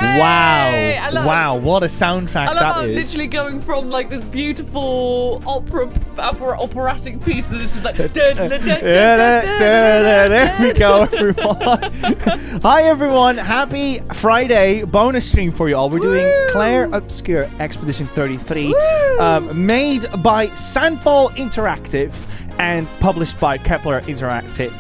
Wow, what a soundtrack that is. Literally going from like this beautiful operatic piece, and this is like. There we go, everyone. Hi, everyone. Happy Friday bonus stream for you all. We're doing Clair Obscur Expedition 33, made by Sandfall Interactive and published by Kepler Interactive.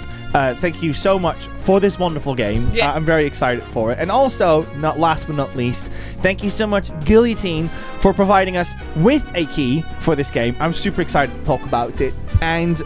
Thank you so much for this wonderful game. Yes. I'm very excited for it. And also, not last but not least, thank you so much, Guillotine, for providing us with a key for this game. I'm super excited to talk about it. And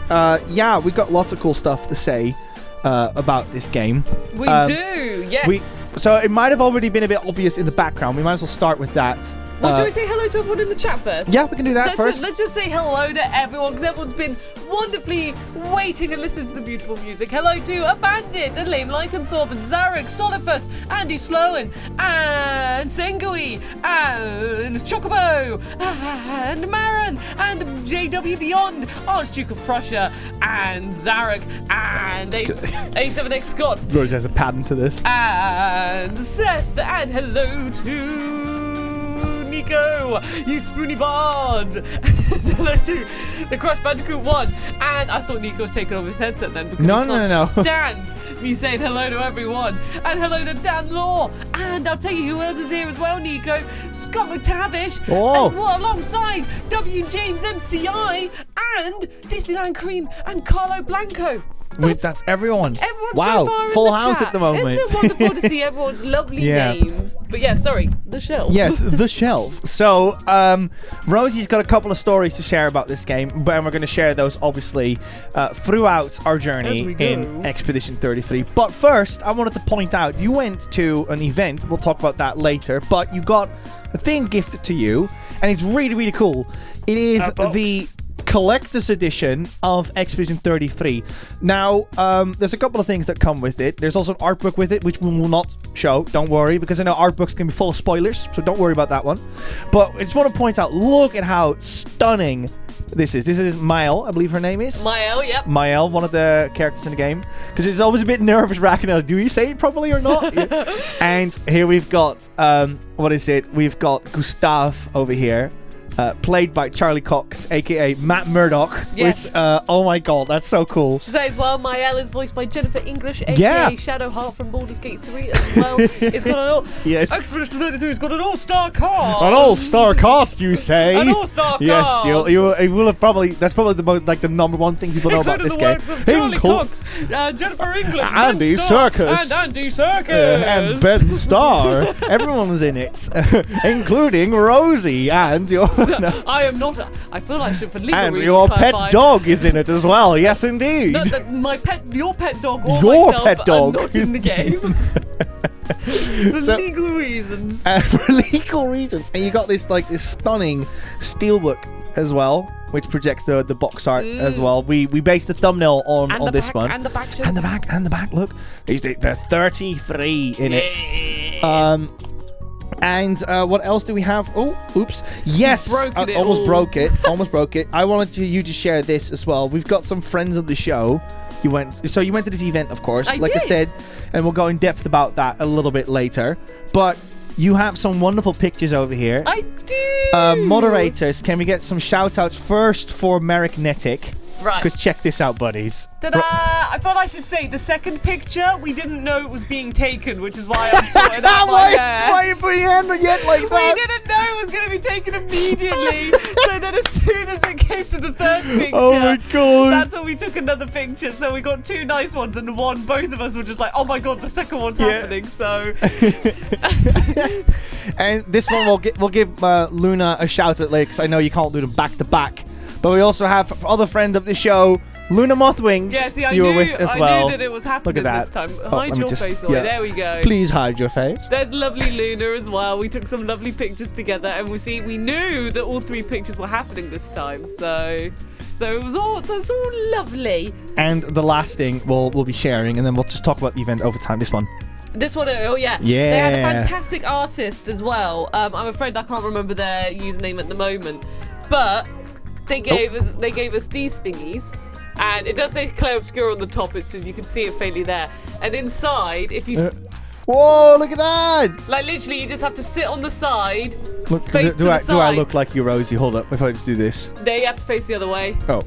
yeah, we've got lots of cool stuff to say about this game. We do, yes. So it might have already been a bit obvious in the background. We might as well start with that. Well, shall we say hello to everyone in the chat first? Yeah, we can do that first. Let's just say hello to everyone, because everyone's been wonderfully waiting and listening to the beautiful music. Hello to A Bandit, and Lame Lycanthorpe, Zarek, Solifus, Andy Sloan, and Sengui, and Chocobo, and Marin, and JW Beyond, Archduke of Prussia, and Zarek, and A7X Scott. Rose has a pattern to this. And Seth, and hello to Nico, you spoony bard. Hello to the Crash Bandicoot 1. And I thought Nico was taking off his headset then because he can't stand me saying hello to everyone. And hello to Dan Law. And I'll tell you who else is here as well, Nico. Scott McTavish. As well, alongside W. James MCI and Disneyland Cream and Carlo Blanco. That's everyone. Everyone's wow, so far full in the house chat. at the moment. Isn't it wonderful to see everyone's lovely names? But yeah, sorry, the shelf. Yes, the shelf. So, Rosie's got a couple of stories to share about this game, but we're going to share those obviously throughout our journey in Expedition 33. But first, I wanted to point out, you went to an event. We'll talk about that later. But you got a thing gifted to you, and it's really, really cool. It is the collector's edition of Expedition 33. Now, there's a couple of things that come with it. There's also an art book with it, which we will not show. Don't worry, because I know art books can be full of spoilers, so don't worry about that one. But I just want to point out, look at how stunning this is. This is Mael, I believe her name is. Mael, yep. Mael, one of the characters in the game. Because it's always a bit nervous-wracking. Do you say it properly or not? And here we've got, what is it? We've got Gustav over here. Played by Charlie Cox, aka Matt Murdock. Yes. Which, oh my god, that's so cool. She says, well, Mael is voiced by Jennifer English, aka Shadowheart from Baldur's Gate 3 as well. It's got an Expedition 33 has got an all-star cast. An all-star cast, you say? An all-star cast. Yes, you will have probably. That's probably the number one thing people know about this game. Of Charlie Cox, Jennifer English, Andy Serkis, and Andy Serkis, and Ben Starr. Everyone's in it, including Rosie and your. No. I am not. I feel I should for legal and reasons your pet clarify. dog is in it as well. Yes, indeed. No, your pet dog, or your myself pet dog are not in the game. For legal reasons. For legal reasons, and you got this stunning steelbook as well, which projects the box art as well. We based the thumbnail on this one. And the back. And the back. Look, the 33 in it. And what else do we have? Oh, oops. Yes. Almost broke it. I wanted you to share this as well. We've got some friends of the show. You went to this event, of course, I said, and we'll go in depth about that a little bit later. But you have some wonderful pictures over here. I do. Moderators, can we get some shout outs first for Merrick Netic? Right. Because check this out, buddies. Ta-da! I thought I should say the second picture, we didn't know it was being taken, which is why I'm sorting out my hair. Why are you putting your hand yet like that? We didn't know it was going to be taken immediately. So then as soon as it came to the third picture, oh my god, that's when we took another picture. So we got two nice ones, and both of us were just like, oh my god, the second one's happening. So and this one we'll give Luna a shout out later, because I know you can't do them back to back. But we also have other friends of the show, Luna Mothwings. Yeah, see, I knew that it was happening this time. Hide your face away. There we go. Please hide your face. There's lovely Luna as well. We took some lovely pictures together, and we knew that all three pictures were happening this time. So it's all lovely. And the last thing we'll be sharing, and then we'll just talk about the event over time. This one. Oh yeah. They had a fantastic artist as well. I'm afraid I can't remember their username at the moment, but they gave us these thingies, and it does say Clair Obscur on the top. It's just you can see it faintly there, and inside, if you Whoa, look at that! Like, literally, you just have to sit on the side. Look, face do to I the side. look like you, Rosie? Hold up, if I just do this. There, you have to face the other way. Oh,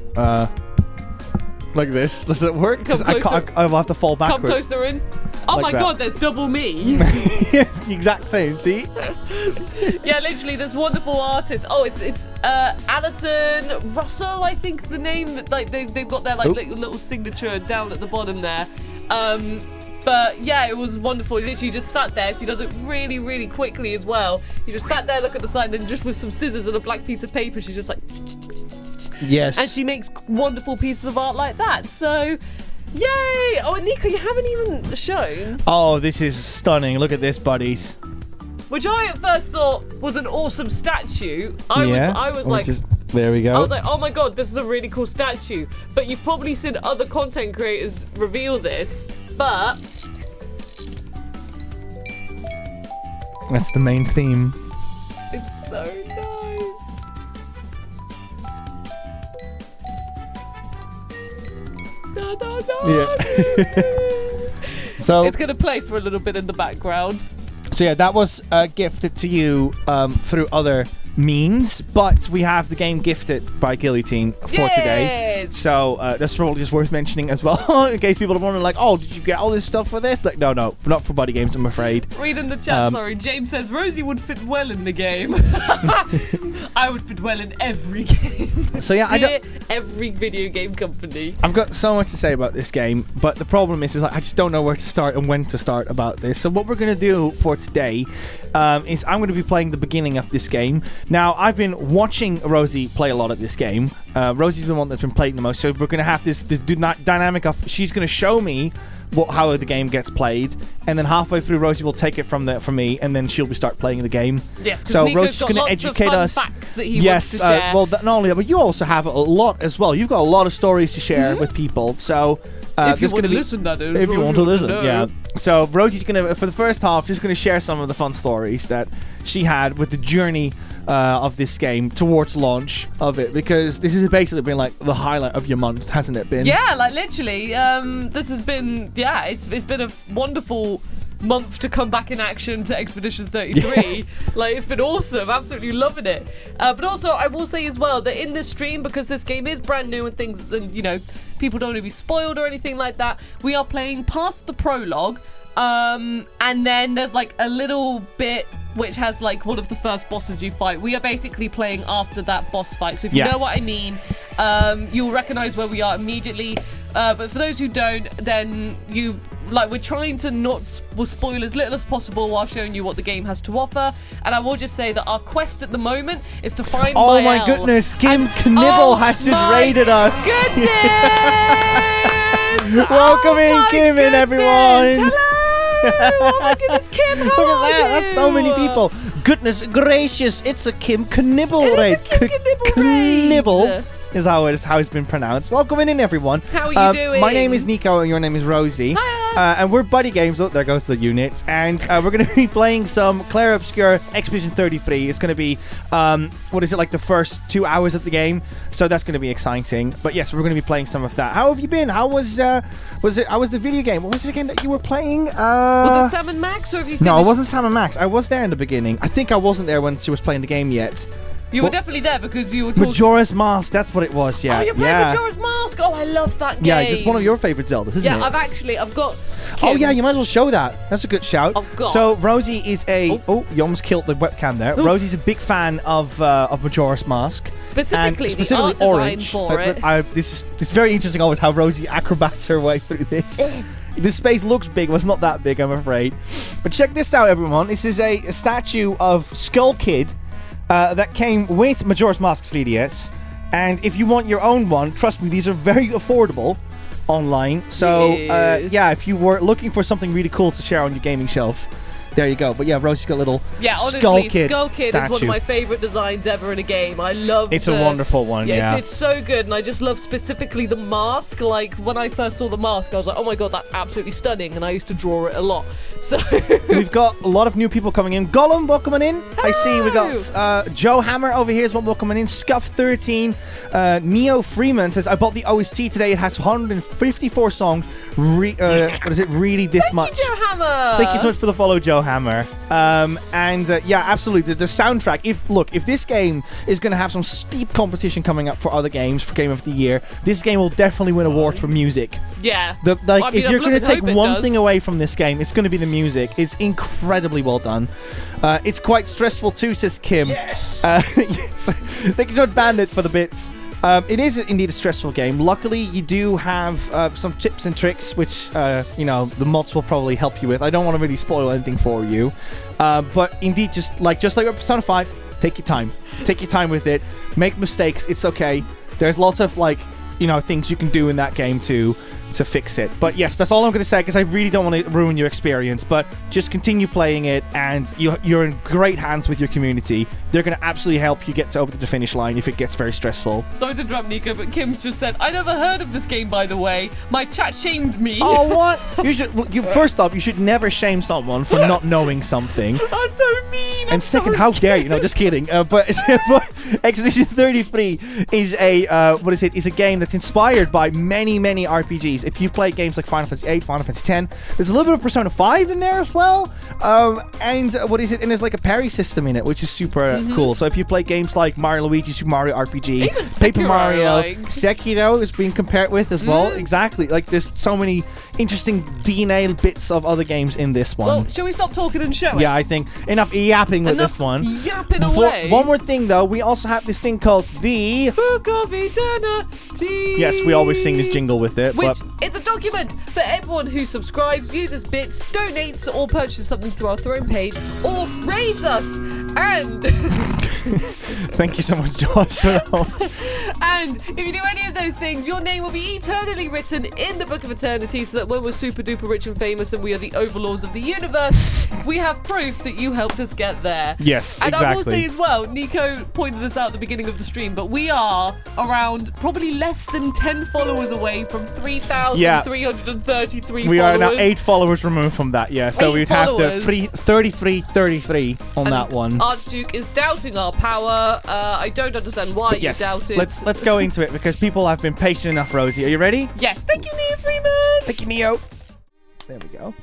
like this. Does it work? Because I'll have to fall backwards. Come closer in. Oh Like my that. god, there's double me. Yes, the exact same. See? Yeah, literally, this wonderful artist. Oh, it's Alison Russell, I think is the name. Like they've got their like little signature down at the bottom there. But yeah, it was wonderful. Literally just sat there. She does it really, really quickly as well. You just sat there, look at the side, and then just with some scissors and a black piece of paper, she's just like. Yes. And she makes wonderful pieces of art like that. So, yay! Oh, and Nico, you haven't even shown. Oh, this is stunning. Look at this, buddies. Which I at first thought was an awesome statue. I was like, there we go. I was like, oh my god, this is a really cool statue. But you've probably seen other content creators reveal this. But that's the main theme. it's so nice. Da, da, da. Yeah. So It's gonna play for a little bit in the background. So yeah, that was gifted to you through other means, but we have the game gifted by Guillotine for today. So that's probably just worth mentioning as well, in case people are wondering, like, oh, did you get all this stuff for this? Like, no, not for BuddyGames, I'm afraid. Read in the chat, sorry. James says, Rosie would fit well in the game. I would fit well in every game. So yeah, every video game company. I've got so much to say about this game, but the problem is like, I just don't know where to start and when to start about this. So what we're going to do for today is I'm going to be playing the beginning of this game. Now, I've been watching Rosie play a lot of this game. Rosie's been the one that's been playing the most, so we're going to have this dynamic of she's going to show me how the game gets played, and then halfway through Rosie will take it from me, and then she'll start playing the game. Yes, because so Nico's Rosie's got going to lots educate of fun us. Facts that he wants to share. Well, not only that, but you also have a lot as well. You've got a lot of stories to share with people. So if you want to listen, that is. If you want to listen, yeah. So Rosie's gonna, for the first half, just gonna share some of the fun stories that she had with the journey of this game towards launch of it, because this has basically been like the highlight of your month, hasn't it been? Yeah, like literally. This has been, it's been a wonderful month to come back in action to Expedition 33. Like, it's been awesome, absolutely loving it. But also, I will say as well that in this stream, because this game is brand new and things, and you know, people don't want to be spoiled or anything like that, we are playing past the prologue. And then there's like a little bit which has like one of the first bosses you fight. We are basically playing after that boss fight. So if you know what I mean, you'll recognize where we are immediately. But for those who don't, then we're trying to not spoil as little as possible while showing you what the game has to offer. And I will just say that our quest at the moment is to find Oh Mael. my goodness, Kim Knibble has just raided us. Goodness! Welcome in, Kim, and everyone. Hello! Oh my goodness, Kim, how Look are at that, you? that's so many people. Goodness gracious, it's a Kim Knibble raid. Knibble is how it's been pronounced. Welcome in, everyone. How are you doing? My name is Nico and your name is Rosie. And we're BuddyGames. Oh, there goes the unit. And we're going to be playing some Clair Obscur Expedition 33. It's going to be, like the first 2 hours of the game. So that's going to be exciting. But yes, we're going to be playing some of that. How have you been? How was the video game? What was it again that you were playing? Was it Sam and Max, or have you finished? No, it wasn't Sam and Max. I was there in the beginning. I think I wasn't there when she was playing the game yet. You were definitely there because you were talking. Majora's Mask, that's what it was, yeah. Oh, you're playing Majora's Mask? Oh, I love that game. Yeah, it's one of your favorite Zeldas, isn't it? Yeah, I've got Oh, yeah, you might as well show that. That's a good shout. Oh, God. So, Rosie is a... Oh, you almost killed the webcam there. Rosie's a big fan of Majora's Mask. Specifically the art orange. design for it. It's very interesting always how Rosie acrobats her way through this. This space looks big, but it's not that big, I'm afraid. But check this out, everyone. This is a statue of Skull Kid that came with Majora's Mask 3DS. And if you want your own one, trust me, these are very affordable online. So, if you were looking for something really cool to share on your gaming shelf, There you go. But yeah, Rosie's got a little honestly, Skull Kid statue. is one of my favorite designs ever in a game. I love It's a wonderful one, It's so good, and I just love specifically the mask. Like, when I first saw the mask, I was like, oh my god, that's absolutely stunning, and I used to draw it a lot. So we've got a lot of new people coming in. Gollum, welcome in. I see we got Joe Hammer over here as well, welcoming in. Scuff13. Neo Freeman says, I bought the OST today. It has 154 songs. What is it? Really this much? Thank you, Joe Hammer. Thank you so much for the follow, Joe Hammer. Yeah, absolutely. The soundtrack. If this game is going to have some steep competition coming up for other games for Game of the Year, this game will definitely win awards for music. Yeah. If you're going to take one thing away from this game, it's going to be the music. It's incredibly well done. It's quite stressful too, says Kim. Yes. Yes. Thank you so much, Bandit, for the bits. It is indeed a stressful game. Luckily, you do have some tips and tricks, which, the mods will probably help you with. I don't want to really spoil anything for you. But indeed, just like Persona 5, take your time. Take your time with it. Make mistakes. It's okay. There's lots of, things you can do in that game to fix it. But yes, that's all I'm going to say, because I really don't want to ruin your experience. But just continue playing it, and you're in great hands with your community. They're going to absolutely help you get over to the finish line if it gets very stressful. Sorry to interrupt, Nico, but Kim's just said, I never heard of this game, by the way. My chat shamed me. Oh, what? First off, you should never shame someone for not knowing something. That's so mean. And second, how dare you? No, just kidding. But Expedition 33 is a game that's inspired by many, many RPGs. If you've played games like Final Fantasy 8, Final Fantasy 10, there's a little bit of Persona 5 in there as well. And there's like a parry system in it, which is super cool. So if you play games like Mario Luigi, Super Mario RPG, even Paper Sekiro, Mario, Sekiro is being compared with as well. Exactly. Like, there's so many interesting DNA bits of other games in this one. Well, shall we stop talking and show it? Yeah, I think enough yapping with this one. Yapping away. One more thing, though, we also have this thing called the Book of Eternityyy. Yes, we always sing this jingle with it. Which is a document for everyone who subscribes, uses bits, donates, or purchases something through our throne page, or raids us. And thank you so much, Josh. And if you do any of those things, your name will be eternally written in the Book of Eternity, so that when we're super duper rich and famous and we are the overlords of the universe, we have proof that you helped us get there. Yes, and exactly. I will say as well, Nico pointed this out at the beginning of the stream, but we are around probably less than 10 followers away from 3,333 followers. We are now 8 followers removed from that, yeah. So we'd have the 33 on that one. Archduke is doubting our power. I don't understand why you doubt it. Let's go into it, because people have been patient enough, Rosie. Are you ready? Yes. Thank you, Neo Freeman. Thank you, Neo. There we go.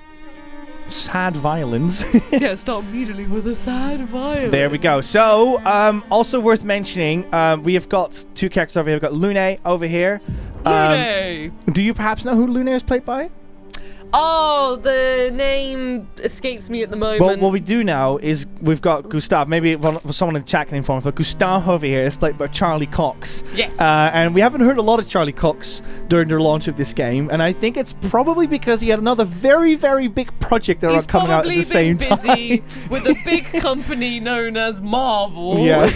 Sad violins. Yeah, start immediately with a sad violin. There we go. So, also worth mentioning, we have got 2 characters over here. We've got Lune over here. Lune! Do you perhaps know who Lune is played by? Oh, the name escapes me at the moment. Well, what we do now is we've got Gustav. Maybe someone in the chat can inform us, but Gustav over here is played by Charlie Cox. Yes. And we haven't heard a lot of Charlie Cox during the launch of this game, and I think it's probably because he had another very, very big project that are coming out at the same time. He's probably busy with a big company known as Marvel. Yeah.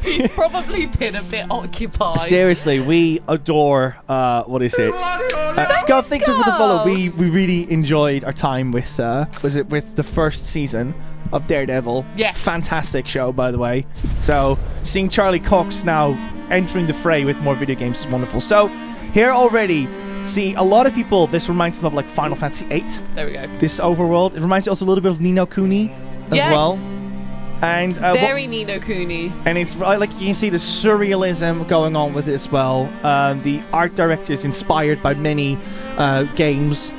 He's probably been a bit occupied. Seriously, we adore, Scott, thanks for the follow. We really enjoyed our time with the first season of Daredevil. Yes. Fantastic show, by the way. So seeing Charlie Cox now entering the fray with more video games is wonderful. So here already, see, a lot of people, this reminds them of like Final Fantasy VIII. There we go. This overworld. It reminds me also a little bit of Ni no Kuni as well. And very Ni no Kuni. And it's like you can see the surrealism going on with it as well. The art director is inspired by many games,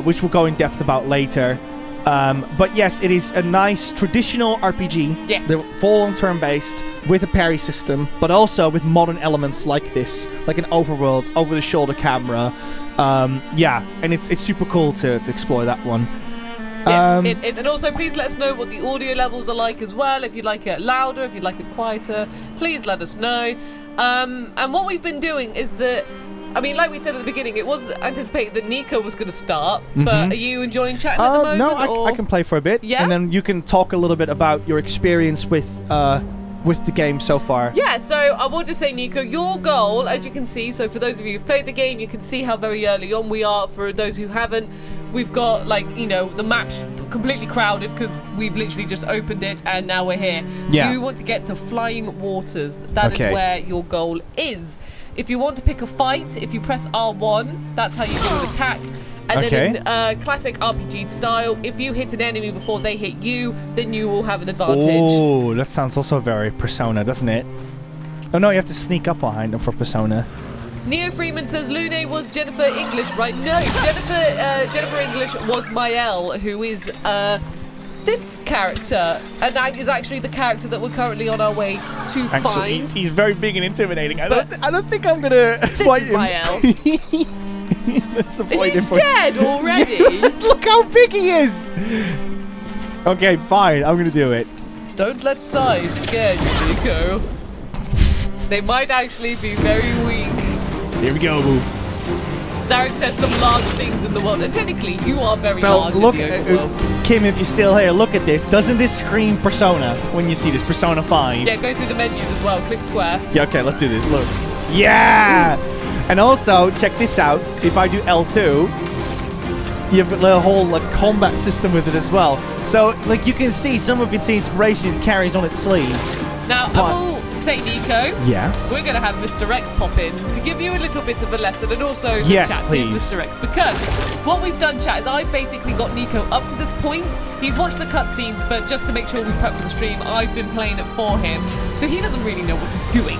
which we'll go in depth about later. But yes, it is a nice traditional RPG. Yes. They're full on turn-based with a parry system, but also with modern elements like this, like an overworld, over-the-shoulder camera. And it's super cool to explore that one. Yes, it is. And also, please let us know what the audio levels are like as well. If you'd like it louder, if you'd like it quieter, please let us know. And what we've been doing is that, I mean, like we said at the beginning, it was anticipated that Nico was going to start, but are you enjoying chatting at the moment? No, I can play for a bit. Yeah? And then you can talk a little bit about your experience with the game so far. Yeah, so I will just say, Nico, your goal, as you can see, so for those of you who've played the game, you can see how very early on we are. For those who haven't, We've got, like, you know, the map's completely crowded because we've literally just opened it and now we're here. So you want to get to Flying Waters. That is where your goal is. If you want to pick a fight, if you press R1, that's how you do attack. And then in classic RPG style, if you hit an enemy before they hit you, then you will have an advantage. Oh, that sounds also very Persona, doesn't it? Oh no, you have to sneak up behind them for Persona. Neo Freeman says Lune was Jennifer English, right? No, Jennifer English was Mael, who is this character, and that is actually the character that we're currently on our way to find. He's very big and intimidating. I don't think I'm gonna fight him. Mael. Let's avoid Are you him. scared already? Yeah, look how big he is! Okay, fine. I'm gonna do it. Don't let size scare you, Nico. They might actually be very weak. Here we go, boo. Zarek says some large things in the world, and technically you are very So large look, in the overworld. Kim, if you're still here, look at this. Doesn't this scream Persona when you see this? Persona 5. Yeah, go through the menus as well. Click square. Yeah, okay, let's do this. Look. Yeah! And also, check this out. If I do L2, you have a whole like combat system with it as well. So, like, you can see some of its inspiration it carries on its sleeve. Now, I will say, Nico, we're going to have Mr. X pop in to give you a little bit of a lesson, and also the chat sees Mr. X, because what we've done, chat, is I've basically got Nico up to this point. He's watched the cutscenes, but just to make sure we prep for the stream, I've been playing it for him, so he doesn't really know what he's doing.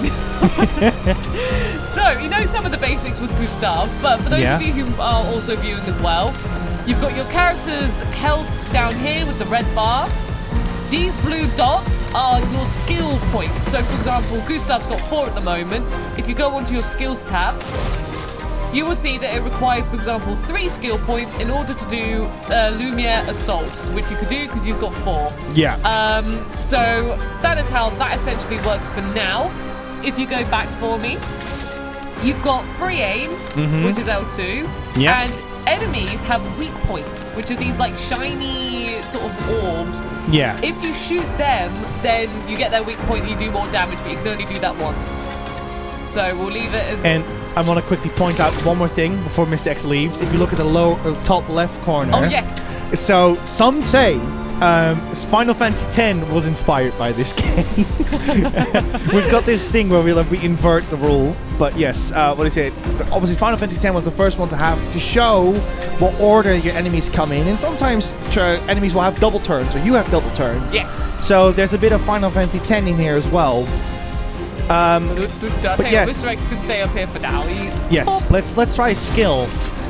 So, he knows some of the basics with Gustav, but for those of you who are also viewing as well, you've got your character's health down here with the red bar. These blue dots are your skill points. So, for example, Gustav's got 4 at the moment. If you go onto your skills tab, you will see that it requires, for example, 3 skill points in order to do Lumiere Assault, which you could do because you've got 4. Yeah. So that is how that essentially works for now. If you go back for me, you've got free aim, which is L2, and enemies have weak points, which are these like shiny sort of orbs. Yeah. If you shoot them, then you get their weak point and you do more damage, but you can only do that once. So we'll leave it as... And I want to quickly point out one more thing before Mr. X leaves. If you look at the top left corner... Oh, yes. So some say Final Fantasy X was inspired by this game. We've got this thing where we invert the rule. But yes, what is it? Obviously, Final Fantasy X was the first one to show what order your enemies come in. And sometimes enemies will have double turns, or you have double turns. Yes. So there's a bit of Final Fantasy X in here as well. But yes. Mr. X can stay up here for now. Yes, let's try skill.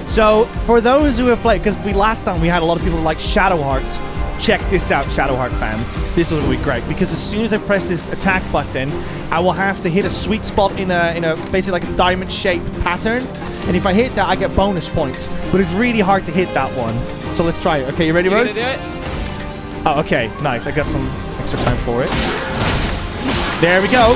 So for those who have played, because last time we had a lot of people like Shadow Hearts. Check this out, Shadow Heart fans. This will be great because as soon as I press this attack button, I will have to hit a sweet spot in a basically like a diamond-shaped pattern. And if I hit that, I get bonus points. But it's really hard to hit that one. So let's try it. Okay, you ready, Rose? You gonna do it? Oh, okay, nice. I got some extra time for it. There we go.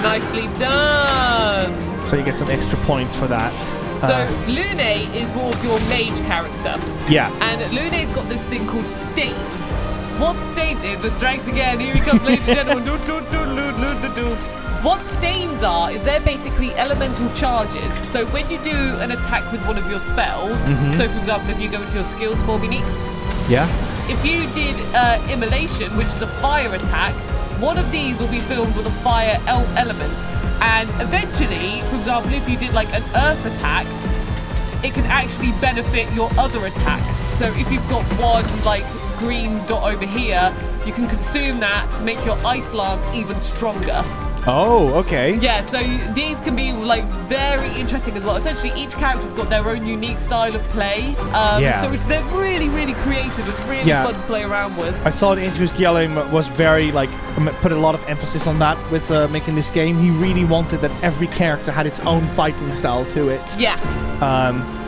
Nicely done. So you get some extra points for that. So Lune is more of your mage character. Yeah. And Lune's got this thing called stains. What stains is, Mr. X again, here he comes, ladies and gentlemen. What stains are, is they're basically elemental charges. So when you do an attack with one of your spells, so for example, if you go into your skills for me, Neeks. Yeah. If you did Immolation, which is a fire attack, one of these will be filled with a fire element. And eventually, for example, if you did like an earth attack, it can actually benefit your other attacks. So if you've got one like green dot over here, you can consume that to make your ice lance even stronger. Oh, okay. Yeah, so these can be like very interesting as well. Essentially, each character's got their own unique style of play. So they're really, really creative and really fun to play around with. I saw the interviews. Guillotine was very put a lot of emphasis on that with making this game. He really wanted that every character had its own fighting style to it. Yeah.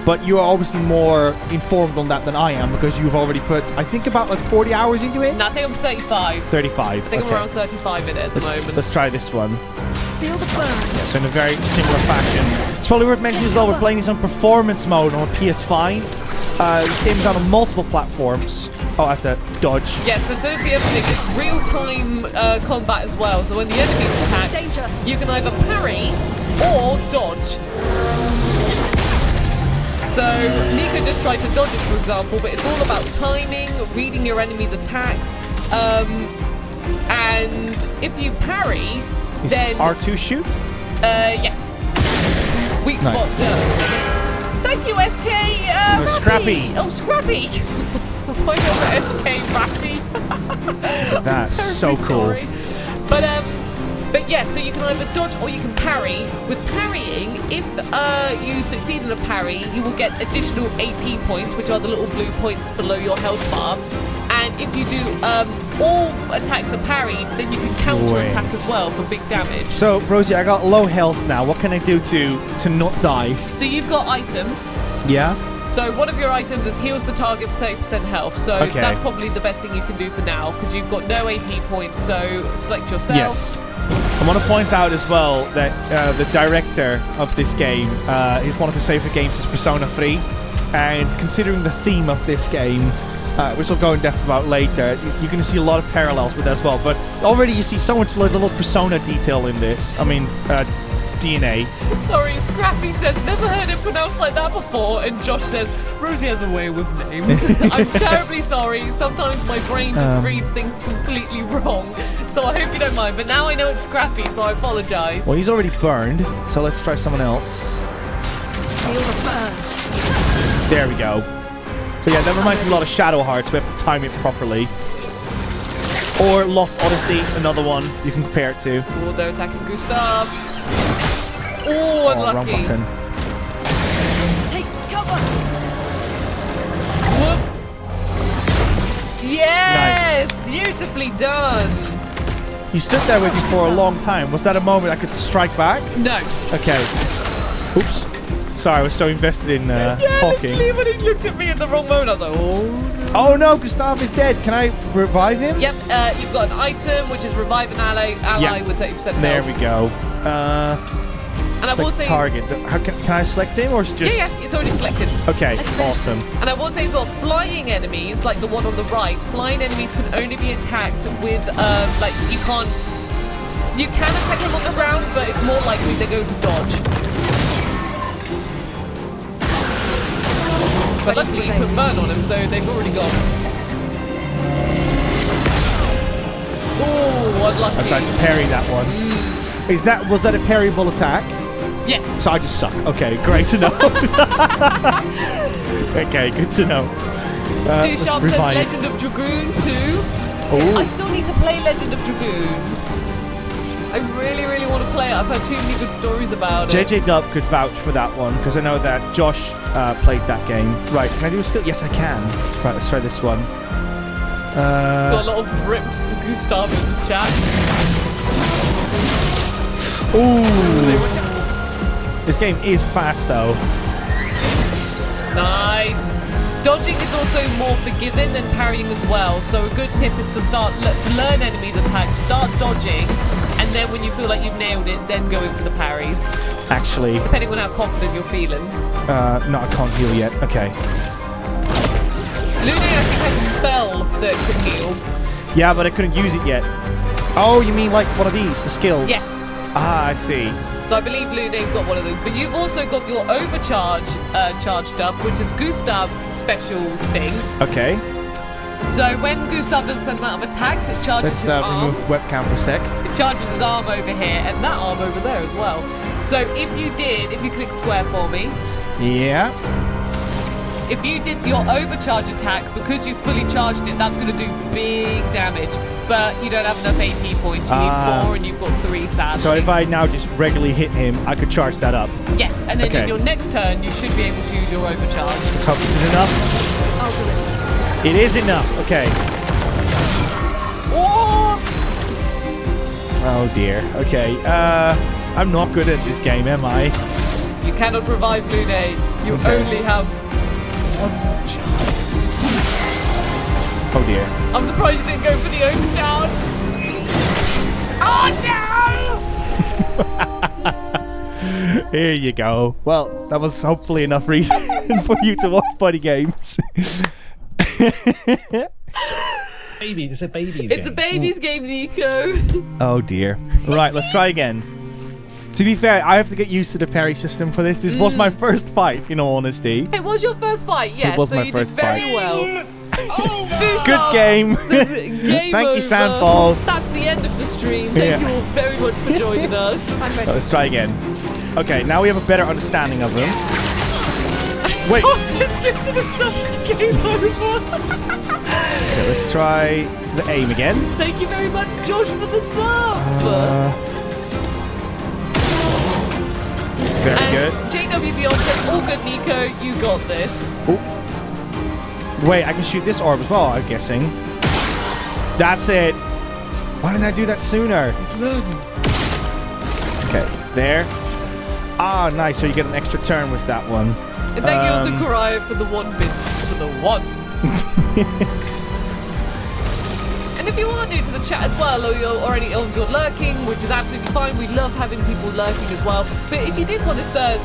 But you are obviously more informed on that than I am because you've already put, I think, about like 40 hours into it? No, I think I'm 35. 35. I think I'm around 35 in it at the moment. Let's try this one. Feel the burn. Yeah, so in a very similar fashion. It's probably worth mentioning as well, we're playing this on performance mode on PS5. This game's on multiple platforms. Oh, I have to dodge. Yes, so that's the other thing. It's real-time combat as well. So when the enemies attack, Danger. You can either parry or dodge. So Nico just tried to dodge it, for example, but it's all about timing, reading your enemy's attacks, and if you parry, then R2 shoot? Yes. Weak spot. Thank you, SK. Scrappy. Oh, Scrappy. Why not SK Rappy? That's so cool. Sorry. But yeah, so you can either dodge or you can parry. With parrying, if you succeed in a parry, you will get additional AP points, which are the little blue points below your health bar. And if you do all attacks are parried, then you can counter attack as well for big damage. So, Rosie, I got low health now. What can I do to not die? So you've got items. Yeah. So one of your items is heals the target for 30% health. So that's probably the best thing you can do for now, because you've got no AP points. So select yourself. Yes. I want to point out as well that the director of this game, one of his favorite games is Persona 3. And considering the theme of this game, which we'll go in depth about later, you're going to see a lot of parallels with that as well. But already you see so much little Persona detail in this. I mean, DNA. Sorry, Scrappy says, never heard it pronounced like that before. And Josh says, Rosie has a way with names. I'm terribly sorry. Sometimes my brain just reads things completely wrong. So I hope you don't mind. But now I know it's Scrappy, so I apologize. Well, he's already burned. So let's try someone else. Feel the burn. There we go. So yeah, that reminds me a lot of Shadow Hearts. We have to time it properly. Or Lost Odyssey, another one you can compare it to. Oh, they're attacking Gustav. Oh, unlucky. Wrong button. Take cover. Whoop. Yes, nice. Beautifully done. You stood there with me for a long time. Was that a moment I could strike back? No. Okay. Oops. Sorry, I was so invested in talking. Literally, when he looked at me at the wrong moment, I was like, oh. Oh no, Gustav is dead. Can I revive him? Yep, you've got an item, which is revive an ally with 30% health. There we go. And I will say target. Can I select him, or is it just? Yeah, it's already selected. Okay, awesome. And I will say as well, flying enemies, like the one on the right, flying enemies can only be attacked with, like, you can attack them on the ground, but it's more likely they're going to dodge. But luckily you put burn on them, so they've already gone. Oh, unlucky. I tried to parry that one. Was that a parryable attack? Yes. So I just suck. Okay, great to know. Okay, good to know. Stu Sharp says Legend of Dragoon 2. Ooh. I still need to play Legend of Dragoon. I really, really want to play it. I've heard too many good stories about it. JJ Dub could vouch for that one, because I know that Josh played that game. Right, can I do a skill? Yes, I can. Right, let's try this one. Got a lot of rips for Gustav in the chat. Ooh. This game is fast, though. Nice. Dodging is also more forgiving than parrying as well. So a good tip is to learn enemies' attacks, start dodging, and then when you feel like you've nailed it, then go in for the parries. Actually. Depending on how confident you're feeling. No, I can't heal yet. Okay. Lune, I think, has a spell that could heal. Yeah, but I couldn't use it yet. Oh, you mean like one of these, the skills? Yes. Ah, I see. So I believe Lune's got one of them. But you've also got your overcharge charged up, which is Gustav's special thing. Okay. So when Gustav does a certain amount of attacks, it charges his arm. Let's remove webcam for a sec. It charges his arm over here, and that arm over there as well. So if you click square for me. Yeah. If you did your overcharge attack, because you fully charged it, that's going to do big damage. But you don't have enough AP points. You need 4 and you've got 3, sadly. So if I now just regularly hit him, I could charge that up? Yes, and then in your next turn, you should be able to use your overcharge. Let's hope this is enough. I'll do it. It is enough. Okay. Oh dear. Okay. I'm not good at this game, am I? You cannot revive Lune. You only have 1 chance. Oh dear. I'm surprised you didn't go for the overcharge. Oh no! Here you go. Well, that was hopefully enough reason for you to watch BuddyGames. It's a baby's game. It's a baby's game, Nico. Oh dear. Right, let's try again. To be fair, I have to get used to the parry system for this. This was my first fight, in all honesty. It was your first fight, yes. It was so my you first did very fight. well. Good game. Game Thank over. you, Sandfall. That's the end of the stream. Thank you all very much for joining us. So let's try again. Okay, now we have a better understanding of them. Wait. Josh has gifted us sub to game over. Okay, let's try the aim again. Thank you very much, Josh, for the sub. Very good. JW Beyond said, all good, Nico. You got this. Ooh. Wait, I can shoot this orb as well, I'm guessing. That's it. Why didn't I do that sooner? It's learning. Okay, there. Ah, nice. So you get an extra turn with that one. And thank you also, Karai, for the 1 bits. For the 1. And if you are new to the chat as well, or you're you're lurking, which is absolutely fine. We love having people lurking as well. But if you did want to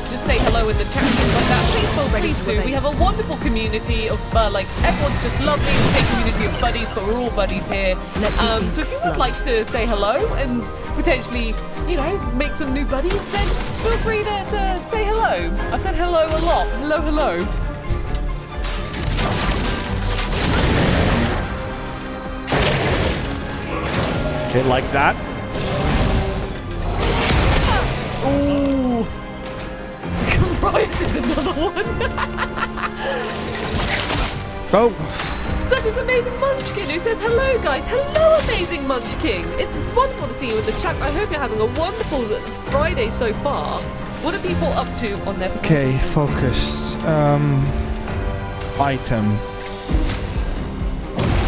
just say hello in the chat and things like that, please feel free to. We have a wonderful community of everyone's just lovely. It's a community of buddies, but we're all buddies here. So if you would like to say hello and potentially, make some new buddies, then feel free to say hello. I've said hello a lot. Hello, hello. Okay, like that. Ooh. Right, did another one. Oh. Such as Amazing Munchkin, who says, hello guys, hello Amazing Munchkin. It's wonderful to see you in the chat. I hope you're having a wonderful Friday so far. What are people up to on their phone? Okay, focus. Item.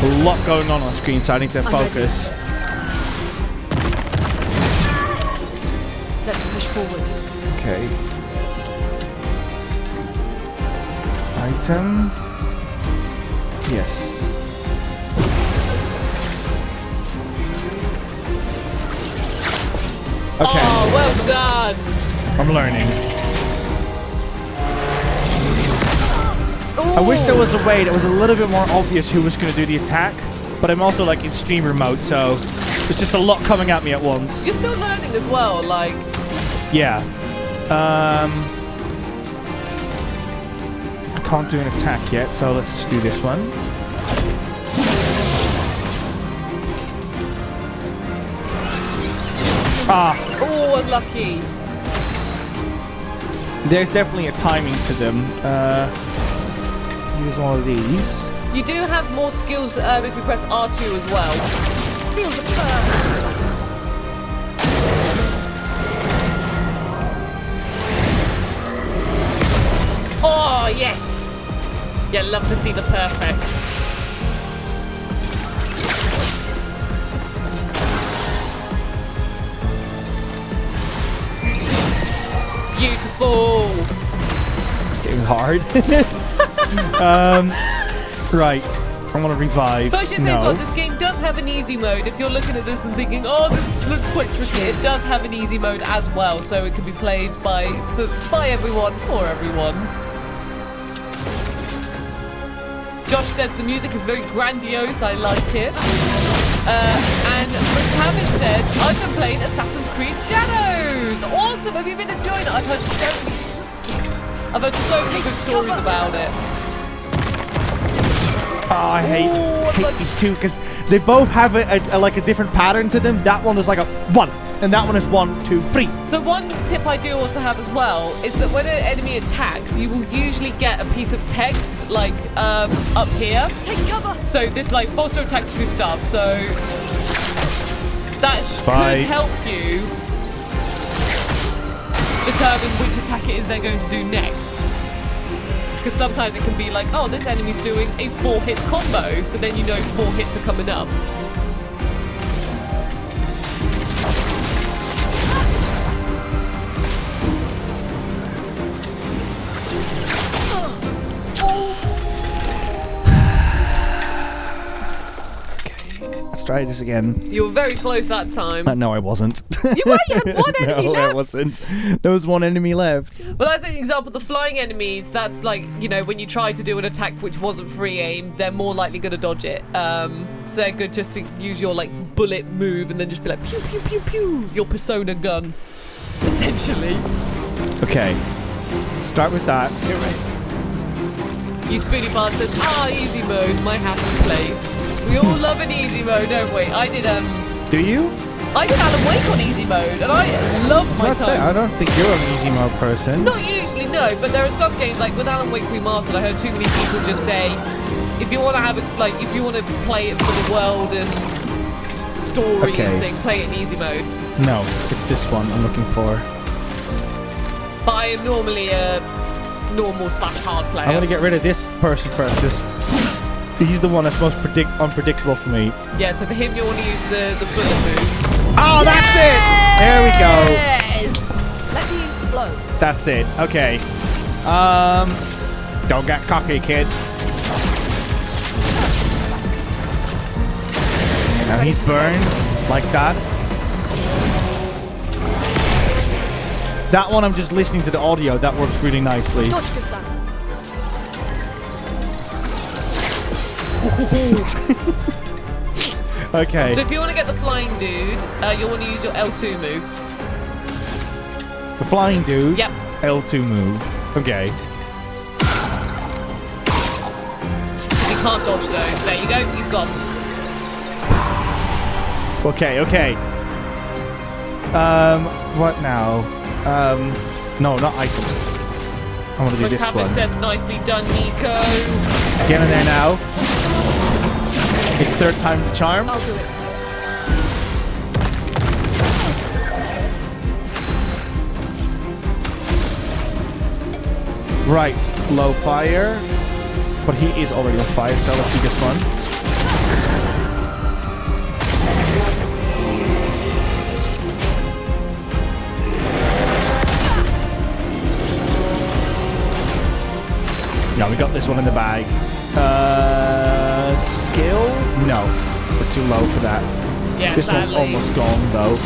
A lot going on screen, so I need to focus. Let's push forward. Okay. Item. Yes. Okay. Oh, well done. I'm learning. Ooh. I wish there was a way that was a little bit more obvious who was going to do the attack, but I'm also in streamer mode, so there's just a lot coming at me at once. You're still learning as well, Yeah. I can't do an attack yet, so let's just do this one. Ah. Oh, unlucky. There's definitely a timing to them. Use one of these. You do have more skills if you press R2 as well. Feel the burn. Oh, yes. Yeah, love to see the perfects. Beautiful. It's getting hard. Right. I want to revive. But I should say as well, this game does have an easy mode. If you're looking at this and thinking, oh, this looks quite tricky, it does have an easy mode as well, so it can be played by everyone, for everyone. Josh says the music is very grandiose, I like it. And Matavish says, I've been playing Assassin's Creed Shadows. Awesome, have you been enjoying it? I've heard so many good stories about it. Oh, I hate these two because they both have a different pattern to them. That one is like a 1, and that one is 1, 2, 3. So one tip I do also have as well is that when an enemy attacks, you will usually get a piece of text up here. Take cover. So this also attacks through stuff. So that could help you determine which attack it is they're going to do next. Because sometimes it can be like, oh, this enemy's doing a 4-hit combo, so then you know 4 hits are coming up. Let's try this again. You were very close that time. No, I wasn't. You were? You had one enemy no, left? I wasn't. There was one enemy left. Well, that's an example. The flying enemies, that's when you try to do an attack which wasn't free aim, they're more likely going to dodge it. So they're good just to use your bullet move and then just be like pew, pew, pew, pew, your persona gun. essentially. Okay. Start with that. You Spoony Bard says, easy mode, my happy place. We all love an easy mode, don't we? I did Do you? I did Alan Wake on easy mode, and I loved my time. I don't think you're an easy mode person. Not usually, no, but there are some games, like with Alan Wake Remastered, I heard too many people just say, if you want to have it, like, if you want to play it for the world and story and thing, play it in easy mode. No, it's this one I'm looking for. But I am normally a normal/hard player. I want to get rid of this person first. He's the one that's most unpredictable for me. Yeah, so for him you want to use the bullet moves. Oh, that's it! There we go. Let the ink flow. That's it. Okay. Don't get cocky, kid. Now he's burned like that. That one I'm just listening to the audio. That works really nicely. Okay. So if you want to get the flying dude, you'll want to use your L2 move. The flying dude? Yep. L2 move. Okay. You can't dodge those. There you go. He's gone. Okay. What now? No, not items. I want to do this one. Says, nicely done, Nico. Get in there now. It's third time the charm. I'll do it. Right, low fire. But he is already on fire, so let's do this one. Yeah, we got this one in the bag. Skill? No. We're too low for that. Yeah, this sadly. one's almost gone, though.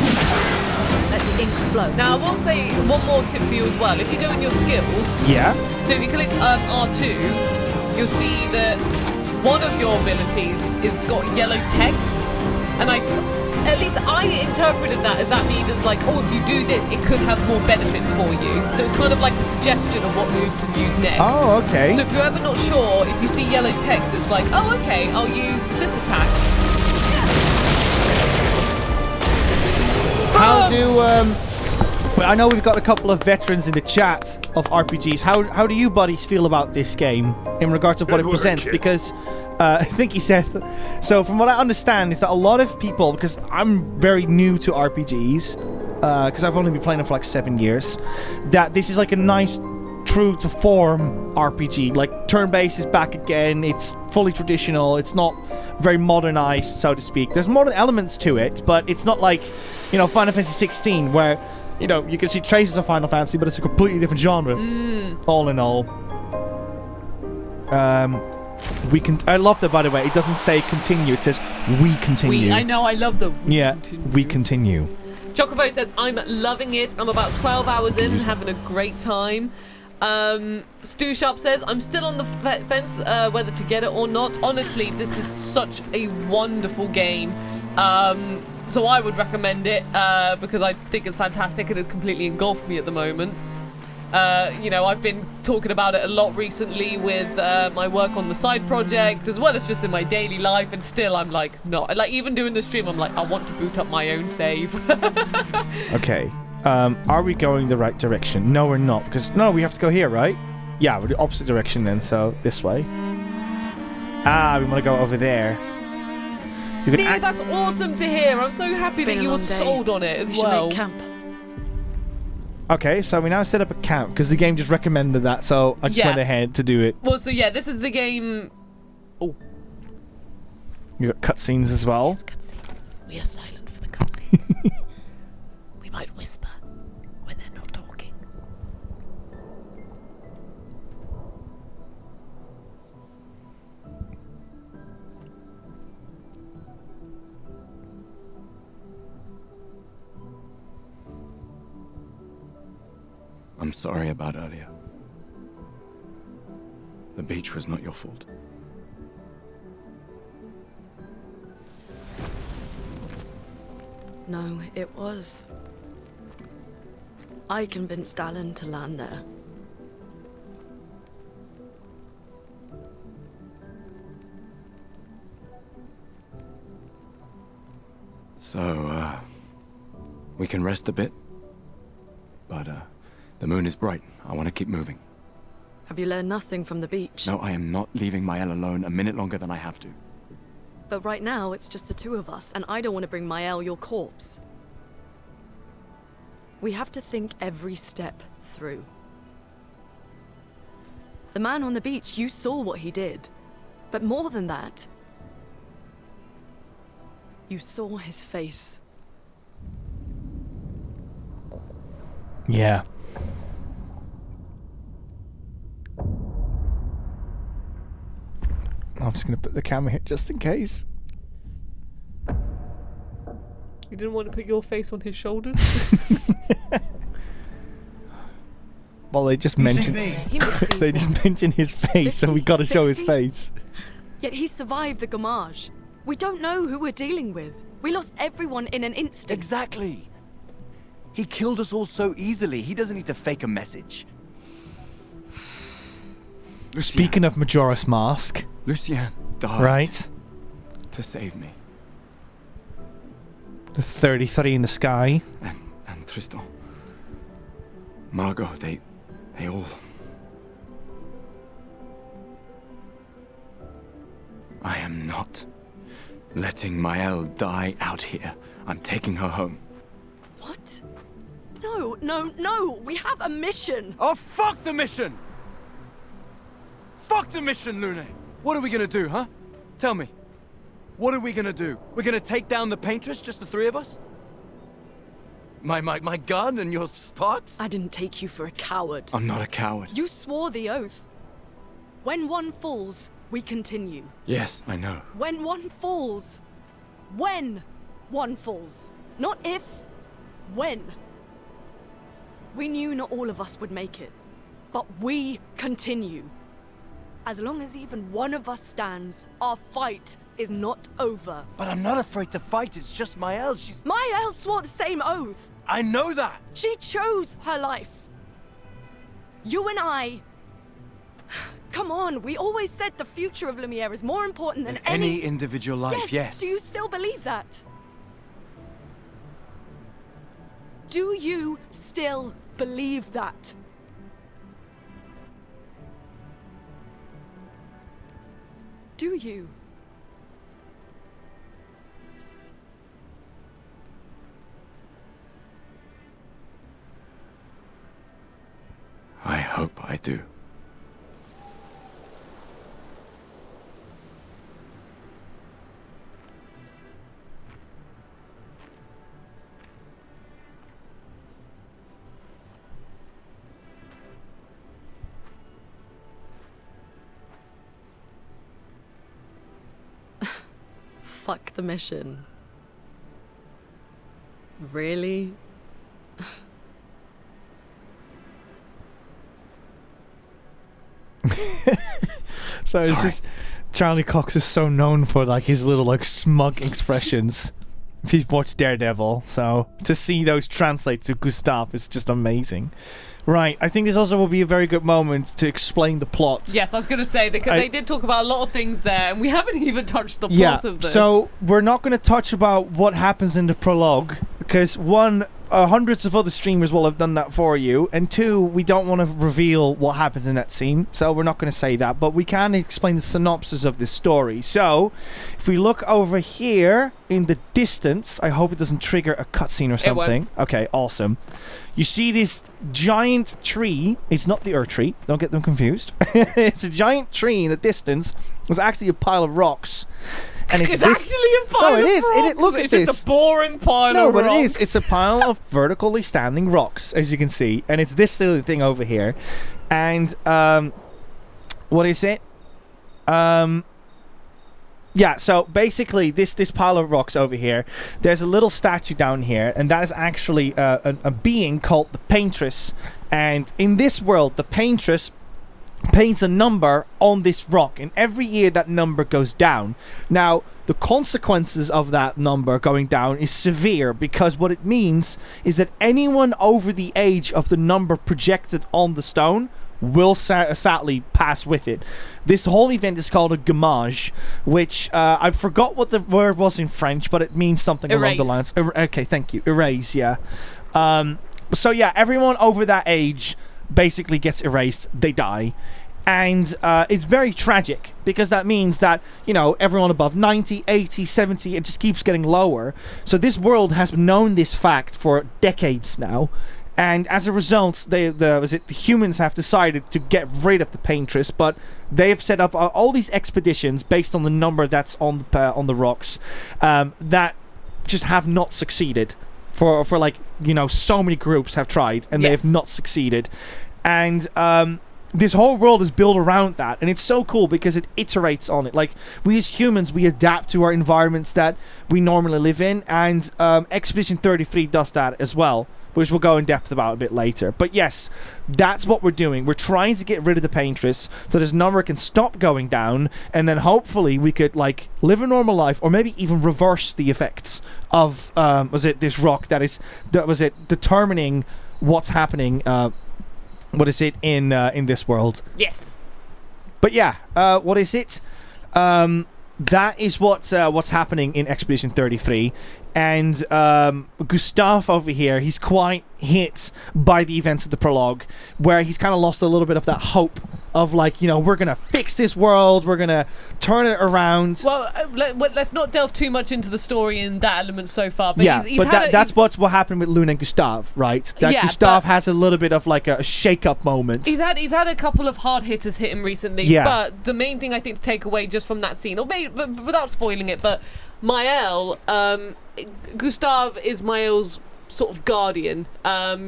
Let the ink flow. Now, I will say one more tip for you as well. If you go in your skills, Yeah? so if you click R2, you'll see that one of your abilities is got yellow text. And at least I interpreted that as that means it's like, oh, if you do this, it could have more benefits for you. So it's kind of like a suggestion of what move to use next. Oh, okay. So if you're ever not sure, if you see yellow text, it's like, oh, okay, I'll use this attack. How do, well, I know we've got a couple of veterans in the chat of RPGs. How do you buddies feel about this game in regards to what it presents? Because I think he said, so from what I understand is that a lot of people, because I'm very new to RPGs, because I've only been playing them for like 7 years, that this is like a nice true to form RPG. Like turn-based is back again, it's fully traditional, it's not very modernized, so to speak. There's modern elements to it, but it's not like, you know, Final Fantasy 16 where, you know, you can see traces of Final Fantasy, but it's a completely different genre. All in all. I love that, by the way. It doesn't say continue, it says we continue. I know, I love the we continue. Chocobo says, I'm loving it. I'm about 12 hours in and having a great time. Stu Sharp says, I'm still on the fence whether to get it or not. Honestly, this is such a wonderful game. So I would recommend it because I think it's fantastic and it's completely engulfed me at the moment. You know, I've been talking about it a lot recently with my work on the side project, as well as just in my daily life, and still I'm like, no. Like, even doing the stream, I'm like, I want to boot up my own save. Okay. Are we going the right direction? No, we're not, because, no, we have to go here, right? Yeah, we're the opposite direction then, so this way. Ah, we want to go over there. Yeah, that's awesome to hear. I'm so happy that you were sold on it as well. We should make camp. Okay, so we now set up a camp because the game just recommended that, so I just went ahead to do it. Well, so yeah, this is the game. Oh, you got cutscenes as well. Yes, cutscenes. We are silent for the cutscenes. We might whisper when they're not talking. I'm sorry about earlier. The beach was not your fault. No, it was. I convinced Alan to land there. So, we can rest a bit? But, the moon is bright. I want to keep moving. Have you learned nothing from the beach? No, I am not leaving Mael alone a minute longer than I have to. But right now, it's just the two of us, and I don't want to bring Mael your corpse. We have to think every step through. The man on the beach, you saw what he did. But more than that, you saw his face. Yeah. I'm just going to put the camera here just in case. You didn't want to put your face on his shoulders? Well, they just mentioned He must be they just mentioned his face, so we got to 50, show his 60. face. Yet he survived the Gamage. We don't know who we're dealing with. We lost everyone in an instant. Exactly. He killed us all so easily. He doesn't need to fake a message. Speaking of Majora's Mask, Lucien died right? to save me. The 33 in the sky. And Tristan. Margot, they all... I am not letting Mael die out here. I'm taking her home. What? No, no, no! We have a mission! Oh, fuck the mission! Fuck the mission, Lune! What are we gonna do, huh? Tell me. What are we gonna do? We're gonna take down the Paintress, just the three of us? My gun and your sparks? I didn't take you for a coward. I'm not a coward. You swore the oath. When one falls, we continue. Yes, I know. When one falls. When one falls. Not if. When. We knew not all of us would make it. But we continue. As long as even one of us stands, our fight is not over. But I'm not afraid to fight, it's just Mael, she's... Mael swore the same oath. I know that! She chose her life. You and I... Come on, we always said the future of Lumiere is more important than Any individual life, yes. Do you still believe that? Do you still believe that? Do you? I hope I do. Fuck the mission. Really? So it's just Charlie Cox is so known for like his little like smug expressions. If you've watched Daredevil, so to see those translate to Gustav is just amazing. Right, I think this also will be a very good moment to explain the plot. Yes, I was going to say, because they did talk about a lot of things there, and we haven't even touched the plot of this. So we're not going to touch about what happens in the prologue, because one, hundreds of other streamers will have done that for you, and two, we don't want to reveal what happens in that scene, so we're not going to say that, but we can explain the synopsis of this story. So, if we look over here in the distance, I hope it doesn't trigger a cutscene or something. Okay, awesome. You see this giant tree. It's not the Earth tree. Don't get them confused. It's a giant tree in the distance. It was actually a pile of rocks. And it's actually a pile of it is. rocks. Look at it's this. It's just a boring pile of rocks. No, but it is. It's a pile of vertically standing rocks, as you can see. And it's this silly thing over here. And, what is it? Yeah, so basically this pile of rocks over here, there's a little statue down here, and that is actually a being called the Paintress. And in this world, the Paintress paints a number on this rock, and every year that number goes down. Now, the consequences of that number going down is severe, because what it means is that anyone over the age of the number projected on the stone will sadly pass with it. This whole event is called a gamage, which I forgot what the word was in French, but it means something along the lines. Okay, thank you. Erase, yeah. So yeah, everyone over that age basically gets erased. They die. And it's very tragic, because that means that, you know, everyone above 90, 80, 70, it just keeps getting lower. So this world has known this fact for decades now. And as a result, the humans have decided to get rid of the Paintress, but they've set up all these expeditions based on the number that's on the rocks that just have not succeeded. For like, you know, so many groups have tried, and they have not succeeded. And this whole world is built around that, and it's so cool because it iterates on it. Like, we as humans, we adapt to our environments that we normally live in, and Expedition 33 does that as well, which we'll go in depth about a bit later. But yes, that's what we're doing. We're trying to get rid of the Paintress so this number can stop going down, and then hopefully we could, like, live a normal life, or maybe even reverse the effects of this rock that determining what's happening in this world. Yes. But yeah, what is it? That is what's happening in Expedition 33. And Gustav over here, he's quite hit by the events of the prologue, where he's kind of lost a little bit of that hope of, like, you know, we're going to fix this world, we're going to turn it around. Well, let's not delve too much into the story in that element so far. But yeah, that's what happened with Luna and Gustav, right? That Gustav has a little bit of, like, a shake-up moment. He's had a couple of hard hitters hit him recently. Yeah. But the main thing I think to take away just from that scene, or maybe without spoiling it, but Mael, Gustav is Mael's sort of guardian.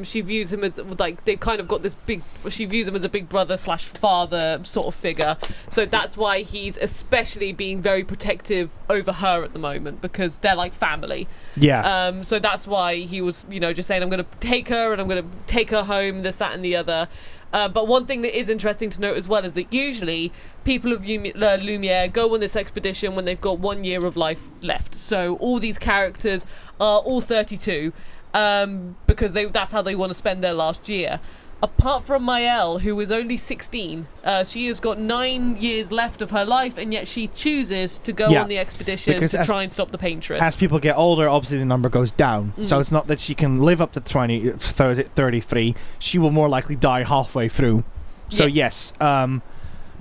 She views him as, like, they've kind of got this big, she views him as a big brother / father sort of figure. So that's why he's especially being very protective over her at the moment, because they're like family. Yeah. So that's why he was, you know, just saying, I'm going to take her and I'm going to take her home, this, that, and the other. But one thing that is interesting to note as well is that usually people of Lumiere go on this expedition when they've got 1 year of life left. So all these characters are all 32 because that's how they want to spend their last year. Apart from Mael, who is only 16, she has got 9 years left of her life, and yet she chooses to go on the expedition to try and stop the Paintress. As people get older, obviously the number goes down. So it's not that she can live up to 33. She will more likely die halfway through. So yes.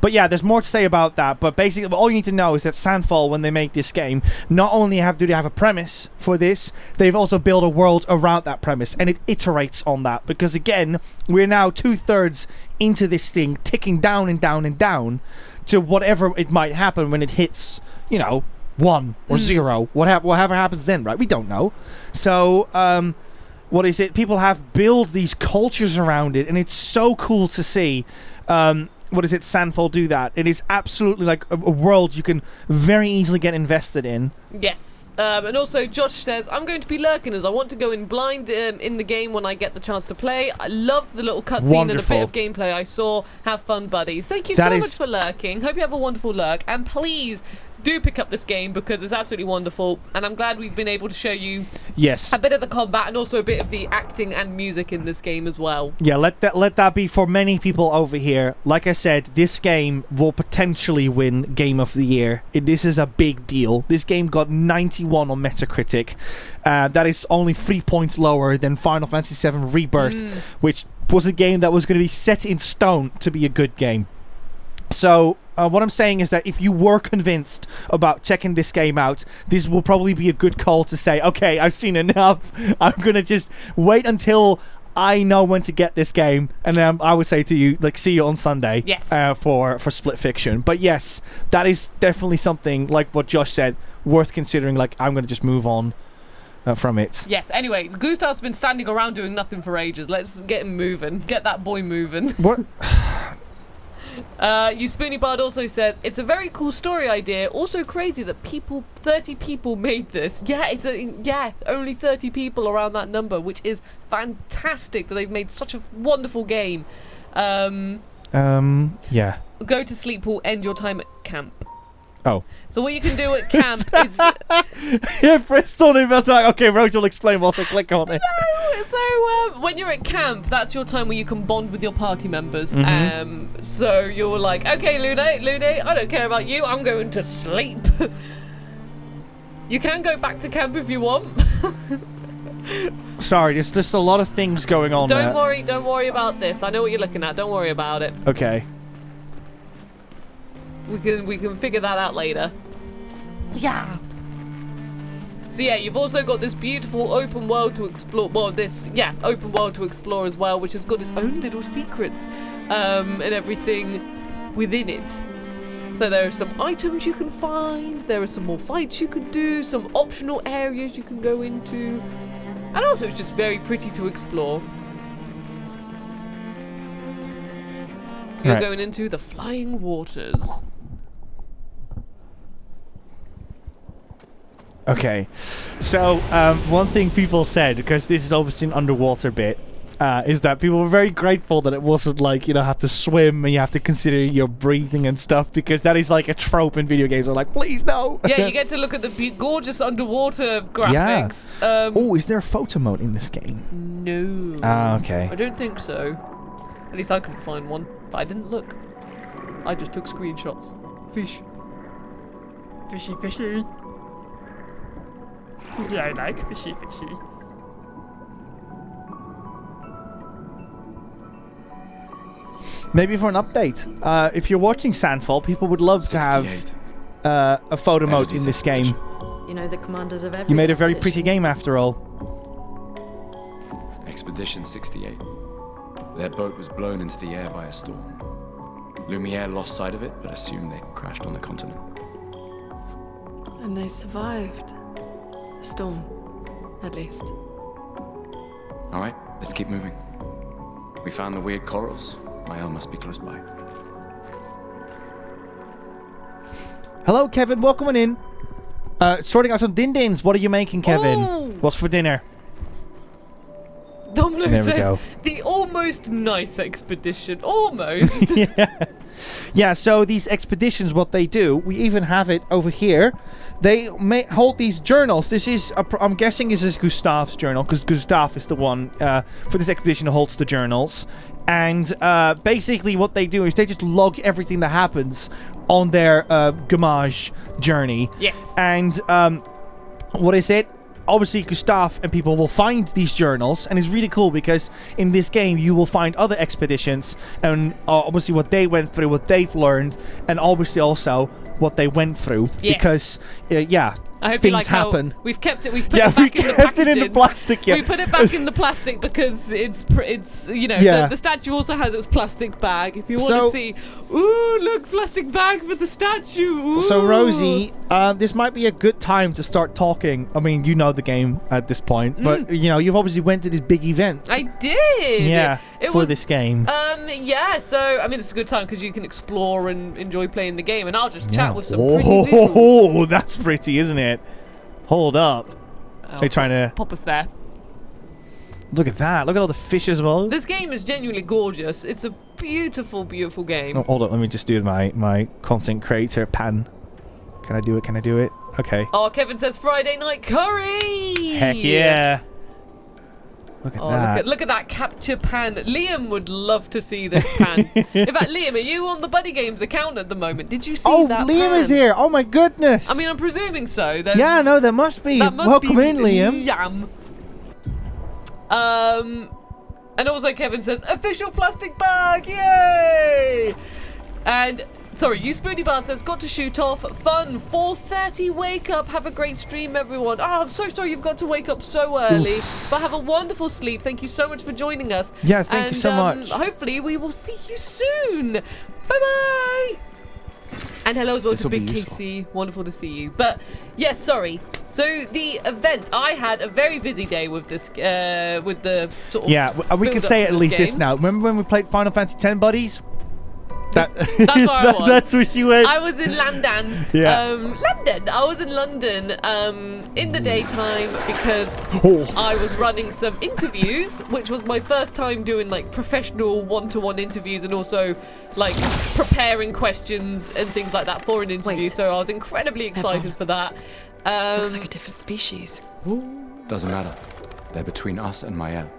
But yeah, there's more to say about that. But basically, all you need to know is that Sandfall, when they make this game, not only do they have a premise for this, they've also built a world around that premise, and it iterates on that. Because again, we're now 2/3 into this thing, ticking down and down and down to whatever it might happen when it hits, you know, 1 or 0, whatever happens then, right? We don't know. So, what is it? People have built these cultures around it, and it's so cool to see. Sandfall do that. It is absolutely like a world you can very easily get invested in. Yes. And also, Josh says, I'm going to be lurking as I want to go in blind in the game when I get the chance to play. I loved the little cutscene and a bit of gameplay I saw. Have fun, buddies. Thank you so much for lurking. Hope you have a wonderful lurk. And please do pick up this game because it's absolutely wonderful, and I'm glad we've been able to show you a bit of the combat and also a bit of the acting and music in this game as well. Yeah, let that be for many people over here. Like I said, this game will potentially win Game of the Year. This is a big deal. This game got 91 on Metacritic. That is only 3 points lower than Final Fantasy VII Rebirth, which was a game that was going to be set in stone to be a good game. So what I'm saying is that if you were convinced about checking this game out, this will probably be a good call to say, okay, I've seen enough. I'm going to just wait until I know when to get this game. And then I would say to you, like, see you on Sunday for Split Fiction. But yes, that is definitely something, like what Josh said, worth considering. Like, I'm going to just move on from it. Yes, anyway, Gustav's been standing around doing nothing for ages. Let's get him moving. Get that boy moving. What? You Spoony Bard also says, it's a very cool story idea. Also crazy that 30 people made this. Yeah, only 30 people around that number, which is fantastic that they've made such a wonderful game. Yeah. Go to sleep will end your time at camp. Oh. So what you can do at camp is... Yeah, Bristol was like, okay, Rose will explain whilst I click on it. No, so when you're at camp, that's your time where you can bond with your party members. So you're like, okay, Lune, I don't care about you. I'm going to sleep. You can go back to camp if you want. Sorry, there's just a lot of things going on there. Don't worry about this. I know what you're looking at. Don't worry about it. Okay. We can figure that out later. Yeah. So yeah, you've also got this beautiful open world to explore. Well, open world to explore as well, which has got its own little secrets and everything within it. So there are some items you can find. There are some more fights you can do. Some optional areas you can go into, and also it's just very pretty to explore. So you're going into the Flying Waters. Okay, so one thing people said, because this is obviously an underwater bit, is that people were very grateful that it wasn't like, have to swim and you have to consider your breathing and stuff, because that is like a trope in video games. They're like, please no. Yeah, you get to look at the gorgeous underwater graphics. Yeah. Oh, is there a photo mode in this game? No. Ah, okay. I don't think so. At least I couldn't find one, but I didn't look. I just took screenshots. Fish. Fishy, fishy. Fishy, I like fishy, fishy. Maybe for an update. If you're watching Sandfall, people would love to have a photo mode in this game. You know the commanders of every You made a very pretty game after all. Expedition 68. Their boat was blown into the air by a storm. Lumiere lost sight of it, but assumed they crashed on the continent. And they survived. A storm, at least. All right, let's keep moving. We found the weird corals. Mael must be close by. Hello, Kevin. Welcome on in. Sorting out some din-dins. What are you making, Kevin? Ooh. What's for dinner? Domino There we says, go. the almost nice expedition. Almost. Yeah, so these expeditions, what they do, we even have it over here. They hold these journals. This is, I'm guessing this is Gustav's journal, because Gustav is the one for this expedition who holds the journals. And basically what they do is they just log everything that happens on their Gamage journey. Yes. And what is it? Obviously, Gustav and people will find these journals, and it's really cool because in this game you will find other expeditions and obviously what they went through, what they've learned, and obviously also what they went through. Yes. Because, I hope things you like happen. How we've kept it. We've put it back in the kept it packaging. in the plastic. Yeah, We put it back in the plastic because it's Yeah. the statue also has its plastic bag. If you want to see, ooh, look, plastic bag for the statue. Ooh. So Rosie, this might be a good time to start talking. I mean, you know the game at this point, but you've obviously went to this big event. I did. Yeah, it for was, this game. Yeah. So I mean, it's a good time because you can explore and enjoy playing the game, and I'll just chat with some pretty visuals. Oh, that's pretty, isn't it? Hold up. They're trying to pop us there. Look at that. Look at all the fish as well. This game is genuinely gorgeous. It's a beautiful, beautiful game. Oh, hold up. Let me just do my content creator pan. Can I do it? Can I do it? Okay. Oh, Kevin says Friday night curry. Heck yeah. Look at that. Look at that capture pan. Liam would love to see this pan. In fact, Liam, are you on the BuddyGames account at the moment? Did you see that Liam pan? is here. Oh my goodness. I mean, I'm presuming so. Yeah, no, there must be. Welcome in, Liam. Yam. And also Kevin says, official plastic bag, yay! And sorry, you Spoony Bard says, got to shoot off. Fun. 4:30 wake up. Have a great stream, everyone. Oh, I'm so sorry you've got to wake up so early. But have a wonderful sleep. Thank you so much for joining us. Yeah, thank you so much. Hopefully we will see you soon. Bye-bye. And hello as well to Big Casey. Wonderful to see you. But yes, sorry. So the event, I had a very busy day with this, with the sort of we can say at least this game. now. Remember when we played Final Fantasy X, buddies? That's where I was. That's where she went. I was in London. Yeah. London. I was in London in the daytime because I was running some interviews, which was my first time doing like professional one-to-one interviews and also like preparing questions and things like that for an interview. Wait. So I was incredibly excited for that. Looks like a different species. Doesn't matter. They're between us and Mael.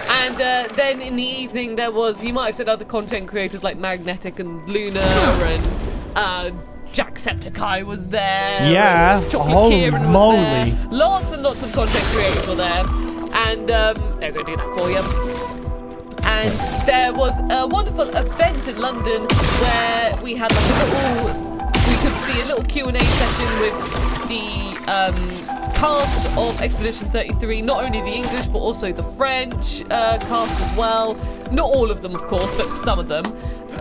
And then in the evening there was, you might have said other content creators like Magnetic and Luna and Jacksepticeye was there. Yeah, and Chocolate holy Kieran was moly. there. Lots and lots of content creators were there. And they're going to do that for you. And there was a wonderful event in London where we had like we could see a little Q&A session with the cast of Expedition 33, not only the English but also the French cast as well. Not all of them, of course, but some of them.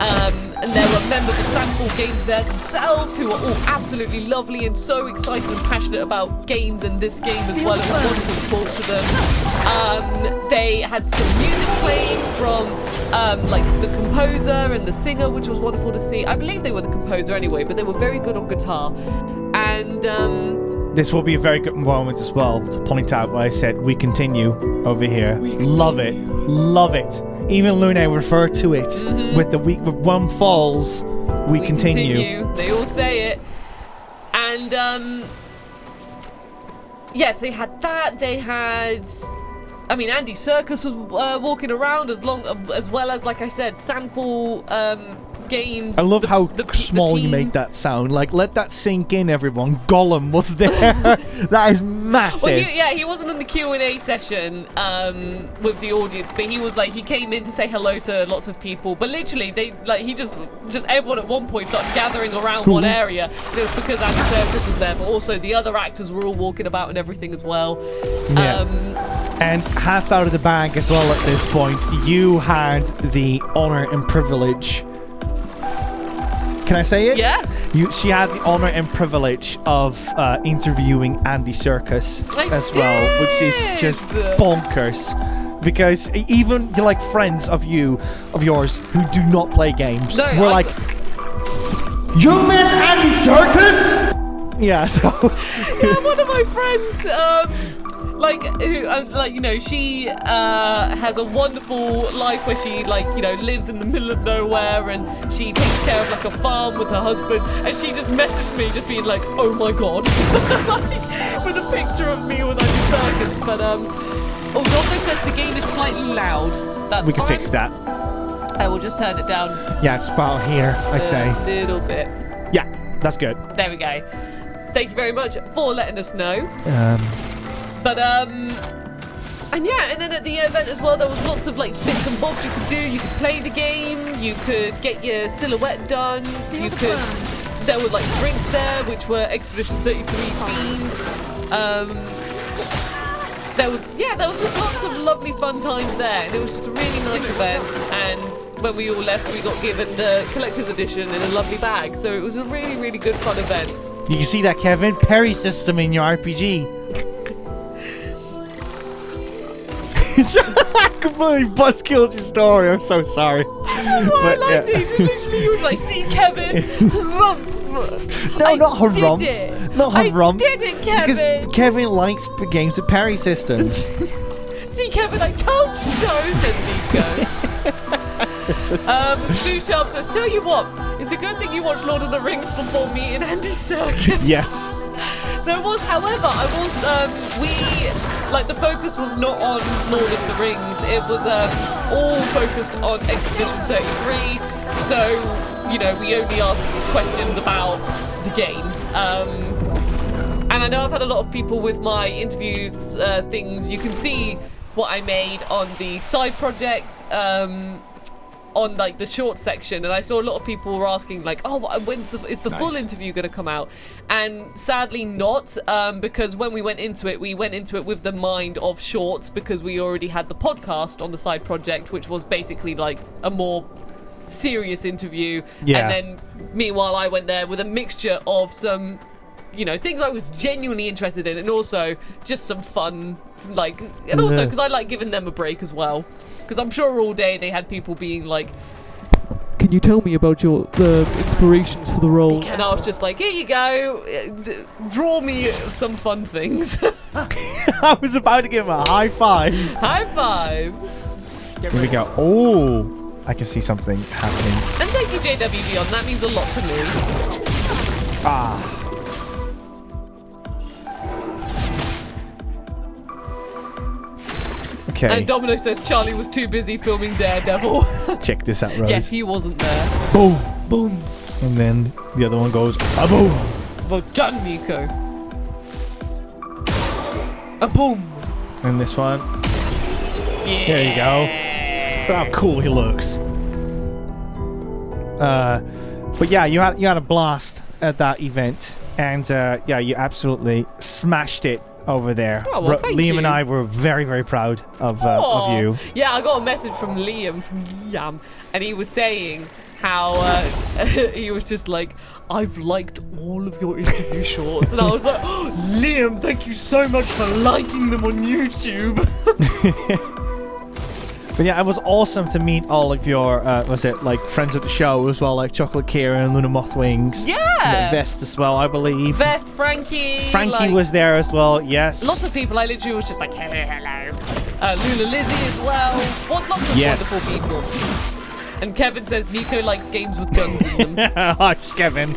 And there were members of Sandfall Games there themselves who were all absolutely lovely and so excited and passionate about games and this game as well. It was wonderful to talk to them. They had some music playing from like the composer and the singer, which was wonderful to see. I believe they were the composer anyway, but they were very good on guitar. And this will be a very good moment as well to point out what I said. We continue over here. Love it. Love it. Even Luna referred to it with the week with one falls. We continue. They all say it. And yes, they had that. They had, I mean, Andy Serkis was walking around as well as, like I said, Sandfall Games. I love how the small you team. make that sound. Like, let that sink in, everyone. Gollum was there. That is massive. Well, he wasn't in the Q&A session with the audience, but he was like, he came in to say hello to lots of people. But literally, he just everyone at one point started gathering around one area. And it was because Andy Serkis was there, but also the other actors were all walking about and everything as well. Yeah. And hats out of the bag as well at this point. You had the honor and privilege. Can I say it? Yeah. She had the honor and privilege of interviewing Andy Serkis as well, which is just bonkers. Because even like friends of yours who do not play games were like, "You met Andy Serkis?" Yeah. So. Yeah, one of my friends. She has a wonderful life where she, lives in the middle of nowhere and she takes care of, a farm with her husband. And she just messaged me just being like, oh my God. With a picture of me with Andy Serkis. But, Dondo says the game is slightly loud. That's we can fine. fix that. I will just turn it down. Yeah, it's about here, I'd say. A little bit. Yeah, that's good. There we go. Thank you very much for letting us know. And then at the event as well, there was lots of bits and bobs you could do. You could play the game, you could get your silhouette done, there were drinks there, which were Expedition 33 themed. There was just lots of lovely fun times there, and it was just a really nice event. And when we all left, we got given the collector's edition in a lovely bag, so it was a really, really good fun event. You can see that, Kevin. Parry system in your RPG. I completely buzzkilled your story. I'm so sorry. That's why I liked it. Literally, you was like, see, Kevin, harumph. No, not harumph. Did it. Not harumph. I did it, Kevin. Because Kevin likes games with parry systems. See, Kevin, I told you so, said Nico. Stu Sharp says, tell you what, it's a good thing you watched Lord of the Rings before meeting Andy Serkis. Yes. So it was, however, the focus was not on Lord of the Rings. It was all focused on Expedition 33. So, we only asked questions about the game. And I know I've had a lot of people with my interviews, things. You can see what I made on the side project, on the short section, and I saw a lot of people were asking when's is the full interview going to come out? And sadly not, because when we went into it with the mind of shorts, because we already had the podcast on the side project, which was basically a more serious interview. Yeah. And then meanwhile I went there with a mixture of some things I was genuinely interested in, and also just some fun, and also because I like giving them a break as well. Because I'm sure all day they had people being can you tell me about the inspirations for the role? And I was just like, here you go, draw me some fun things. I was about to give him a high five. High five. Here we go. Oh, I can see something happening. And thank you, JW Beyond. That means a lot to me. Ah. Okay. And Domino says Charlie was too busy filming Daredevil. Check this out, Rose. Yes, he wasn't there. Boom. Boom. And then the other one goes, a boom. Well done, Nico. A boom. And this one. Yeah. There you go. How cool he looks. But yeah, you had a blast at that event, and yeah, you absolutely smashed it over there. Oh, well, thank Liam you. and I were very, very proud of you. Yeah, I got a message from Liam, and he was saying how he was just like, I've liked all of your interview shorts. And I was like, oh, Liam, thank you so much for liking them on YouTube. But yeah, it was awesome to meet all of your, was it like friends of the show as well, like Chocolate Kira and Luna Mothwings. Yeah. Vest as well, I believe. Vest, Frankie. Frankie was there as well, yes. Lots of people. I literally was just like, hello. Luna Lizzie as well. Lots of wonderful people. And Kevin says Nico likes games with guns in them. Hi, Kevin.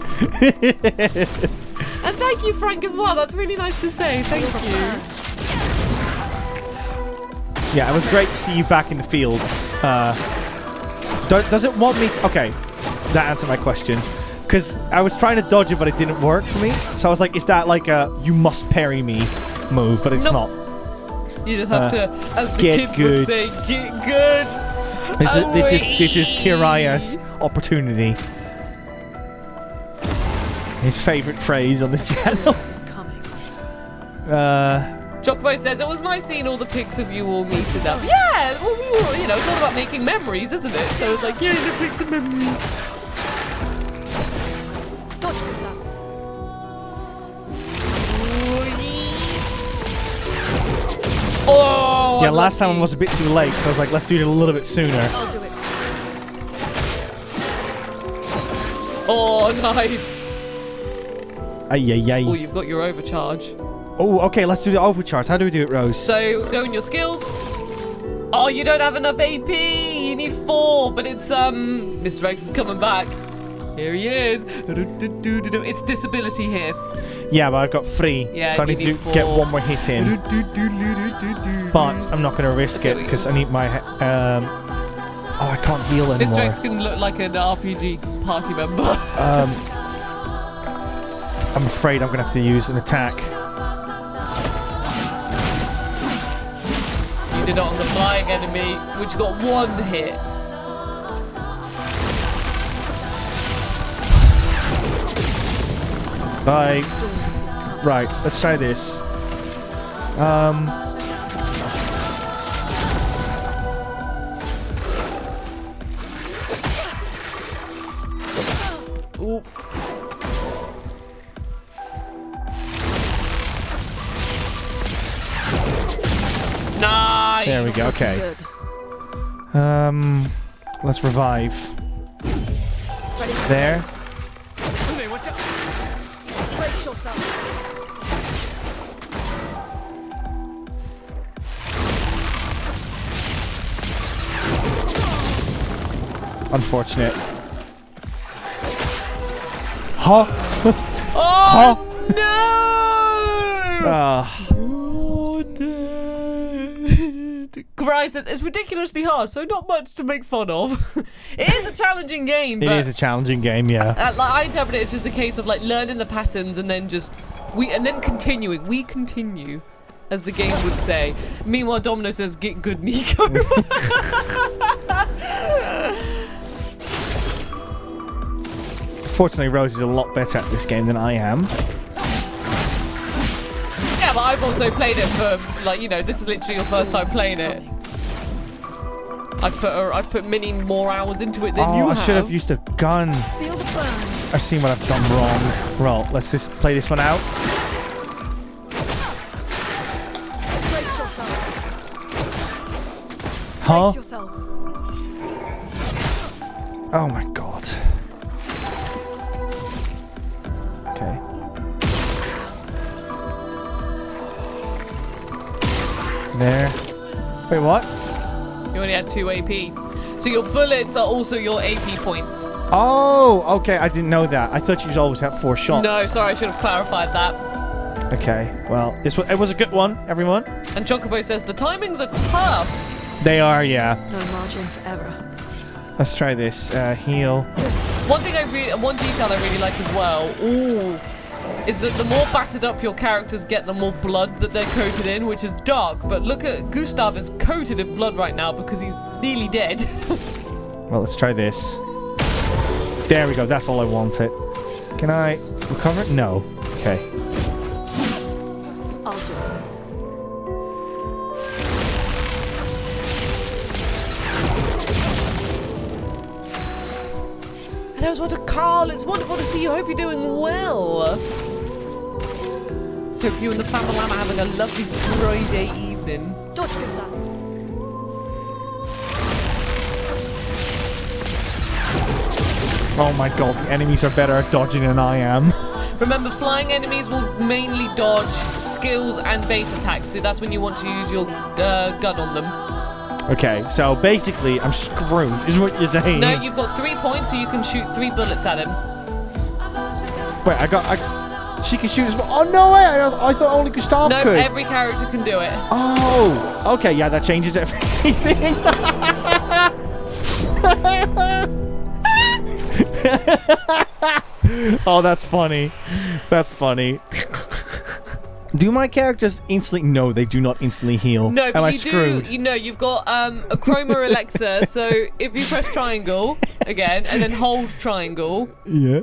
And thank you, Frank, as well. That's really nice to say. Thank you. Yeah, it was great to see you back in the field. Does it want me to... Okay, that answered my question. Because I was trying to dodge it, but it didn't work for me. So I was like, is that like a you must parry me move? But it's not. You just have to, as the get kids good. would say, get good. This is Kiraya's opportunity. His favorite phrase on this channel. Chocobo says, it was nice seeing all the pics of you all meeting up. Yeah, well, we were, you know, it's all about making memories, isn't it? So it's like, yeah, let's make some memories. Dodge was that. Oh, Yeah, last time was a bit too late, so I was like, let's do it a little bit sooner. I'll do it. Oh, nice. Ay, ay, ay. Oh, you've got your overcharge. Oh, okay, let's do the overcharge. How do we do it, Rose? So, go in your skills. Oh, you don't have enough AP. You need 4, but it's, Mr. X is coming back. Here he is. It's disability here. Yeah, but I've got 3. Yeah, so I you need to need get 4. one more hit in. But I'm not going to risk it because I need my... oh, I can't heal anymore. Mr. X can look like an RPG party member. I'm afraid I'm going to have to use an attack. You did it on the flying enemy, which got 1 hit. Bye. Right, let's try this. Ooh. Nice. There we go. Okay. Good. Let's revive. There. Brace yourself. Unfortunate. Huh? Oh no! Ah. You're dead. Gry says it's ridiculously hard, so not much to make fun of. It is a challenging game. It but is a challenging game, yeah. like, I interpret it as just a case of like learning the patterns and then just continuing. We continue, as the game would say. Meanwhile, Domino says, "Get good, Nico." Fortunately, Rose is a lot better at this game than I am. Yeah, but I've also played it for like, you know, this is literally your first time playing it. I've put many more hours into it than you have. I should have used a gun. Feel the burn. I've seen what I've done wrong. Well, let's just play this one out. Brace yourselves. Huh? Brace yourselves. Oh my god. Okay. There. Wait, what? You only had 2 AP. So your bullets are also your AP points. Oh, okay. I didn't know that. I thought you always have 4 shots. No, sorry, I should have clarified that. Okay. Well, it was a good one, everyone. And Chocobo says the timings are tough. They are, yeah. No margin for error. Let's try this. Heal. One detail I really like as well. Ooh. Is that the more battered up your characters get, the more blood that they're coated in, which is dark. But look at Gustav is coated in blood right now because he's nearly dead. Well, let's try this. There we go. That's all I wanted. Can I recover it? No. Okay. I'll do it. Hello, Dr. Carl. It's wonderful to see you. Hope you're doing well. Hope you and the family are having a lovely Friday evening. Dodge is that. Oh my god, the enemies are better at dodging than I am. Remember, flying enemies will mainly dodge skills and base attacks, so that's when you want to use your gun on them. Okay, so basically, I'm screwed, is what you're saying. No, you've got 3 points, so you can shoot 3 bullets at him. Wait, she can shoot as well. Oh, no way! I thought only Gustav No, could. every character can do it. Oh, okay, yeah, that changes everything. Oh, that's funny. That's funny. Do my characters instantly? No, they do not instantly heal. No, but Am I you screwed? do. You know, you've got a chroma elixir. So if you press triangle again and then hold triangle, Yeah.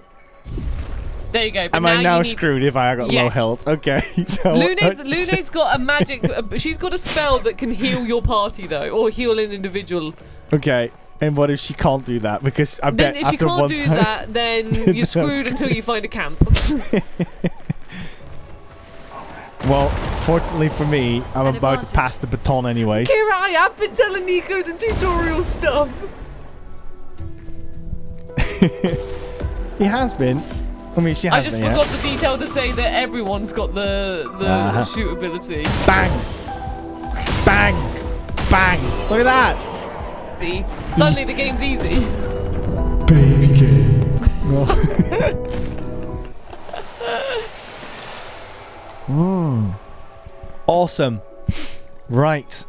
there you go. But Am I now you need- screwed if I got low Yes. health? Okay. So, Lune's got a magic. She's got a spell that can heal your party though, or heal an individual. Okay. And what if she can't do that? Because I bet Then if she after can't one do time... that, then you're screwed until you find a camp. Well, fortunately for me, I'm An about to advantage. pass the baton anyways. Here I have been telling Nico the tutorial stuff. He has been. I mean, she I hasn't just yet. forgot the detail to say that everyone's got the shoot ability. Bang! Bang! Bang! Look at that! See? Suddenly the game's easy. Baby game. Awesome. Right.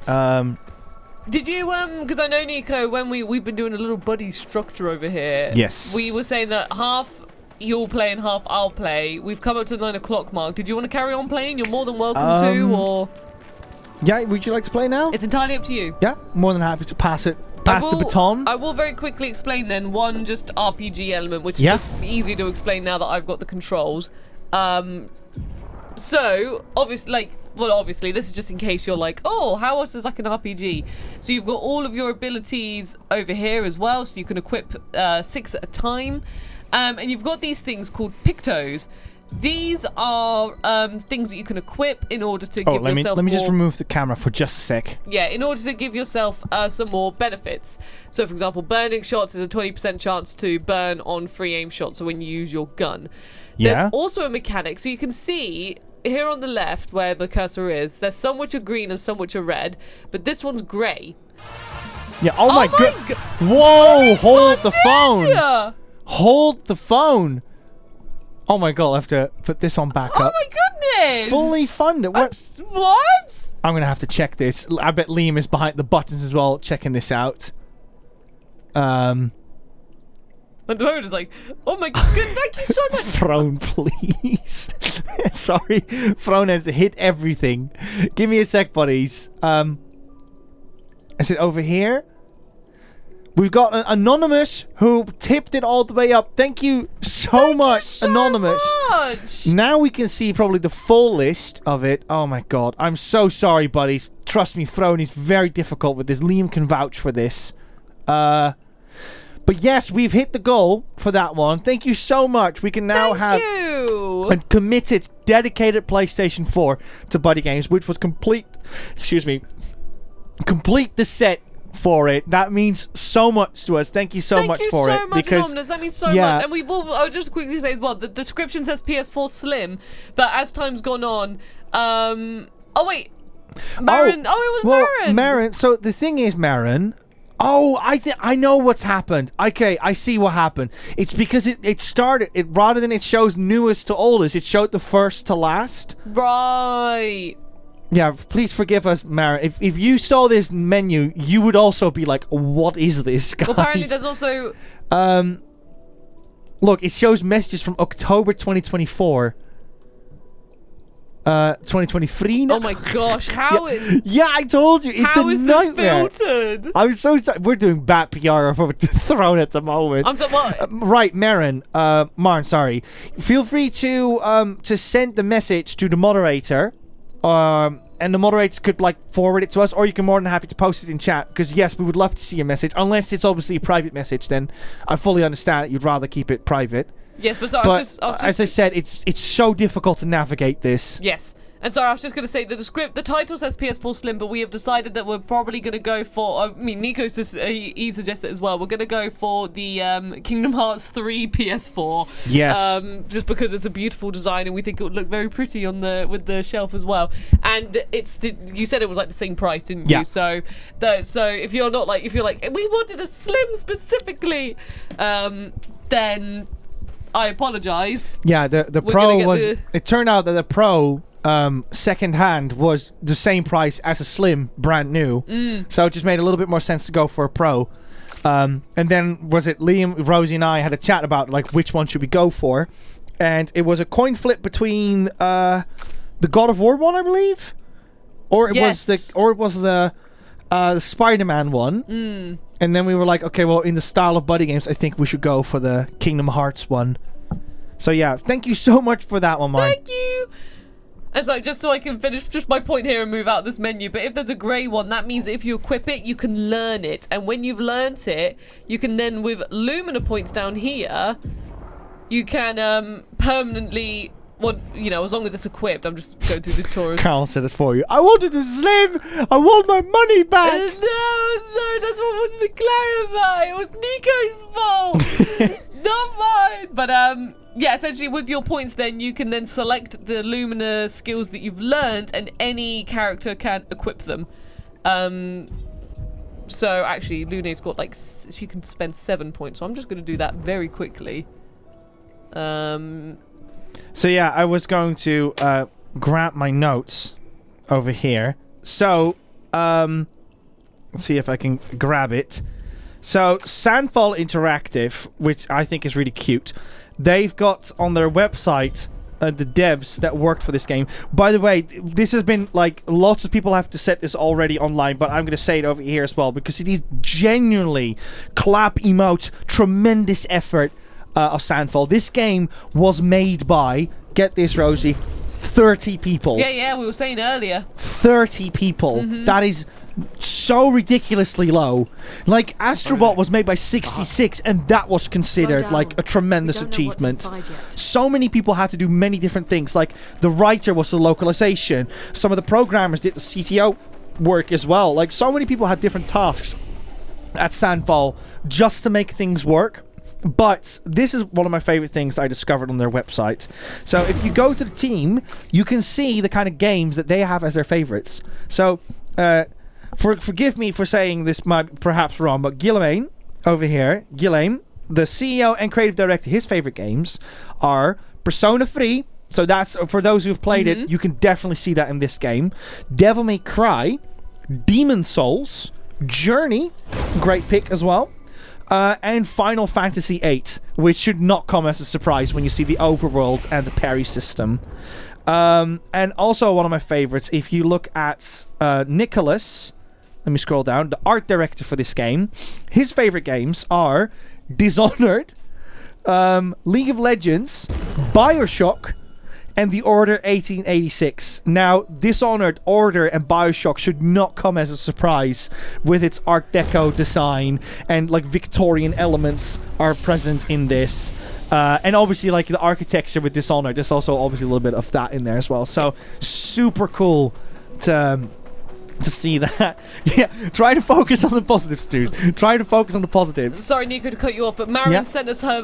Did you because I know Nico, when we've been doing a little buddy structure over here. Yes. We were saying that half you'll play and half I'll play. We've come up to the 9 o'clock mark. Did you want to carry on playing? You're more than welcome to, or Yeah, would you like to play now? it's entirely up to you. Yeah, more than happy to pass the baton. I will very quickly explain then one just RPG element, which is Yeah. just easy to explain now that I've got the controls. So obviously this is just in case you're like, oh, how else is like an RPG? So you've got all of your abilities over here as well, so you can equip 6 at a time, and you've got these things called pictos. These are things that you can equip in order to give yourself let me just more- remove the camera for just a sec. Yeah, in order to give yourself some more benefits. So, for example, burning shots is a 20% chance to burn on free aim shots, so when you use your gun. Yeah. There's also a mechanic, so you can see here on the left where the cursor is, there's some which are green and some which are red, but this one's grey. Yeah. Oh my god. God. Whoa! Hold the phone. Yeah. Hold the phone. Oh my god! I have to put this one back Oh up. my goodness! Fully funded. What? What? I'm gonna have to check this. I bet Liam is behind the buttons as well, checking this out. And the moment is like, oh my god, thank you so much. Throne, please. Sorry, Throne has hit everything. Give me a sec, buddies. Is it over here? We've got an anonymous who tipped it all the way up. Thank you so much, anonymous. Much. Now we can see probably the full list of it. Oh my god. I'm so sorry, buddies. Trust me, Throne is very difficult with this. Liam can vouch for this. But yes, we've hit the goal for that one. Thank you so much. We can now have a committed, dedicated PlayStation 4 to BuddyGames, which was complete the set for it. That means so much to us. Thank you so much for it. Thank you so much, Anonymous. That means so much. And I'll just quickly say as well, the description says PS4 Slim, but as time's gone on, oh wait, Marin. Oh, it was Marin. Marin. So the thing is, Marin. Oh, I know what's happened. Okay, I see what happened. It's because it started, rather than it shows newest to oldest, it showed the first to last. Right. Yeah, please forgive us, Mara. If you saw this menu, you would also be like, what is this, guys? Well, apparently there's also... Look, it shows messages from October 2024. 2023 now. Oh my gosh, how is... Yeah, I told you, it's a nightmare. How is this filtered? I'm so sorry. We're doing bad PR of Throne at the moment. I'm so... What? Right, Marin, sorry. Feel free to send the message to the moderator. And the moderator could forward it to us, or you can more than happy to post it in chat, because yes, we would love to see your message, unless it's obviously a private message. Then I fully understand that you'd rather keep it private. Yes, but sorry, I was just as I said, it's so difficult to navigate this. Yes. And sorry, I was just going to say the title says PS4 Slim, but we have decided that we're probably going to go for, I mean, Nico he suggested as well, we're going to go for the Kingdom Hearts 3 PS4. Yes. Just because it's a beautiful design and we think it would look very pretty on with the shelf as well. And you said it was the same price, didn't you? Yeah. So if you're not if you're we wanted a Slim specifically, then I apologize. Yeah, the Pro was, it turned out that the Pro second hand was the same price as a Slim brand new, so it just made a little bit more sense to go for a Pro. And then was it Liam, Rosie and I had a chat about which one should we go for, and it was a coin flip between the God of War one, I believe, or it was the Spider-Man one. And then we were like, okay, well, in the style of BuddyGames, I think we should go for the Kingdom Hearts one. So yeah, thank you so much for that one, Mark. Thank you. And so, just so I can finish just my point here and move out this menu, but if there's a grey one, that means if you equip it, you can learn it. And when you've learnt it, you can then, with Lumina points down here, you can permanently... Well, as long as it's equipped, I'm just going through the tutorial. Carl said it for you. I wanted a Slim! I want my money back! No, sorry, that's what I wanted to clarify. It was Nico's fault! Not mine! But, yeah, essentially with your points then, you can then select the Lumina skills that you've learned, and any character can equip them. So, actually, Luna's got, she can spend 7 points, so I'm just going to do that very quickly. So yeah, I was going to grab my notes over here. So, let's see if I can grab it. So, Sandfall Interactive, which I think is really cute, they've got on their website the devs that worked for this game. By the way, this has been lots of people have to set this already online, but I'm going to say it over here as well, because it is genuinely clap emote, tremendous effort of Sandfall. This game was made by, get this, Rosie, 30 people. Yeah, we were saying earlier. 30 people. That is so ridiculously low. Astrobot was made by 66, and that was considered a tremendous achievement. So many people had to do many different things. The writer was the localization. Some of the programmers did the CTO work as well. So many people had different tasks at Sandfall just to make things work. But this is one of my favorite things I discovered on their website. So if you go to the team, you can see the kind of games that they have as their favorites. So forgive me for saying this might be perhaps wrong, but Guillotine over here, Guillotine, the CEO and creative director, his favorite games are Persona 3. So that's, for those who've played it, you can definitely see that in this game. Devil May Cry, Demon Souls, Journey, great pick as well. And Final Fantasy VIII, which should not come as a surprise when you see the overworld and the parry system. And also one of my favorites, if you look at Nicholas, let me scroll down, the art director for this game, his favorite games are Dishonored, League of Legends, Bioshock, and The Order 1886. Now, Dishonored, Order, and Bioshock should not come as a surprise with its Art Deco design, and Victorian elements are present in this. And obviously the architecture with Dishonored, there's also obviously a little bit of that in there as well. So, super cool to to see that. Yeah, try to focus on the positives, Stews. Try to focus on the positives. Sorry, Nico, to cut you off, but Marion sent us her,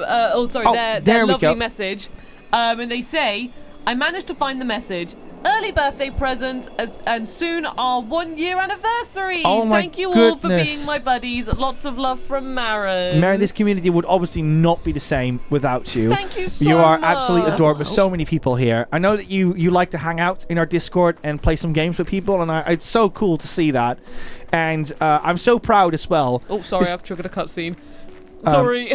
their lovely message. And they say, I managed to find the message. Early birthday present, and soon our 1 year anniversary. Oh my Thank you goodness. all for being my buddies. Lots of love from Maren. Maren, this community would obviously not be the same without you. Thank you so You are much. absolutely adorable. There's so many people here. I know that you like to hang out in our Discord and play some games with people, and it's so cool to see that. And I'm so proud as well. Oh, sorry, I've triggered a cutscene. Sorry.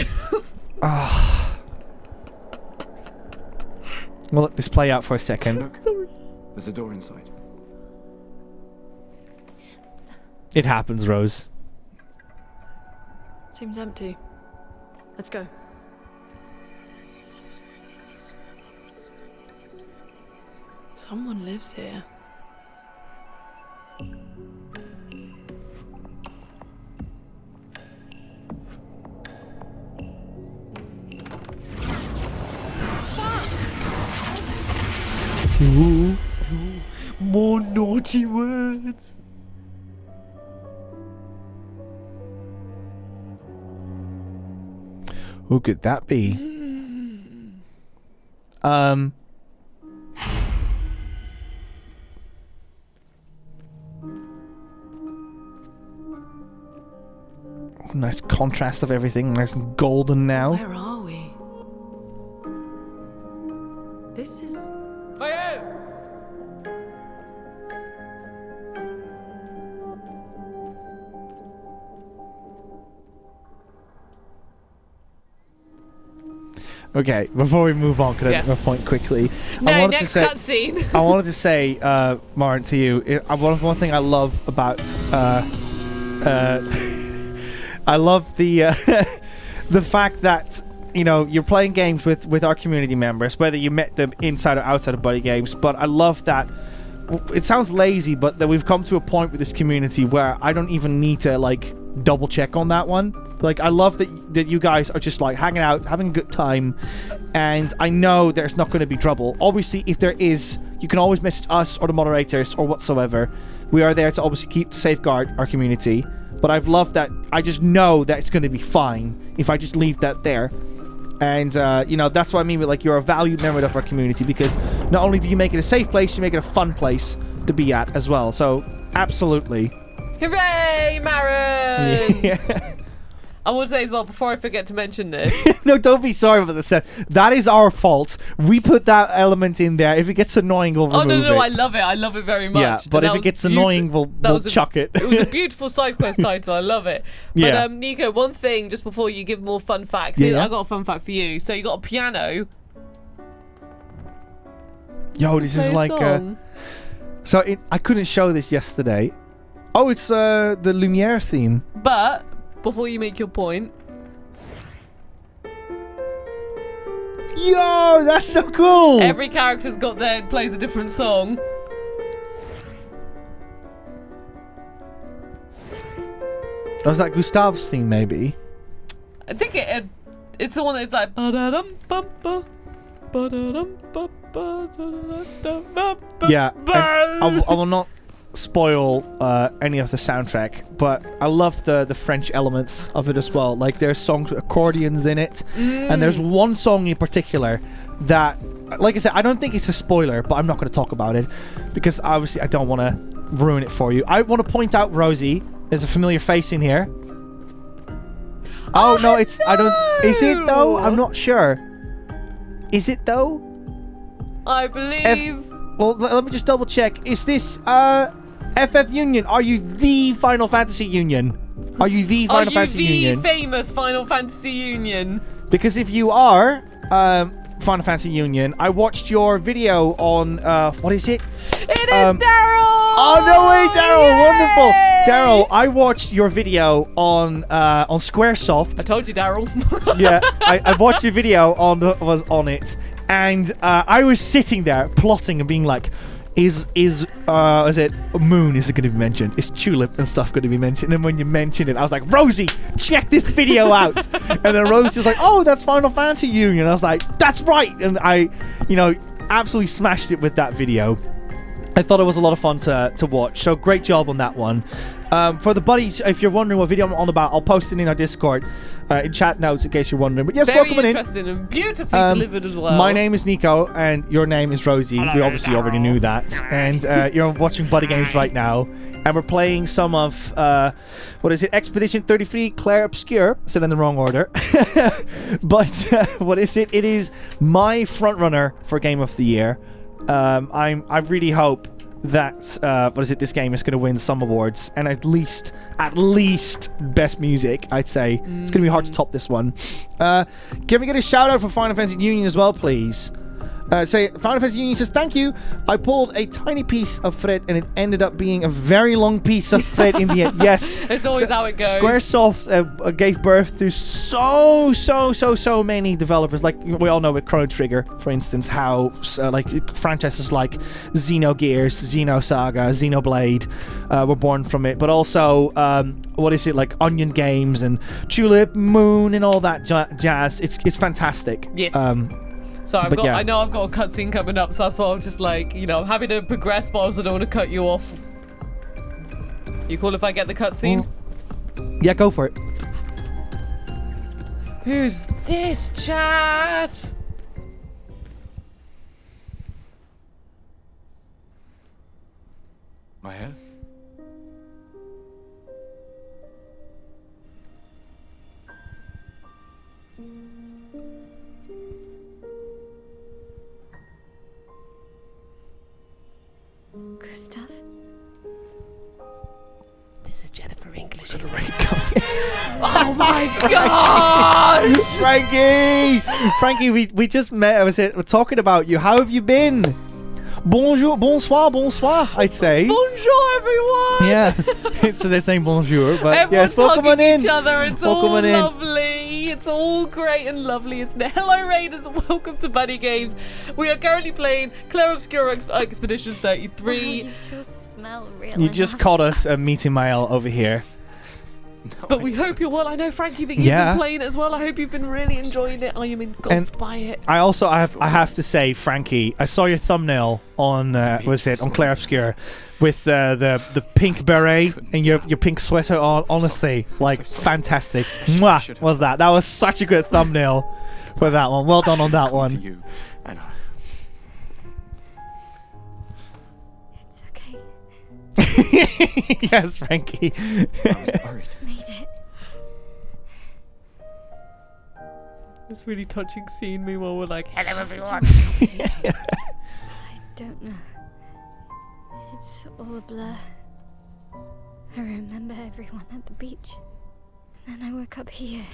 We'll let this play out for a second. Look, there's a door inside. It happens, Rose. Seems empty. Let's go. Someone lives here. Ooh. More naughty words. Who could that be? Nice contrast of everything, nice and golden now. Where are we? This is... Okay, before we move on, can I make a point quickly? No, next cutscene. I wanted to say, Maren, to you, one thing I love about... I love the the fact that, you know, you're playing games with our community members, whether you met them inside or outside of BuddyGames, but I love that... It sounds lazy, but that we've come to a point with this community where I don't even need to, like, double check on that one. Like, I love that you guys are just, like, hanging out, having a good time, and I know there's not going to be trouble. Obviously, if there is, you can always message us or the moderators or whatsoever. We are there to obviously safeguard our community, but I've loved that I just know that it's going to be fine if I just leave that there. And, you know, that's what I mean with, like, you're a valued member of our community, because not only do you make it a safe place, you make it a fun place to be at as well. So, absolutely. Hooray, Maren! Yeah. I will say as well, before I forget to mention this. No, don't be sorry about this. That is our fault. We put that element in there. If it gets annoying, we'll remove it. I love it. I love it very much. Yeah, but if it gets annoying, we'll chuck it. It was a beautiful side quest title. I love it. Yeah. But Nico, one thing just before you give more fun facts. Yeah. I got a fun fact for you. So you got a piano. Yo, this is like... So I couldn't show this yesterday. Oh, it's the Lumiere theme. But... before you make your point. Yo, that's so cool! Every character's got plays a different song. Was that Gustav's theme, maybe? I think it's the one that's like... Yeah, I will not spoil any of the soundtrack, but I love the French elements of it as well. Like, there's songs with accordions in it, and there's one song in particular that, like I said, I don't think it's a spoiler, but I'm not going to talk about it because obviously I don't want to ruin it for you. I want to point out, Rosie, there's a familiar face in here. Oh no, it's no! I don't. Is it though? I'm not sure. Is it though? I believe. Well, let me just double check. Is this FF Union? Are you the Final Fantasy Union? Are you the Final Fantasy Union? Are you the famous Final Fantasy Union? Because if you are Final Fantasy Union, I watched your video on what is it? It is Daryl! Oh no way, Daryl! Wonderful, Daryl! I watched your video on SquareSoft. I told you, Daryl. Yeah, I watched your video was on it. And I was sitting there plotting and being like, is it Moon? Is it going to be mentioned? Is Tulip and stuff going to be mentioned? And when you mentioned it, I was like, Rosie, check this video out. And then Rosie was like, oh, that's Final Fantasy Union. I was like, that's right. And I, absolutely smashed it with that video. I thought it was a lot of fun to watch. So great job on that one. For the buddies, if you're wondering what video I'm on about, I'll post it in our Discord in chat notes in case you're wondering. But yes, welcome in. Very interesting and beautifully delivered as well. My name is Nico, and your name is Rosie. We obviously already knew that. And you're watching BuddyGames right now. And we're playing some of, what is it, Expedition 33, Clair Obscur. I said in the wrong order. But what is it? It is my frontrunner for Game of the Year. I really hope that this game is going to win some awards, and at least best music, I'd say. It's going to be hard to top this one. Can we get a shout out for Final Fantasy Union as well, please? Final Fantasy Union says, thank you. I pulled a tiny piece of thread and it ended up being a very long piece of thread in the end. Yes. It's always how it goes. Squaresoft gave birth to so many developers. Like we all know with Chrono Trigger, for instance, how franchises like Xenogears, Xenosaga, Xenoblade were born from it. But also, like Onion Games and Tulip, Moon and all that jazz. It's fantastic. Yes. So I know I've got a cutscene coming up, so that's why I'm just like, I'm happy to progress, but I also don't want to cut you off. You cool if I get the cutscene? Yeah, go for it. Who's this, chat? My head? Gustav? This is Jennifer English. Oh my gosh! Frankie, we just met. We're talking about you. How have you been? Bonjour, bonsoir, I'd say. Bonjour, everyone! Yeah. So they're saying bonjour, but everyone's yes, welcome hugging on in. each other. It's welcome all lovely. It's all great and lovely, isn't it? Hello, Raiders. Welcome to BuddyGames. We are currently playing Clair Obscur Expedition 33. You sure smell real You just caught us a meeting mile over here. But we hope you're well. I know, Frankie, that you've been playing it as well. I hope you've been really enjoying it. I am engulfed by it. I have to say, Frankie, I saw your thumbnail on on Clair Obscur with the pink beret and your pink sweater on. Honestly, fantastic. Mwah, was that? That was such a good thumbnail for that one. Well done on that one. It's okay. Yes, Frankie. Made it. This really touching scene. Meanwhile, we're like, hello, everyone. I don't know. It's all a blur. I remember everyone at the beach. Then I woke up here.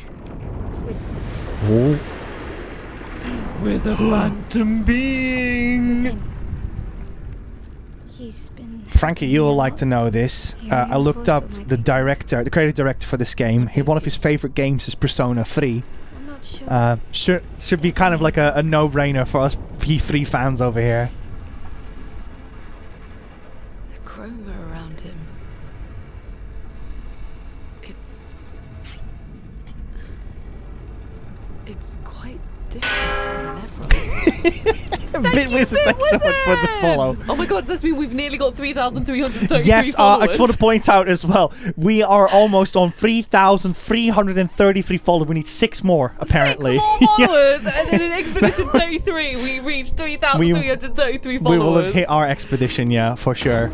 With a phantom being. He's been... Frankie, you'll like to know this. I looked up the creative director for this game. One of his favorite games is Persona 3. I'm not sure. Should be kind of like a no-brainer for us P3 fans over here. The chroma around him. It's quite different from the Nephros. Bit Wizard, thanks so much for the follow. Oh my god, does this mean we've nearly got 3,333 yes, followers? I just want to point out as well, we are almost on 3,333 followers. We need 6 more, apparently. 6 more followers! And then in Expedition 33, we reached 3,333 followers. We will have hit our expedition, yeah, for sure.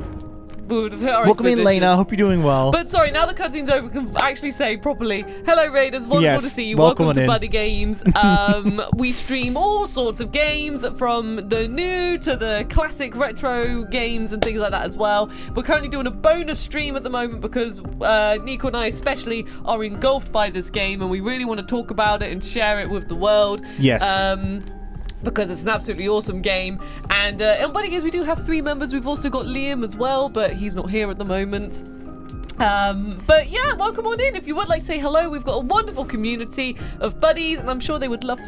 Welcome in, Lena. Hope you're doing well. But sorry, now the cutscene's over, we can actually say properly, hello Raiders, wonderful to see you. Welcome to BuddyGames. We stream all sorts of games, from the new to the classic retro games and things like that as well. We're currently doing a bonus stream at the moment because Nico and I especially are engulfed by this game and we really want to talk about it and share it with the world. Yes. Because it's an absolutely awesome game. And on BuddyGames we do have 3 members. We've also got Liam as well, but he's not here at the moment. But yeah, welcome on in. If you would like to say hello, we've got a wonderful community of buddies, and I'm sure they would love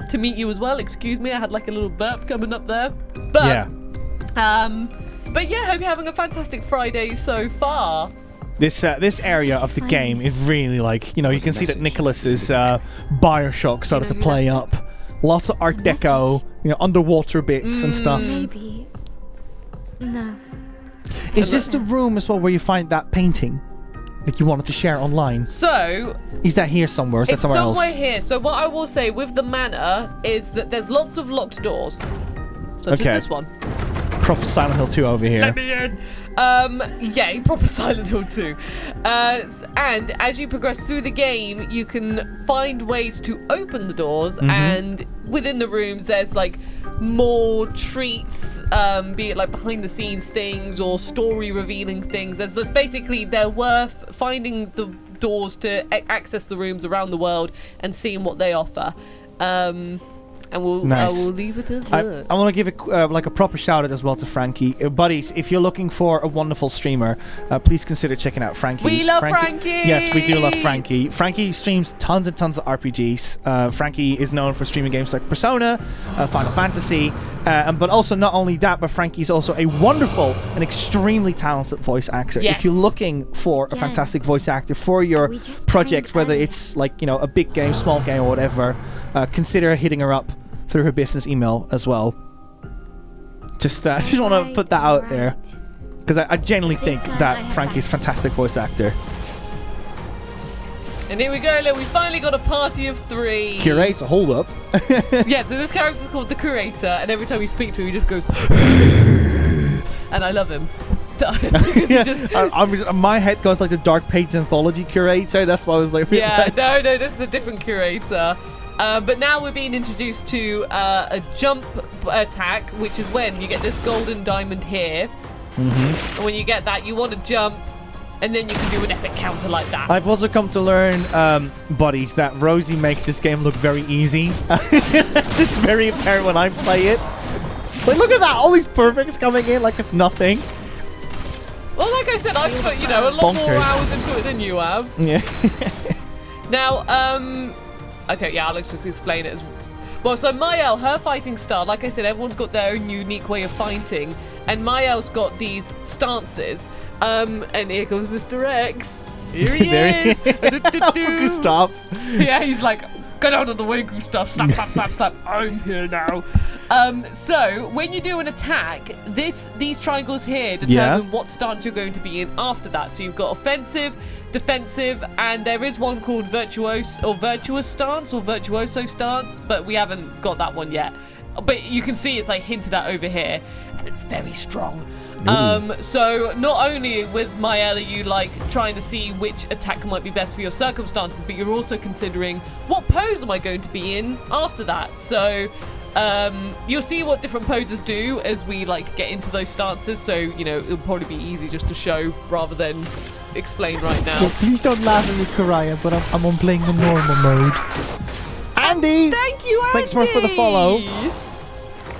to meet you as well. Excuse me, I had like a little burp coming up there. But yeah, hope you're having a fantastic Friday so far. This area of the game is really you can see that Nicholas's Bioshock started to play up. Lots of Art Deco, underwater bits and stuff. Maybe No. Is this the room as well where you find that painting that you wanted to share online? So Is that here somewhere? Or is that it's somewhere else? somewhere here. So what I will say with the manor is that there's lots of locked doors. Such Okay. as this one. Proper Silent Hill 2 over here. Let me in. Yeah, proper Silent Hill 2. And as you progress through the game, you can find ways to open the doors, and within the rooms, there's like more treats, be it like behind the scenes things or story revealing things. There's basically, they're worth finding the doors to access the rooms around the world and seeing what they offer. And we'll, Nice. I will leave it as I that. want to give like a proper shout out as well to Frankie. Buddies, if you're looking for a wonderful streamer, please consider checking out Frankie. We love Frankie! Yes, we do love Frankie. Frankie streams tons and tons of RPGs. Frankie is known for streaming games like Persona, Final Fantasy, but also not only that, but Frankie's also a wonderful and extremely talented voice actor. Yes. If you're looking for a fantastic voice actor for your We just project, trained whether early. it's like, you know, a big game, small game, or whatever, consider hitting her up through her business email as well. Just want to put that out there, because I genuinely This think time I that have Frankie's a that. fantastic voice actor. And here we go, look, we finally got a party of 3. Curates, hold up. Yeah, so this character's called the Curator, and every time you speak to him, he just goes, and I love him. Because he Yeah, just, my head goes like the Dark Page Anthology Curator. That's why I was like, yeah, no, this is a different Curator. But now we're being introduced to a jump attack, which is when you get this golden diamond here. And when you get that, you want to jump, and then you can do an epic counter like that. I've also come to learn, buddies, that Rosie makes this game look very easy. It's very apparent when I play it. Like, look at that, all these perfects coming in like it's nothing. Well, like I said, I've put, a lot more Bonkers. hours into it than you have. Yeah. Now, I say, yeah, Alex just explain it as well. So Mael, her fighting style, like I said, everyone's got their own unique way of fighting, and Mael's got these stances. And here comes Mr. X. Here he There he is. is. Stop. Yeah, he's like, get out of the way, Gustav. Slap, slap, slap, slap. I'm here now. So when you do an attack, these triangles here determine what stance you're going to be in after that. So you've got offensive, defensive, and there is one called virtuous stance or virtuoso stance, but we haven't got that one yet. But you can see it's like hinted at over here, and it's very strong. So not only with Mael are you like trying to see which attack might be best for your circumstances, but you're also considering what pose am I going to be in after that. So you'll see what different poses do as we like get into those stances. So it'll probably be easy just to show rather than explain right now. Please don't laugh at me, Karaya, but I'm on playing the normal mode. Andy! Thank you, Andy! Thanks so much for the follow.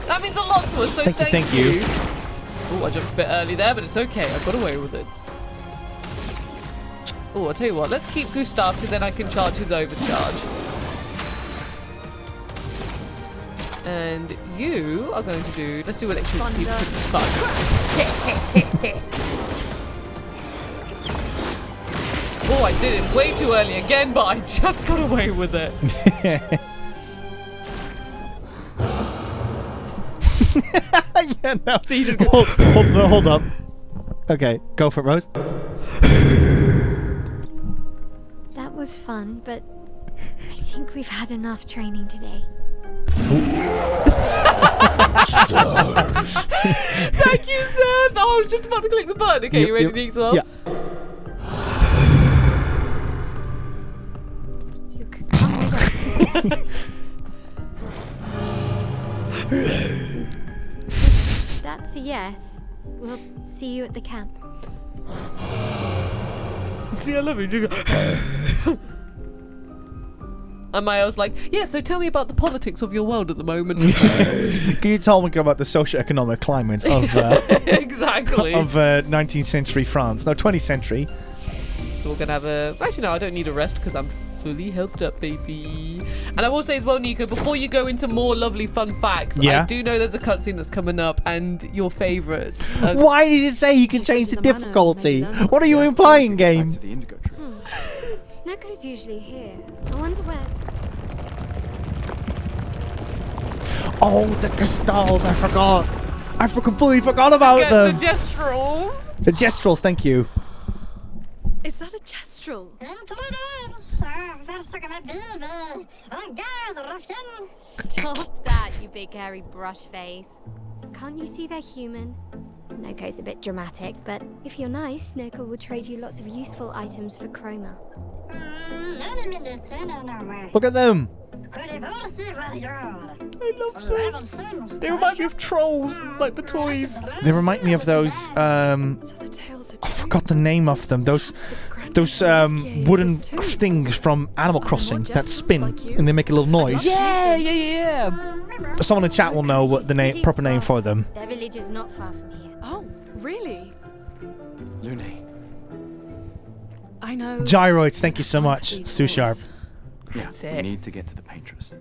That means a lot to us, so Thank you. Oh, I jumped a bit early there, but it's okay. I got away with it. Oh, I'll tell you what. Let's keep Gustav, because then I can charge his overcharge. And you are going to do... Let's do electricity because it's fun. Oh, I did it way too early again, but I just got away with it. Yeah, no. So you just hold up. Okay, go for it, Rose. That was fun, but I think we've had enough training today. Thank you, Sam. Oh, I was just about to click the button. Okay, you ready to next one? Yeah. You could come with us. That's a yes. We'll see you at the camp. See, I love you. And Maya's like, yeah, so tell me about the politics of your world at the moment. Can you tell me about the socio-economic climate of Exactly. of 19th century France? No, 20th century. So we're going to have a... Actually, no, I don't need a rest because I'm fully healthed up, baby. And I will say as well, Nico, before you go into more lovely fun facts, I do know there's a cutscene that's coming up and your favourites. Why did it say you can change the difficulty? What are you implying, game? Back to the Indigo tree. Neko's usually here. I wonder where... Oh, the crystals, I forgot. I completely forgot about Get them. the gestrels. The gestrels, thank you. Is that a gestural? Stop that, you big hairy brush face. Can't you see they're human? Noko's a bit dramatic, but if you're nice, Noko will trade you lots of useful items for chroma. Look at them. I love them. They remind me of trolls, like the toys. They remind me of those. So the tails are I forgot the name of them. Those wooden things from Animal Crossing that spin and they make a little noise. Yeah. Someone in chat will know what the proper name for them. Their village is not far from here. Oh, really? Lune. I know. Gyroids, thank you so much. Sue Sharp. Yeah, That's we it. need to get to the paintress.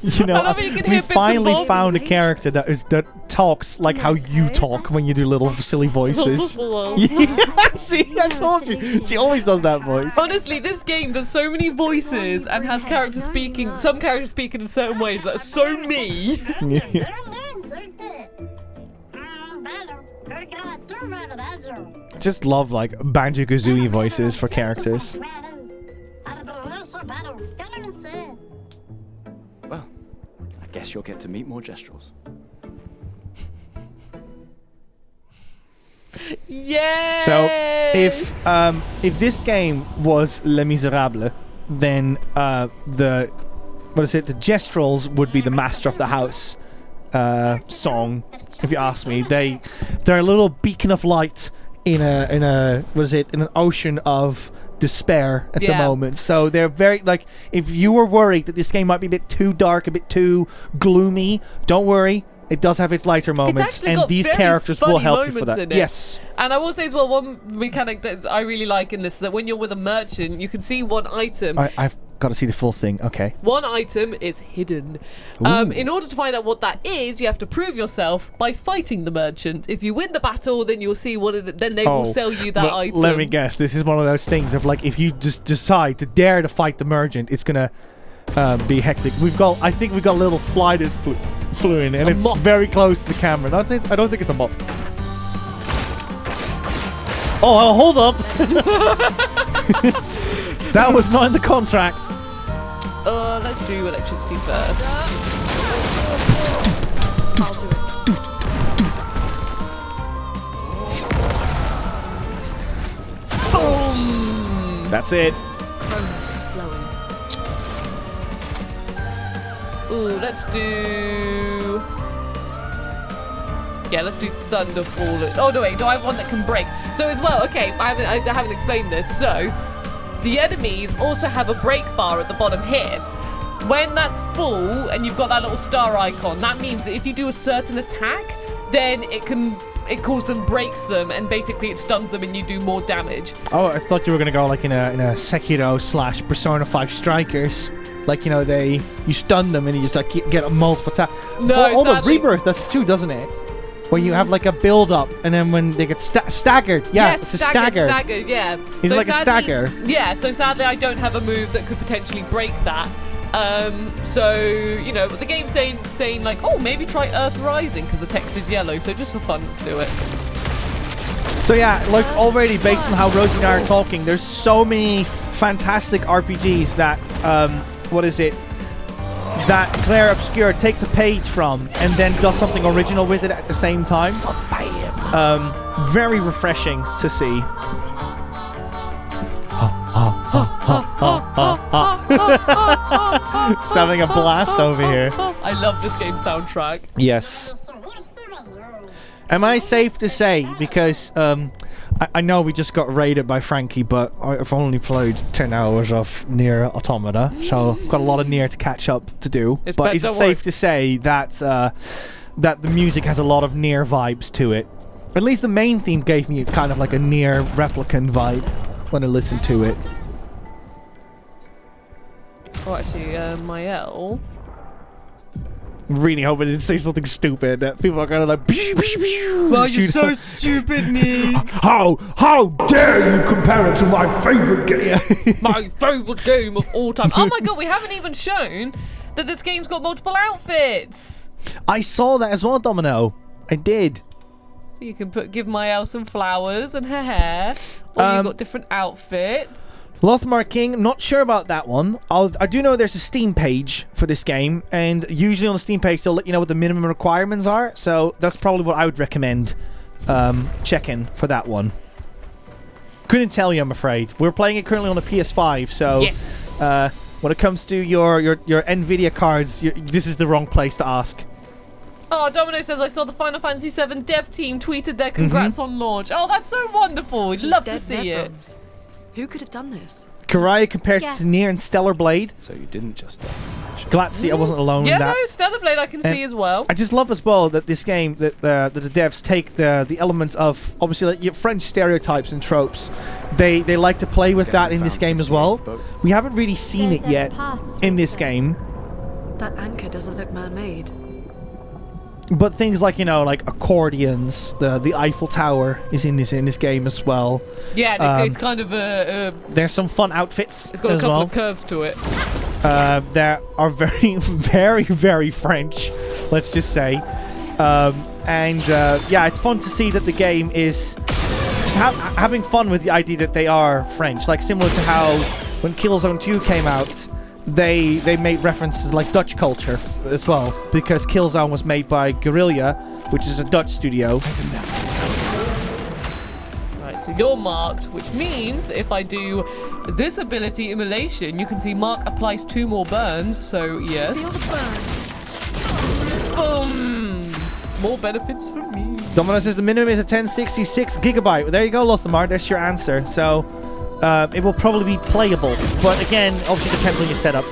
You know, I love it, you can hear we bits and finally bobs. found a character that talks like how you talk when you do little silly voices. Yeah, see, I told you. She always does that voice. Honestly, this game does so many voices and has characters speaking, some characters speaking in certain ways that are so me. Just love like Banjo-Kazooie voices for characters. Well, I guess you'll get to meet more gestrels. Yeah. So if this game was Les Miserables, then the Gestrels would be the master of the house song. If you ask me, they're a little beacon of light in an ocean of despair at the moment. So they're very like, if you were worried that this game might be a bit too dark, a bit too gloomy, don't worry. It does have its lighter moments, and these characters will help you for that. Yes. And I will say as well, one mechanic that I really like in this is that when you're with a merchant, you can see one item. I've got to see the full thing. Okay. One item is hidden. In order to find out what that is, you have to prove yourself by fighting the merchant. If you win the battle, then you'll see what it. Then they will sell you that item. Let me guess. This is one of those things of like, if you just decide to dare to fight the merchant, it's gonna be hectic. I think we've got a little fly that's flew in, and it's very close to the camera. I don't think it's a moth. Oh, hold up! That was not in the contract. Let's do electricity first. I'll do it. Boom! That's it. Chroma is flowing. Ooh, let's do... Yeah, let's do Thunderfall. Oh, no, wait. Do I have one that can break? So as well, okay, I haven't explained this. So, the enemies also have a break bar at the bottom here. When that's full and you've got that little star icon, that means that if you do a certain attack, then it calls them, breaks them, and basically it stuns them and you do more damage. Oh, I thought you were gonna go like in a Sekiro / Persona 5 Strikers. Like, you know, you stun them and you just like get a multiple attack. No, the Rebirth does it too, doesn't it? Where you have like a build up and then when they get staggered. Yeah, yes, it's a stagger. Staggered, yeah. It's like a stagger. Yeah, so sadly I don't have a move that could potentially break that. So, you know, the game's saying like, oh, maybe try Earth Rising because the text is yellow, so just for fun, let's do it. So yeah, like already based on how Rosie and I are talking, there's so many fantastic RPGs that, that Clair Obscur takes a page from and then does something original with it at the same time. Very refreshing to see. Just having a blast over here. I love this game's soundtrack. Yes. Am I safe to say, because I know we just got raided by Frankie, but I've only played 10 hours of Nier Automata, so I've got a lot of Nier to catch up to do. But is it safe to say that that the music has a lot of Nier vibes to it? At least the main theme gave me kind of like a Nier replicant vibe when I listened to it. Oh, actually, Mael. really hope I didn't say something stupid. That people are gonna like. Well, you're so stupid, Nick. How dare you compare it to my favorite game? My favorite game of all time. Oh my god, we haven't even shown that this game's got multiple outfits. I saw that as well, Domino. I did. So you can give Mael some flowers and her hair, or you've got different outfits. Lothmar King, not sure about that one. I do know there's a Steam page for this game, and usually on the Steam page they'll let you know what the minimum requirements are, so that's probably what I would recommend checking for that one. Couldn't tell you, I'm afraid. We're playing it currently on a PS5, so yes. When it comes to your Nvidia cards, this is the wrong place to ask. Oh, Domino says, I saw the Final Fantasy VII dev team tweeted their congrats on launch. Oh, that's so wonderful. We'd love to see it. Who could have done this? Karaya compares to Nier and Stellar Blade. So you didn't just... Glad to see I wasn't alone in that. Yeah, no, Stellar Blade I can see as well. I just love as well that this game, that the devs take the elements of, obviously, like, your French stereotypes and tropes. They like to play with that in this game as well. We haven't really seen it yet in this game. That anchor doesn't look man-made. But things like, you know, like accordions, the Eiffel Tower is in this game as well. Yeah, it's kind of a... There's some fun outfits. It's got a couple of curves to it. That are very, very, very French, let's just say. Yeah, it's fun to see that the game is just having fun with the idea that they are French. Like, similar to how when Killzone 2 came out, they made references like Dutch culture as well, because Killzone was made by Guerrilla, which is a Dutch studio. Right, so you're marked, which means that if I do this ability immolation, you can see Mark applies 2 more burns, so yes. Boom! More benefits for me. Domino says the minimum is a 1066 gigabyte. There you go, Lothmar, that's your answer. So it will probably be playable, but again, obviously depends on your setup.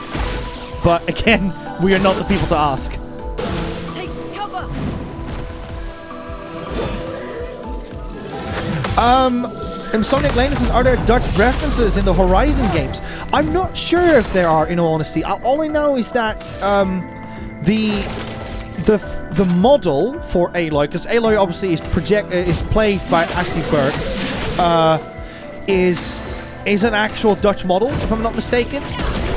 But again, we are not the people to ask. Take cover. Sonic Lane says, are there Dutch references in the Horizon games? I'm not sure if there are, in all honesty. All I know is that the model for Aloy, because Aloy obviously is played by Ashley Burke, is an actual Dutch model, if I'm not mistaken.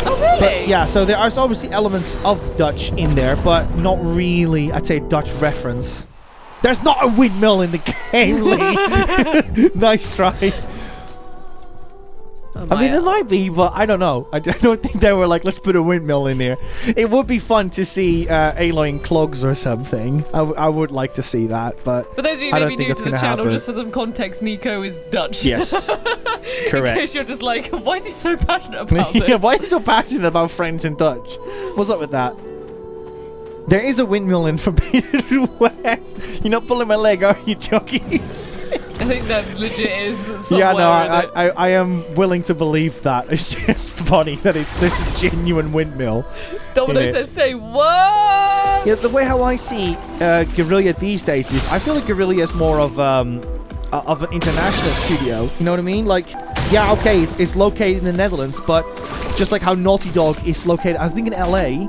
Oh, really? But, yeah, so there are obviously elements of Dutch in there, but not really, I'd say, Dutch reference. There's not a windmill in the game, Lee. Nice try. I mean, it might be, but I don't know. I don't think they were like, let's put a windmill in here. It would be fun to see Aloy in clogs or something. I would like to see that, but for those of you maybe new to the channel, just for some context, Nico is Dutch. Yes, correct. In case you're just like, why is he so passionate about this? Yeah, why is he so passionate about French and Dutch? What's up with that? There is a windmill in Forbidden West. You're not pulling my leg, are you, Chucky? I think that legit is somewhere. Yeah, no, I am willing to believe that. It's just funny that it's this genuine windmill. Domino says, say what? Yeah, the way how I see Guerrilla these days is, I feel like Guerrilla is more of an international studio. You know what I mean? Like, yeah, okay, it's located in the Netherlands, but just like how Naughty Dog is located, I think in LA,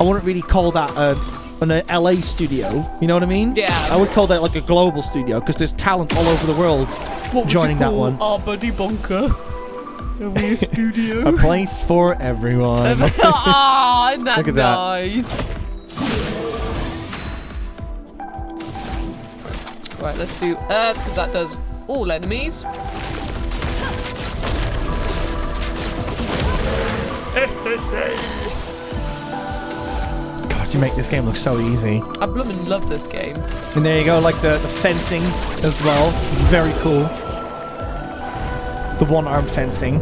I wouldn't really call that an LA studio, you know what I mean? Yeah. I would call that like a global studio, because there's talent all over the world joining that one. Our buddy bunker. Are we a studio? A place for everyone. Ah, isn't that Look at nice? Right, let's do Earth, because that does all enemies. You make this game look so easy. I blooming love this game. And there you go, like the fencing as well. Very cool. The one-arm fencing.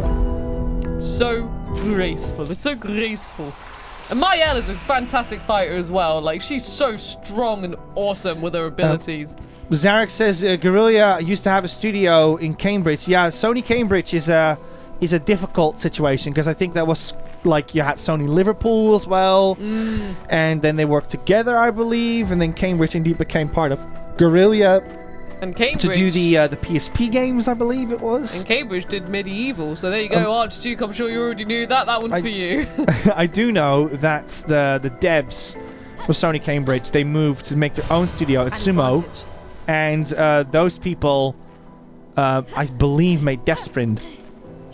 So graceful. It's so graceful. And Mael is a fantastic fighter as well. Like, she's so strong and awesome with her abilities. Zarek says Guerrilla used to have a studio in Cambridge. Yeah, Sony Cambridge is a difficult situation, because I think that was like you had Sony Liverpool as well, and then they worked together, I believe, and then Cambridge indeed became part of Guerrilla. And Cambridge to do the PSP games, I believe it was. And Cambridge did Medieval, so there you go, Archduke. I'm sure you already knew that. That one's for you. I do know that the devs with Sony Cambridge, they moved to make their own studio at Sumo, and those people, I believe, made Death Sprint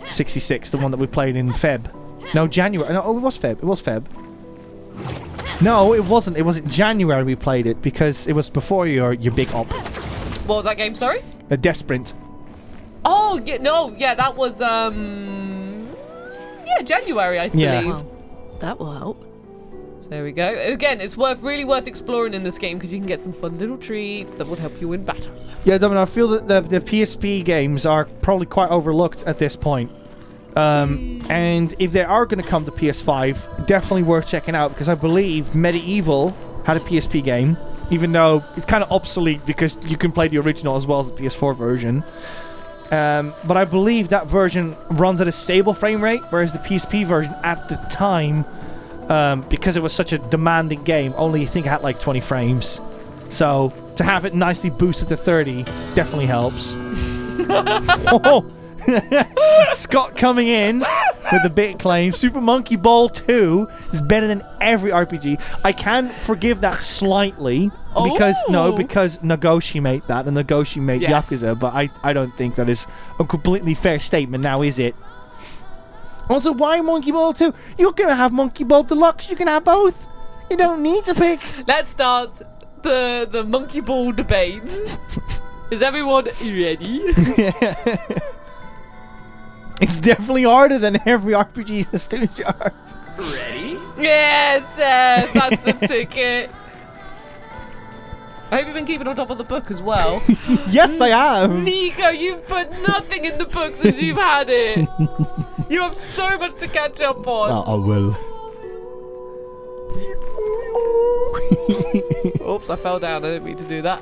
66, the one that we played in Feb. No, January. No, it was Feb. It was Feb. No, it wasn't. It was in January we played it because it was before your big op. What was that game? Sorry. Death Sprint. Oh yeah, no, yeah, that was January, I believe. Well, that will help. So there we go. Again, it's really worth exploring in this game because you can get some fun little treats that will help you win battle. Yeah, Domino, I feel that the PSP games are probably quite overlooked at this point. And if they are going to come to PS5, definitely worth checking out because I believe Medieval had a PSP game, even though it's kind of obsolete because you can play the original as well as the PS4 version. But I believe that version runs at a stable frame rate, whereas the PSP version at the time, because it was such a demanding game, only I think it had like 20 frames. So to have it nicely boosted to 30 definitely helps. Oh. Scott coming in with a big claim. Super Monkey Ball 2 is better than every RPG. I can forgive that slightly because Nagoshi made that and Nagoshi made Yakuza, but I don't think that is a completely fair statement now, is it? Also, why Monkey Ball 2? You're gonna have Monkey Ball Deluxe. You can have both. You don't need to pick. Let's start the Monkey Ball debate. Is everyone ready? It's definitely harder than every RPG in the studio. Ready? Yes, that's the ticket. I hope you've been keeping on top of the book as well. Yes, I have. Nico, you've put nothing in the book since you've had it. You have so much to catch up on. I will. Oops, I fell down. I didn't mean to do that.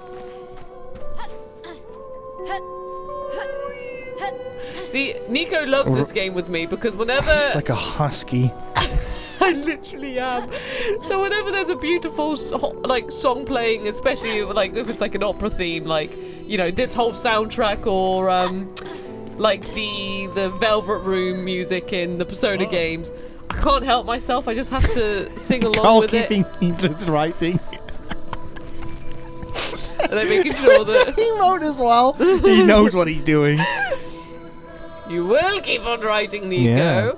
See, Nico loves this game with me because whenever... It's like a husky. I literally am. So whenever there's a beautiful song playing, especially like if it's like an opera theme, like, you know, this whole soundtrack or like the Velvet Room music in the Persona games, I can't help myself. I just have to sing along with it. Keeping writing. And then making sure that... He wrote as well. He knows what he's doing. You will keep on writing, Nico. Yeah.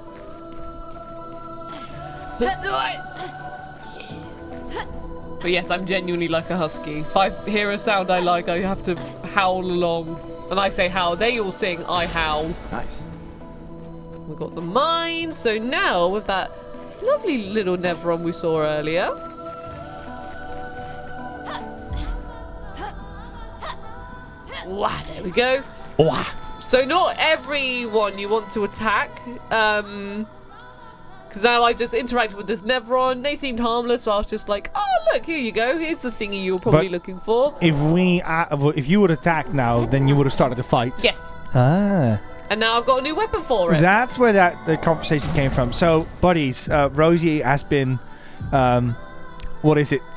But yes, I'm genuinely like a husky. If I hear a sound I like, I have to howl along. And I say howl, they all sing, I howl. Nice. We've got the mine. So now, with that lovely little Nevron we saw earlier. Wow, there we go. Wow. So not everyone you want to attack, because now I just interacted with this Nevron. They seemed harmless, so I was just like, oh look, here you go. Here's the thingy you were probably looking for. If you would attack now, then you would have started a fight. Yes. Ah. And now I've got a new weapon for it. That's where the conversation came from. So, buddies, Rosie has been,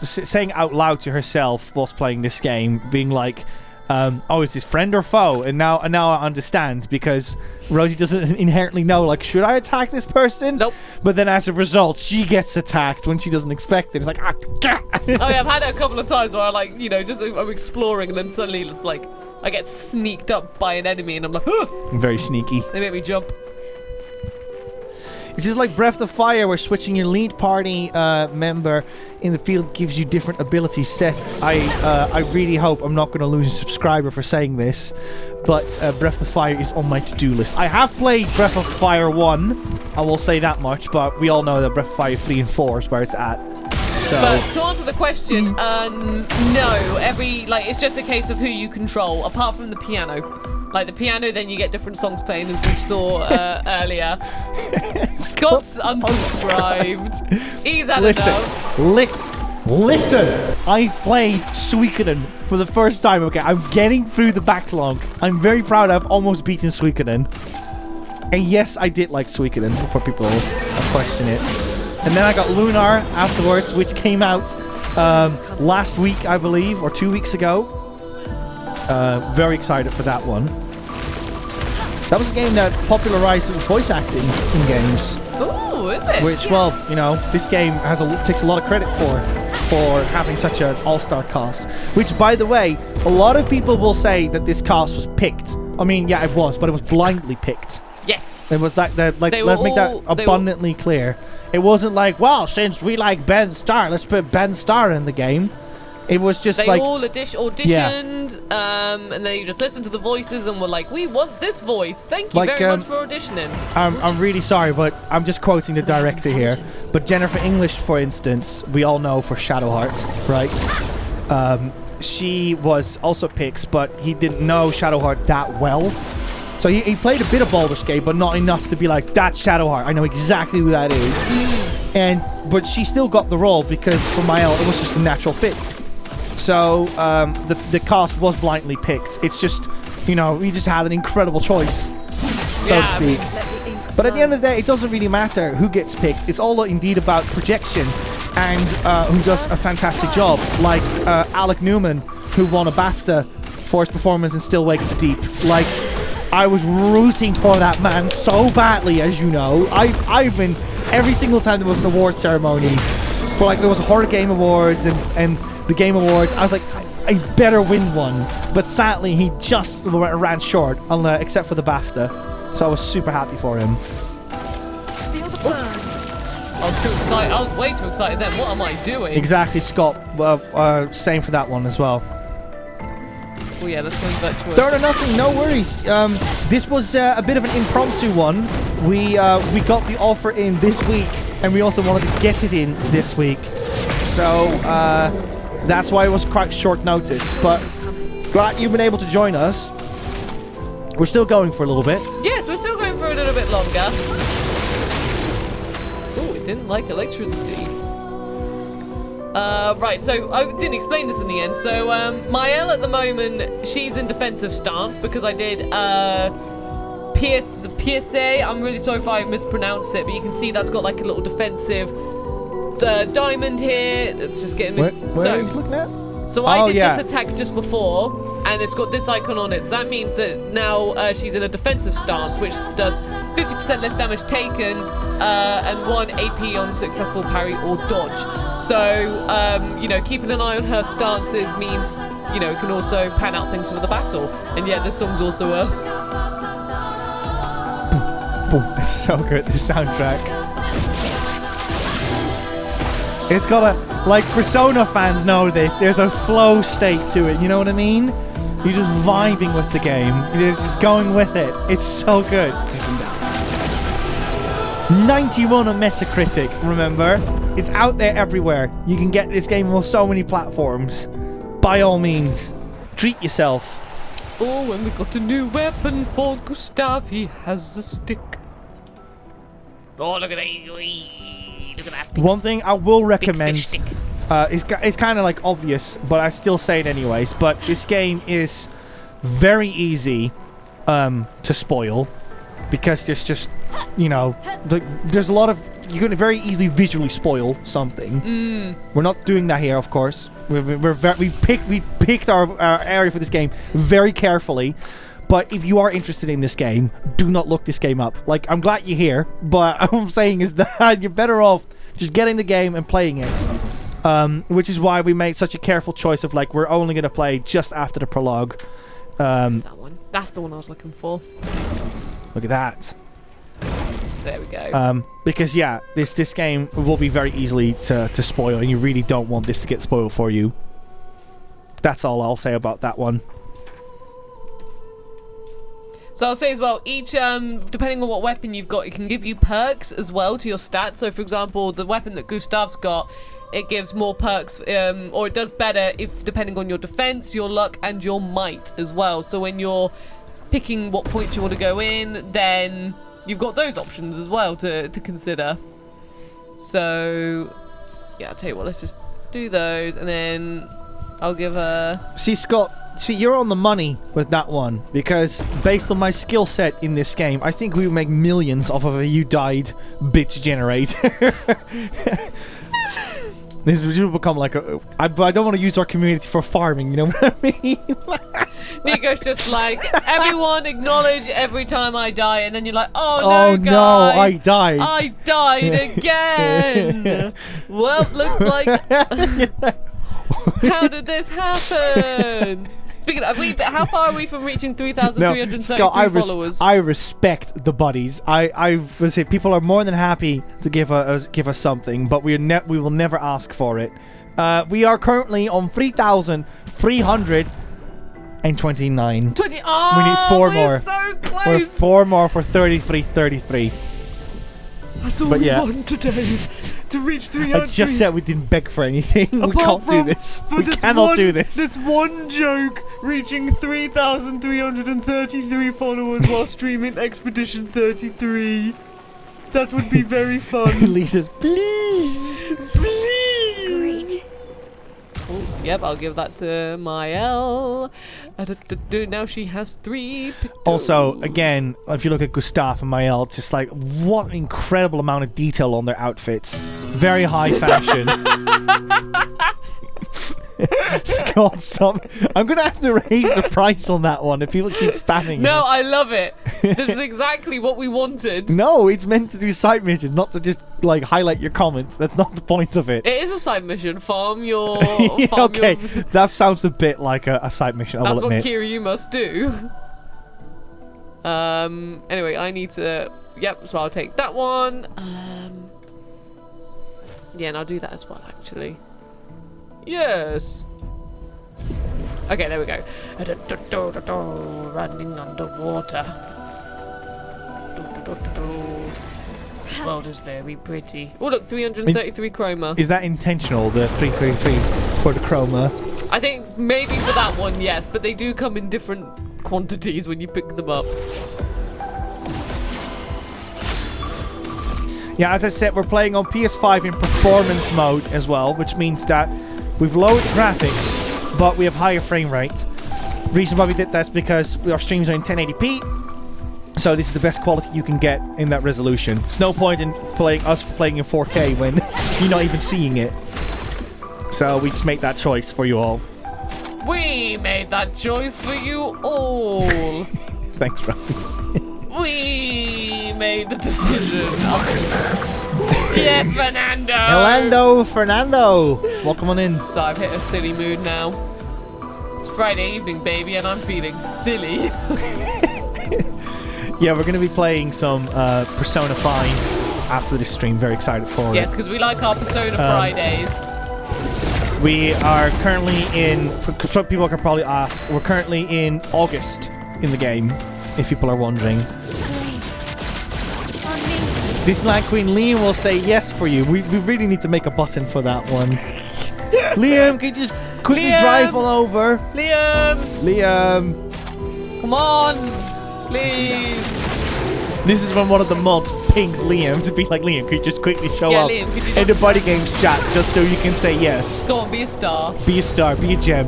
saying out loud to herself whilst playing this game, being like, is this friend or foe? And now I understand because Rosie doesn't inherently know, like, should I attack this person? Nope. But then as a result, she gets attacked when she doesn't expect it. It's like, oh yeah, I've had it a couple of times where I I'm exploring and then suddenly it's like I get sneaked up by an enemy and I'm like, very sneaky. They make me jump. This is like Breath of Fire, where switching your lead party member in the field gives you different abilities. Seth, I really hope I'm not going to lose a subscriber for saying this, but Breath of Fire is on my to-do list. I have played Breath of Fire 1, I will say that much, but we all know that Breath of Fire 3 and 4 is where it's at. So. But to answer the question, no. It's just a case of who you control, apart from the piano. Like the piano, then you get different songs playing, as we saw earlier. Scott's unsubscribed. He's had enough. Listen. I played Suikoden for the first time. Okay, I'm getting through the backlog. I'm very proud I've almost beaten Suikoden. And yes, I did like Suikoden before people question it. And then I got Lunar afterwards, which came out last week, I believe, or 2 weeks ago. Very excited for that one. That was a game that popularized voice acting in games. Ooh, is it? Which, well, this game takes a lot of credit for. for having such an all-star cast. Which, by the way, a lot of people will say that this cast was picked. I mean, yeah, it was, but it was blindly picked. Yes. It was let's make that abundantly clear. It wasn't like, well, since we like Ben Starr, let's put Ben Starr in the game. It was just they all auditioned, and then you just listened to the voices and were like, we want this voice. Thank you very much for auditioning. I'm really sorry, but I'm just quoting the director here. But Jennifer English, for instance, we all know for Shadowheart, right? She was also picked, but he didn't know Shadowheart that well. So he played a bit of Baldur's Gate, but not enough to be like, that's Shadowheart. I know exactly who that is. But she still got the role because for Mael, it was just a natural fit. So the cast was blindly picked. It's just, you know, we just had an incredible choice, so to speak. But at the end of the day, it doesn't really matter who gets picked. It's all indeed about projection and who does a fantastic job. Like Alec Newman, who won a BAFTA for his performance in Still Wakes the Deep. Like, I was rooting for that man so badly, as you know. I've been, every single time there was an award ceremony, for like there was Horror Game Awards and the Game Awards, I was like, I better win one. But sadly, he just ran short, except for the BAFTA. So I was super happy for him. Feel the burn. I was too excited. I was way too excited then. What am I doing? Exactly, Scott. Same for that one as well. Oh yeah, let's swing back to Third or nothing, no worries. This was a bit of an impromptu one. We got the offer in this week, and we also wanted to get it in this week. So that's why it was quite short notice. But glad you've been able to join us. We're still going for a little bit. Yes, we're still going for a little bit longer. Oh, it didn't like electricity. Right, so I didn't explain this in the end. So Mael at the moment, she's in defensive stance because I did the PSA. I'm really sorry if I mispronounced it, but you can see that's got like a little defensive diamond here. It's just getting this. Where are you looking at? So I did this attack just before, and it's got this icon on it. So that means that now she's in a defensive stance, which does 50% less damage taken and 1 AP on successful parry or dodge. So, you know, keeping an eye on her stances means, you know, it can also pan out things for the battle. And yeah, this song's also a... Boom, boom. It's so good, this soundtrack. It's got a, like, Persona fans know this, there's a flow state to it, you know what I mean? You're just vibing with the game. You're just going with it. It's so good. 91 on Metacritic, remember? It's out there everywhere. You can get this game on so many platforms. By all means, treat yourself. Oh, and we got a new weapon for Gustav. He has a stick. Oh, look at that. Look at that. One thing I will recommend, it's kind of like obvious, but I still say it anyways, but this game is very easy to spoil, because there's just, you know, there's a lot of, you can very easily visually spoil something. We're not doing that here, of course. We picked our area for this game very carefully. But if you are interested in this game, do not look this game up. Like, I'm glad you're here, but what I'm saying is that you're better off just getting the game and playing it. Which is why we made such a careful choice of, like, we're only going to play just after the prologue. That's that one. That's the one I was looking for. Look at that. There we go. Because, yeah, this game will be very easily to spoil, and you really don't want this to get spoiled for you. That's all I'll say about that one. So I'll say as well, each, depending on what weapon you've got, it can give you perks as well to your stats. So, for example, the weapon that Gustav's got, it gives more perks, or it does better if depending on your defense, your luck, and your might as well. So when you're picking what points you want to go in, then you've got those options as well to consider. So, yeah, I'll tell you what, let's just do those, and then I'll give her... See, Scott... See, you're on the money with that one, because based on my skill set in this game, I think we would make millions off of a you died bitch generator. This will become like a... I don't want to use our community for farming, you know what I mean? Nico's just like, everyone acknowledge every time I die, and then you're like, oh Oh no, no, guys, I died. I died again. Well, looks like. How did this happen? Speaking of, how far are we from reaching 3,333 followers? I respect the buddies. I would say people are more than happy to give us something, but we will never ask for it. We are currently on 3,329. 20. Oh, we need 4 more. So close. We're 4 more for 33. That's all we want today. To reach 300. I just said we didn't beg for anything. We can't do this. We cannot do this. This one joke reaching 3,333 followers while streaming Expedition 33. That would be very fun. Lisa's, please. Great. Oh, yep, I'll give that to Mael. Now she has 3. Also, again, if you look at Gustav and Mael, it's just like, what an incredible amount of detail on their outfits. Very high fashion. Scott, I'm going to have to raise the price on that one if people keep spamming No, it. I love it. This is exactly what we wanted. No, it's meant to do side missions, not to just like highlight your comments. That's not the point of it. It is a side mission. Farm your... Yeah, farm okay, your... that sounds a bit like a side mission, I That's will what admit. Kiryu must do. Anyway, I need to... Yep, so I'll take that one. Yeah, and I'll do that as well, actually. Yes. Okay, there we go. Running underwater. This world is very pretty. Oh, look, 333 chroma. Is that intentional, the 333 for the chroma? I think maybe for that one, yes, but they do come in different quantities when you pick them up. Yeah, as I said, we're playing on PS5 in performance mode as well, which means that we've lowered graphics, but we have higher frame rate. Reason why we did that is because our streams are in 1080p, so this is the best quality you can get in that resolution. There's no point in playing in 4K when you're not even seeing it. So we just made that choice for you all. We made that choice for you all. Thanks, Rose. We made the decision. Yes, Fernando. Fernando. Welcome on in. So I've hit a silly mood now. It's Friday evening, baby, and I'm feeling silly. Yeah, we're going to be playing some Persona 5 after this stream. Very excited for it. Yes, because we like our Persona Fridays. We are currently in, some people can probably ask, we're currently in August in the game, if people are wondering. Disneyland Queen Liam will say yes for you. We really need to make a button for that one. Liam, can you just quickly drive on over? Liam! Come on! Please! This is when one of the mods pings Liam to be like, Liam, could you just quickly show up Liam, could you in just... the BuddyGames chat just so you can say yes? Go on, be a star. Be a star, be a gem.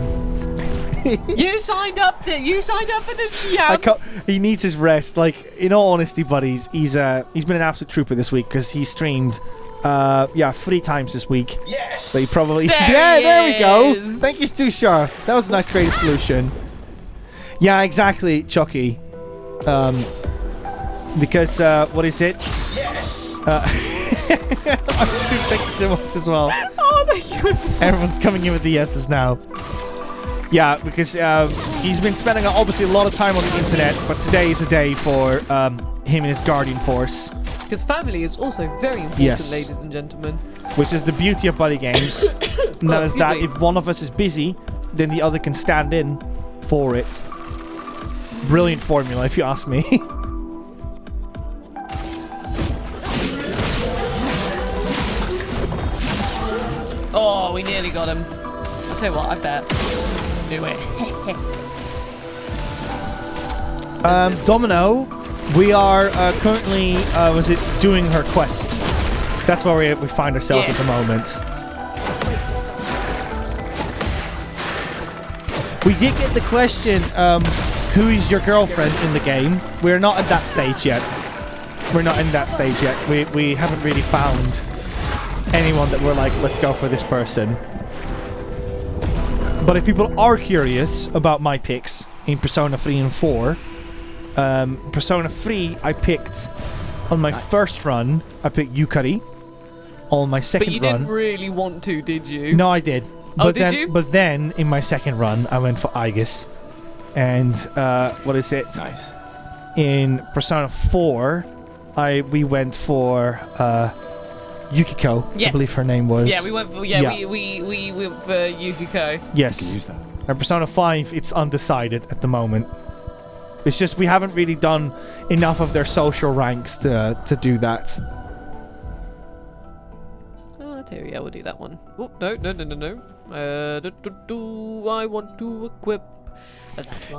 You signed up for this yam. He needs his rest. Like, in all honesty, buddies, he's been an absolute trooper this week because he streamed 3 times this week. Yes. So he probably there we go. Thank you, Stu Sharp. That was a nice creative solution. Yeah, exactly, Chucky. Because what is it? Yes. Thank you so much as well. Oh my god. Everyone's coming in with the yeses now. Yeah, because he's been spending obviously a lot of time on the internet, but today is a day for him and his Guardian Force. Because family is also very important, Yes. ladies and gentlemen. Which is the beauty of BuddyGames. And that is that excuse me. if one of us is busy, then the other can stand in for it. Brilliant formula, if you ask me. Oh, we nearly got him. I'll tell you what, I bet. Knew it. Domino, we are currently doing her quest. That's where we find ourselves at the moment. We did get the question, who is your girlfriend in the game? We're not at that stage yet. We haven't really found anyone that we're like, let's go for this person. But if people are curious about my picks in Persona 3 and 4. Persona 3, I picked on my first run. I picked Yukari. On my second run, but you didn't really want to, did you? No, I did. Oh, did you? But then in my second run, I went for Aegis, and what is it? Nice. In Persona 4, we went for Yukiko. Yes. I believe her name was. Yeah, we went for we went for Yukiko. Yes. You can use that. And Persona 5, it's undecided at the moment. It's just we haven't really done enough of their social ranks to do that. Yeah, we'll do that one. Oh, no. I want to equip.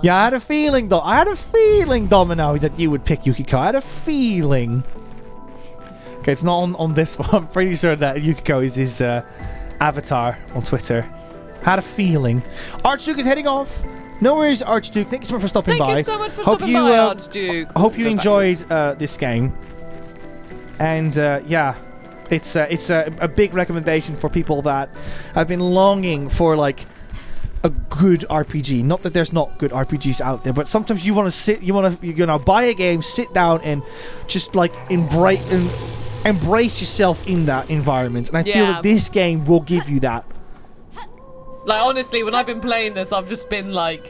Yeah, I had a feeling, Domino, that you would pick Yukiko. I had a feeling. Okay, it's not on this one. I'm pretty sure that Yukiko is his avatar on Twitter. Had a feeling. Archduke is heading off. No worries, Archduke. Thank you so much for stopping by. Thank you so much for stopping by, Archduke. I hope you enjoyed this game. And yeah. It's a big recommendation for people that have been longing for like a good RPG. Not that there's not good RPGs out there, but sometimes you want to sit, you want to buy a game, sit down, and just like embrace yourself in that environment. And I feel that this game will give you that. Like honestly, when I've been playing this, I've just been like,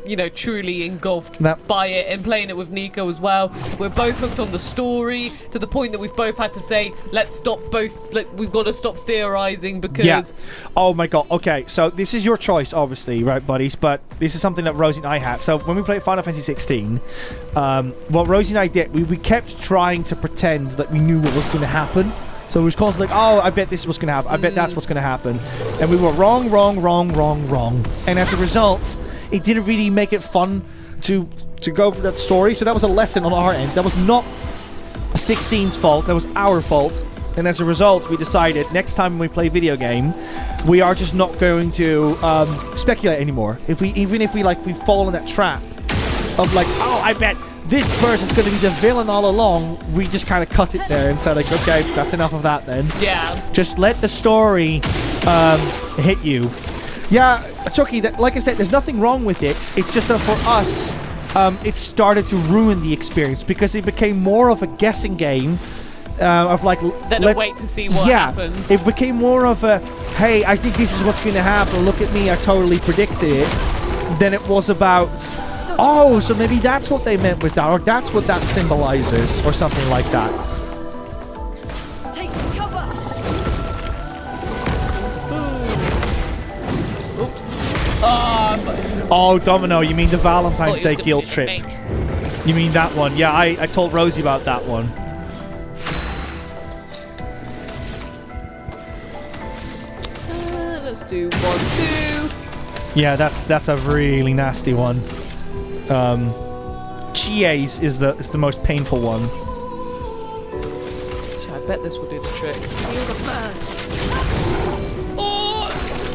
you know, truly engulfed by it, and playing it with Nico as well. We're both hooked on the story to the point that we've both had to say, let's stop both, like, we've got to stop theorizing because... Yeah. Oh my god. Okay, so this is your choice, obviously, right, buddies? But this is something that Rosie and I had. So when we played Final Fantasy 16, what Rosie and I did, we kept trying to pretend that we knew what was going to happen. So it was constantly like, oh, I bet this is what's going to happen. I bet that's what's going to happen. And we were wrong. And as a result, it didn't really make it fun to go through that story. So that was a lesson on our end. That was not 16's fault. That was our fault. And as a result, we decided next time we play video game, we are just not going to speculate anymore. Even if we fall in that trap of like, oh, I bet this person's going to be the villain all along, we just kind of cut it there and said like, okay, that's enough of that then. Yeah. Just let the story hit you. Yeah, Chucky, like I said, there's nothing wrong with it. It's just that for us, it started to ruin the experience because it became more of a guessing game of like... Then a wait to see what happens. It became more of a, hey, I think this is what's going to happen. Look at me, I totally predicted it. Then it was about... Oh, so maybe that's what they meant with that, or that's what that symbolizes, or something like that. Take cover. Oh, Domino, you mean the Valentine's Day guilt trip? You mean that one? Yeah, I told Rosie about that one. Let's do 1, 2. Yeah, that's a really nasty one. Chie's is the most painful one. I bet this will do the trick. Oh!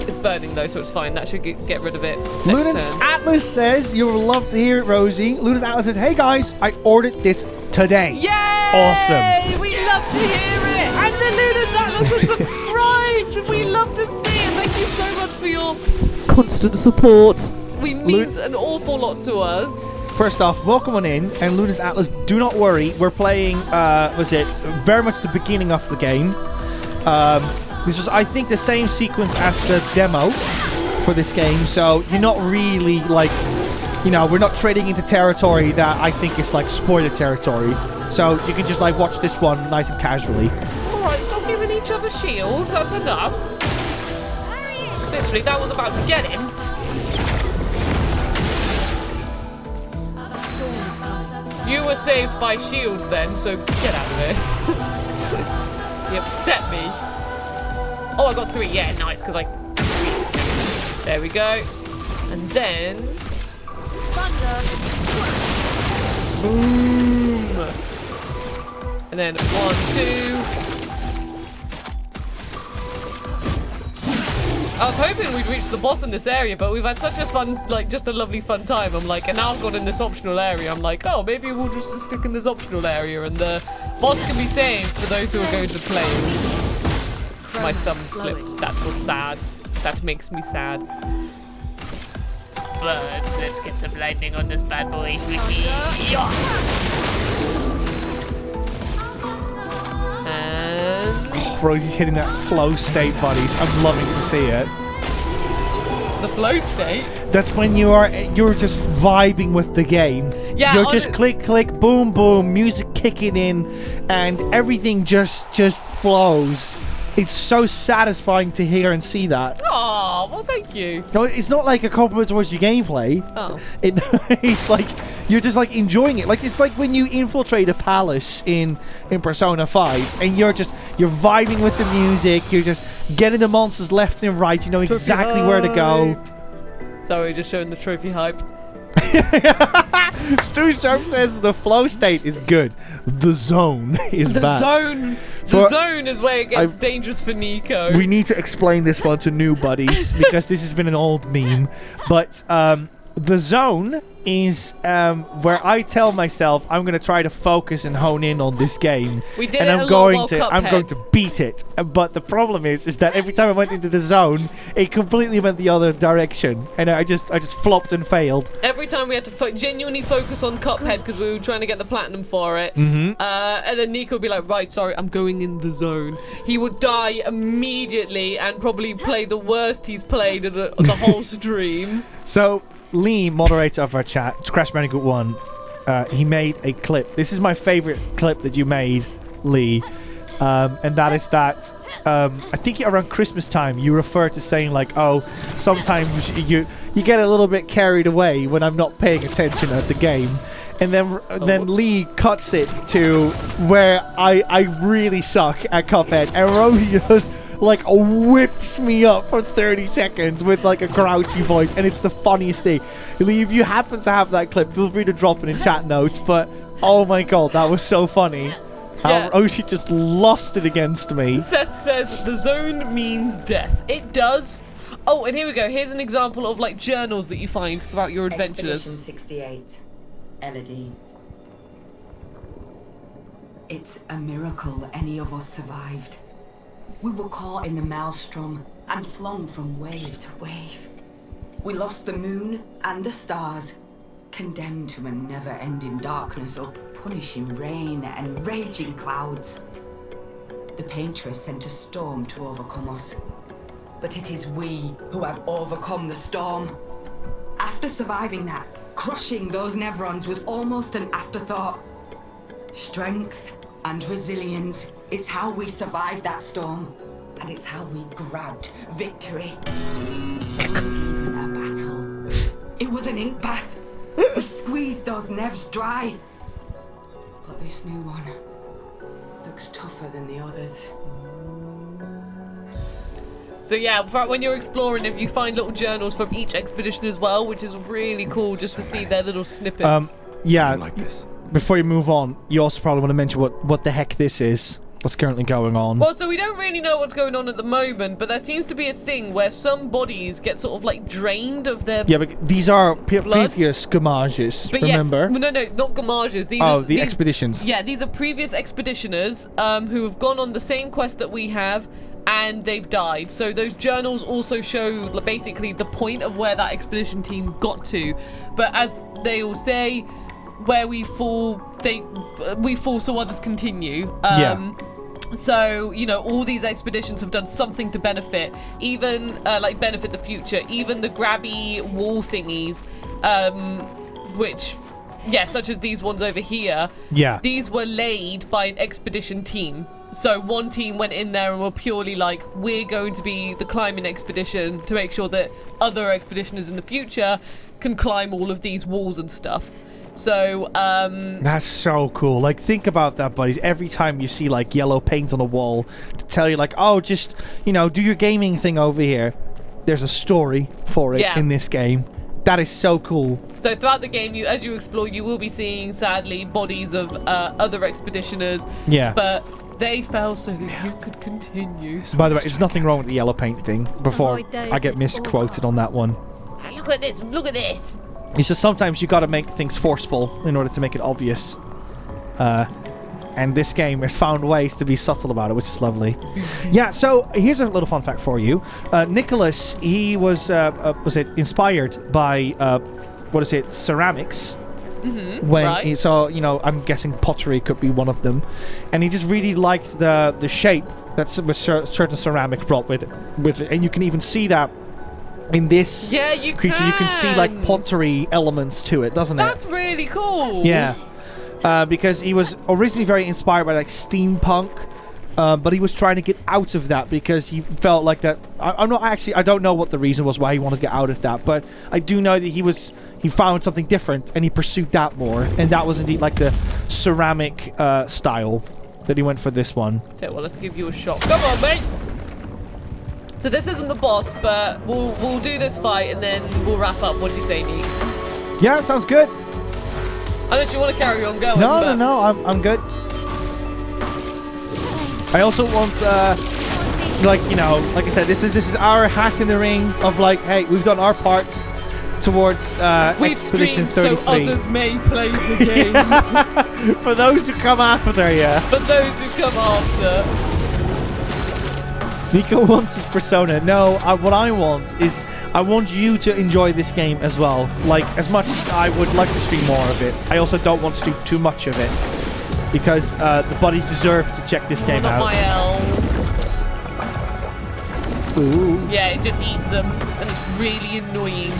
It's burning though, so it's fine. That should get rid of it next Luna's turn. Atlas says, you will love to hear it, Rosie. Luna's Atlas says, hey guys, I ordered this today. Yay! Awesome. We love to hear it. And the Luna's Atlas has subscribed. We love to see it. Thank you so much for your constant support. It means an awful lot to us. First off, welcome on in, and Luna's Atlas, do not worry, we're playing, very much the beginning of the game. This was, I think, the same sequence as the demo for this game, so you're not really, like, you know, we're not trading into territory that I think is, like, spoiler territory. So you can just, like, watch this one nice and casually. Alright, stop giving each other shields, that's enough. Literally, that was about to get him. You were saved by shields then, so get out of here. You upset me. Oh, I got 3. Yeah, nice, because I... There we go. And then... Thunder. Boom. And then 1, 2... I was hoping we'd reach the boss in this area, but we've had such a fun, like, just a lovely fun time. I'm like, and now I've got in this optional area. I'm like, oh, maybe we'll just stick in this optional area, and the boss can be saved for those who are going to play. My thumb slipped. That was sad. That makes me sad. birds. Let's get some lightning on this bad boy. And Rosie's hitting that flow state, buddies. I'm loving to see it. the flow state. That's when you're just vibing with the game. Yeah, you're just click, click, boom, boom, music kicking in, and everything just flows. It's so satisfying to hear and see that. Oh, well, thank you. No, it's not like a compliment towards your gameplay. Oh. It's like you're just like enjoying it. Like it's like when you infiltrate a palace in Persona 5, and you're vibing with the music. You're just getting the monsters left and right. You know exactly where to go. Sorry, just showing the trophy hype. Stu Sharp says the flow state is good. The zone is bad. The zone is where it gets dangerous for Nico. We need to explain this one to new buddies because this has been an old meme. But the zone is where I tell myself I'm going to try to focus and hone in on this game. We did and it I'm going to beat it. But the problem is that every time I went into the zone, it completely went the other direction, and I just flopped and failed. Every time we had to genuinely focus on Cuphead because we were trying to get the platinum for it. Mm-hmm. And then Nico would be like, right, sorry, I'm going in the zone. He would die immediately and probably play the worst he's played in the whole stream. So Lee, moderator of our chat, Crash Bandicoot 1, he made a clip. This is my favorite clip that you made, Lee. And that is that I think around Christmas time you refer to saying like, oh, sometimes you get a little bit carried away when I'm not paying attention at the game. And then Lee cuts it to where I really suck at Cuphead, and Rosie just like whips me up for 30 seconds with like a grouchy voice, and it's the funniest thing. Lee, if you happen to have that clip, feel free to drop it in chat notes. But oh my god, that was so funny. Yeah. Rosie just lost it against me. Seth says the zone means death. It does. Oh, and here we go. Here's an example of like journals that you find throughout your adventures. Expedition 68, Elodie. It's a miracle any of us survived. We were caught in the maelstrom and flung from wave to wave. We lost the moon and the stars, condemned to a never-ending darkness of punishing rain and raging clouds. The Paintress sent a storm to overcome us, but it is we who have overcome the storm. After surviving that, crushing those Nevrons was almost an afterthought. Strength and resilience, it's how we survived that storm, and it's how we grabbed victory. Even a battle. It was an ink bath. We squeezed those Nevs dry. But this new one looks tougher than the others. So yeah, when you're exploring, if you find little journals from each expedition as well, which is really cool just to see their little snippets. Yeah. Like this. Before you move on, you also probably want to mention what the heck this is. What's currently going on? Well, so we don't really know what's going on at the moment, but there seems to be a thing where some bodies get sort of like drained of their Yeah, but these are previous gamages, but remember? Yes, no, not gamages. These are the these, expeditions. Yeah, these are previous expeditioners who have gone on the same quest that we have, and they've died. So those journals also show basically the point of where that expedition team got to. But as they all say, where we fall, we fall so others continue. Yeah. So, you know, all these expeditions have done something to benefit, even like benefit the future. Even the grabby wall thingies, which, yeah, such as these ones over here. Yeah. These were laid by an expedition team. So one team went in there and were purely like, we're going to be the climbing expedition to make sure that other expeditioners in the future can climb all of these walls and stuff. So, that's so cool. Like, think about that, buddies. Every time you see, like, yellow paint on a wall to tell you, like, oh, just, you know, do your gaming thing over here. There's a story for it in this game. That is so cool. So throughout the game, as you explore, you will be seeing, sadly, bodies of other expeditioners. Yeah. But they fell so that you could continue. By the way, there's nothing wrong with the yellow paint thing before I get misquoted on that one. Hey, look at this. Look at this. It's just sometimes you gotta make things forceful in order to make it obvious. And this game has found ways to be subtle about it, which is lovely. Yeah, so here's a little fun fact for you. Nicholas, he was inspired by, ceramics. When he saw, I'm guessing pottery could be one of them. And he just really liked the shape that certain ceramic brought with it. And you can even see that in this creature. You can see like pottery elements to it, doesn't it? That's really cool. Yeah. Because he was originally very inspired by like steampunk, but he was trying to get out of that because he felt like that. I don't know what the reason was why he wanted to get out of that, but I do know that he found something different and he pursued that more, and that was indeed like the ceramic style that he went for this one. Okay, well, let's give you a shot. Come on, mate. So this isn't the boss, but we'll do this fight and then we'll wrap up. What do you say, Neeks? Yeah, sounds good. Unless you want to carry on going. No, I'm good. I also want, like I said, this is our hat in the ring of like, hey, we've done our part towards we've Expedition streamed 33. so others may play the game. For those who come after, yeah. For those who come after. Nico wants his persona. No, what I want is I want you to enjoy this game as well. Like, as much as I would like to stream more of it, I also don't want to stream too much of it. Because the buddies deserve to check this game out. Not my elm. Ooh. Yeah, it just eats them. And it's really annoying.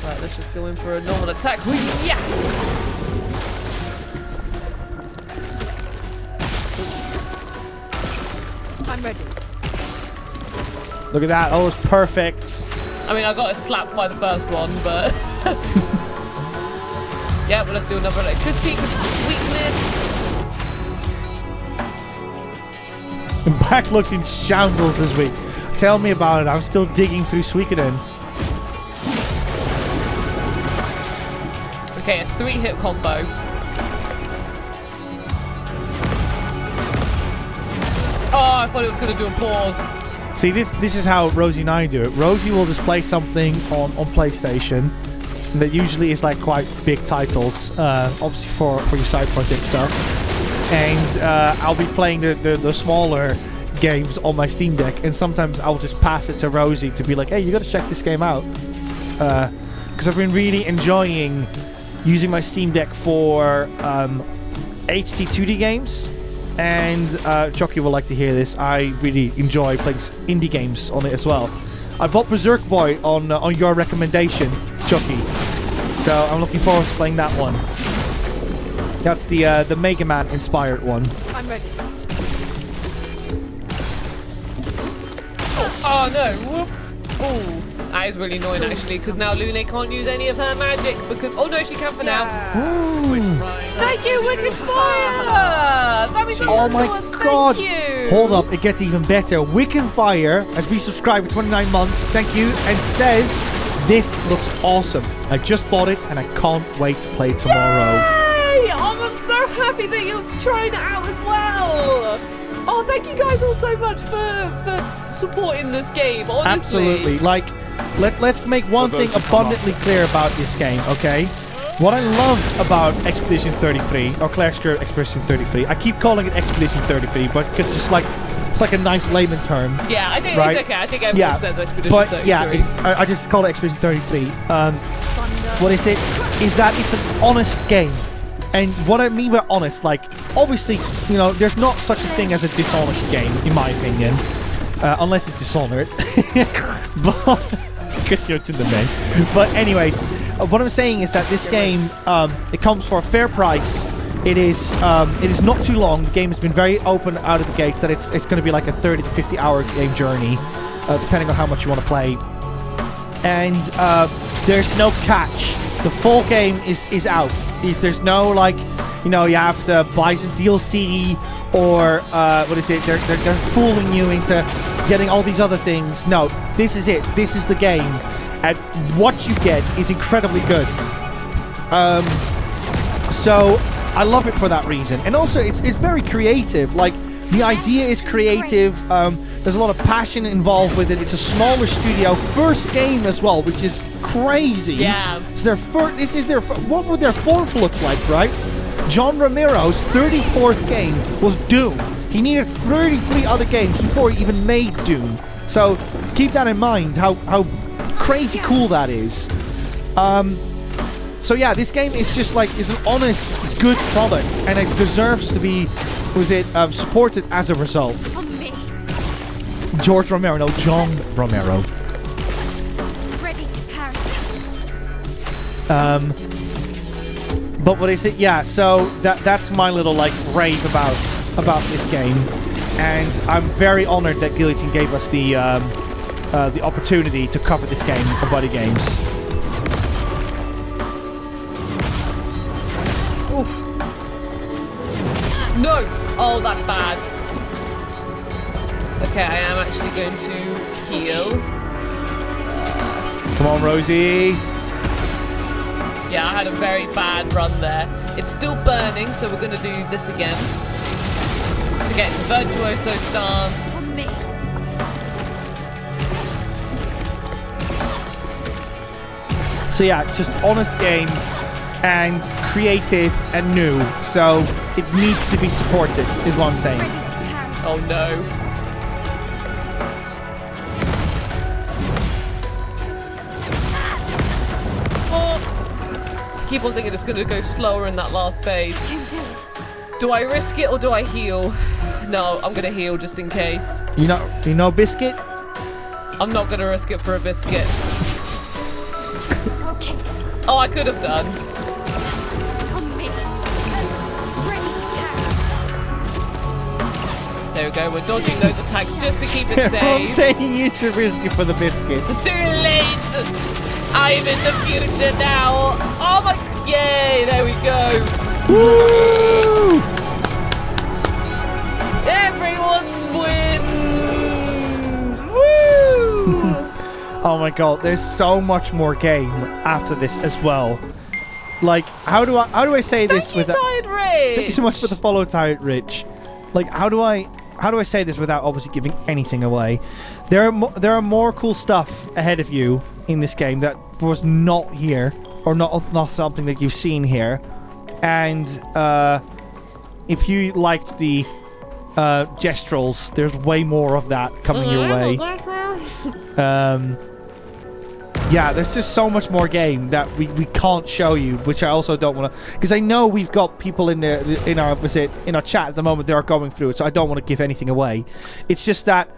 Right, let's just go in for a normal attack. Yeah! I'm ready. Look at that. Oh, it's perfect. I mean, I got slapped by the first one, but... yeah, but let's do another electricity because it's a weakness. Back looks in shambles this week. Tell me about it. I'm still digging through Suikoden. Okay, a 3-hit combo. Oh, I thought it was going to do a pause. See, this is how Rosie and I do it. Rosie will just play something on PlayStation that usually is like quite big titles, obviously for your side project stuff. And I'll be playing the smaller games on my Steam Deck, and sometimes I'll just pass it to Rosie to be like, hey, you got to check this game out. Because I've been really enjoying using my Steam Deck for HD 2D games. And Chucky will like to hear this. I really enjoy playing indie games on it as well. I bought Berserk Boy on your recommendation, Chucky. So I'm looking forward to playing that one. That's the Mega Man inspired one. I'm ready. Oh no! Whoop. Ooh. That is really annoying actually, because now Lune can't use any of her magic because... Oh no, she can for now. Thank you, Wicked Fire! That means Oh my god! Thank you. Hold up, it gets even better. Wicked Fire has resubscribed for 29 months. Thank you. And says, this looks awesome. I just bought it and I can't wait to play tomorrow. Yay! Oh, I'm so happy that you're trying it out as well. Oh, thank you guys all so much for supporting this game, honestly. Absolutely. Like, let's make one thing abundantly clear about this game, okay? What I love about Expedition 33, or Clair Obscur Expedition 33, I keep calling it Expedition 33, but because it's like a nice layman term. Yeah, I think right? it's okay. I think everyone says Expedition 33. But yeah, I just call it Expedition 33. What is it? Is that it's an honest game. And what I mean by honest, like, obviously, there's not such a thing as a dishonest game, in my opinion. Unless it's Dishonored. But... because it's in the name. But anyways, what I'm saying is that this game, it comes for a fair price. It is not too long. The game has been very open out of the gates that it's going to be like a 30 to 50 hour game journey, depending on how much you want to play. And there's no catch. The full game is out. There's no like, you have to buy some DLC or what is it? They're fooling you into getting all these other things. No, this is it. This is the game, and what you get is incredibly good. So I love it for that reason, and also it's very creative. Like the idea is creative. There's a lot of passion involved with it. It's a smaller studio, first game as well, which is crazy. Yeah. It's their first. This is their. What would their fourth look like, right? John Romero's 34th game was Doom. He needed 33 other games before he even made Doom. So keep that in mind. How crazy cool that is. So yeah, this game is just like is an honest, good product, and it deserves to be. Supported as a result. George Romero, no, John Romero. Ready to parry. But what is it? Yeah, so that's my little like rave about this game, and I'm very honored that Guillotine gave us the opportunity to cover this game on BuddyGames. Oof. No! Oh, that's bad. Okay, I am actually going to heal. Come on, Rosie. Yeah, I had a very bad run there. It's still burning, so we're going to do this again. To get into Virtuoso stance. So yeah, just honest game and creative and new. So it needs to be supported, is what I'm saying. Oh no. I keep on thinking it's going to go slower in that last phase. Do I risk it or do I heal? No, I'm going to heal just in case. You know biscuit? I'm not going to risk it for a biscuit. Okay. Oh, I could have done. There we go, we're dodging those attacks just to keep it I'm safe. saying you should risk it for the biscuit. Too late! I'm in the future now! Oh my... Yay! There we go! Woo! Everyone wins! Woo! Oh my god, there's so much more game after this as well. Like, how do I say this without... Tired Rich! Thank you so much for the follow, Tired Rich. Like, how do I say this without obviously giving anything away? There are more cool stuff ahead of you in this game that was not here, or not something that you've seen here. And if you liked the gestrels, there's way more of that coming your way. Yeah, there's just so much more game that we can't show you, which I also don't want to, because I know we've got people in our chat at the moment that are going through it, so I don't want to give anything away. It's just that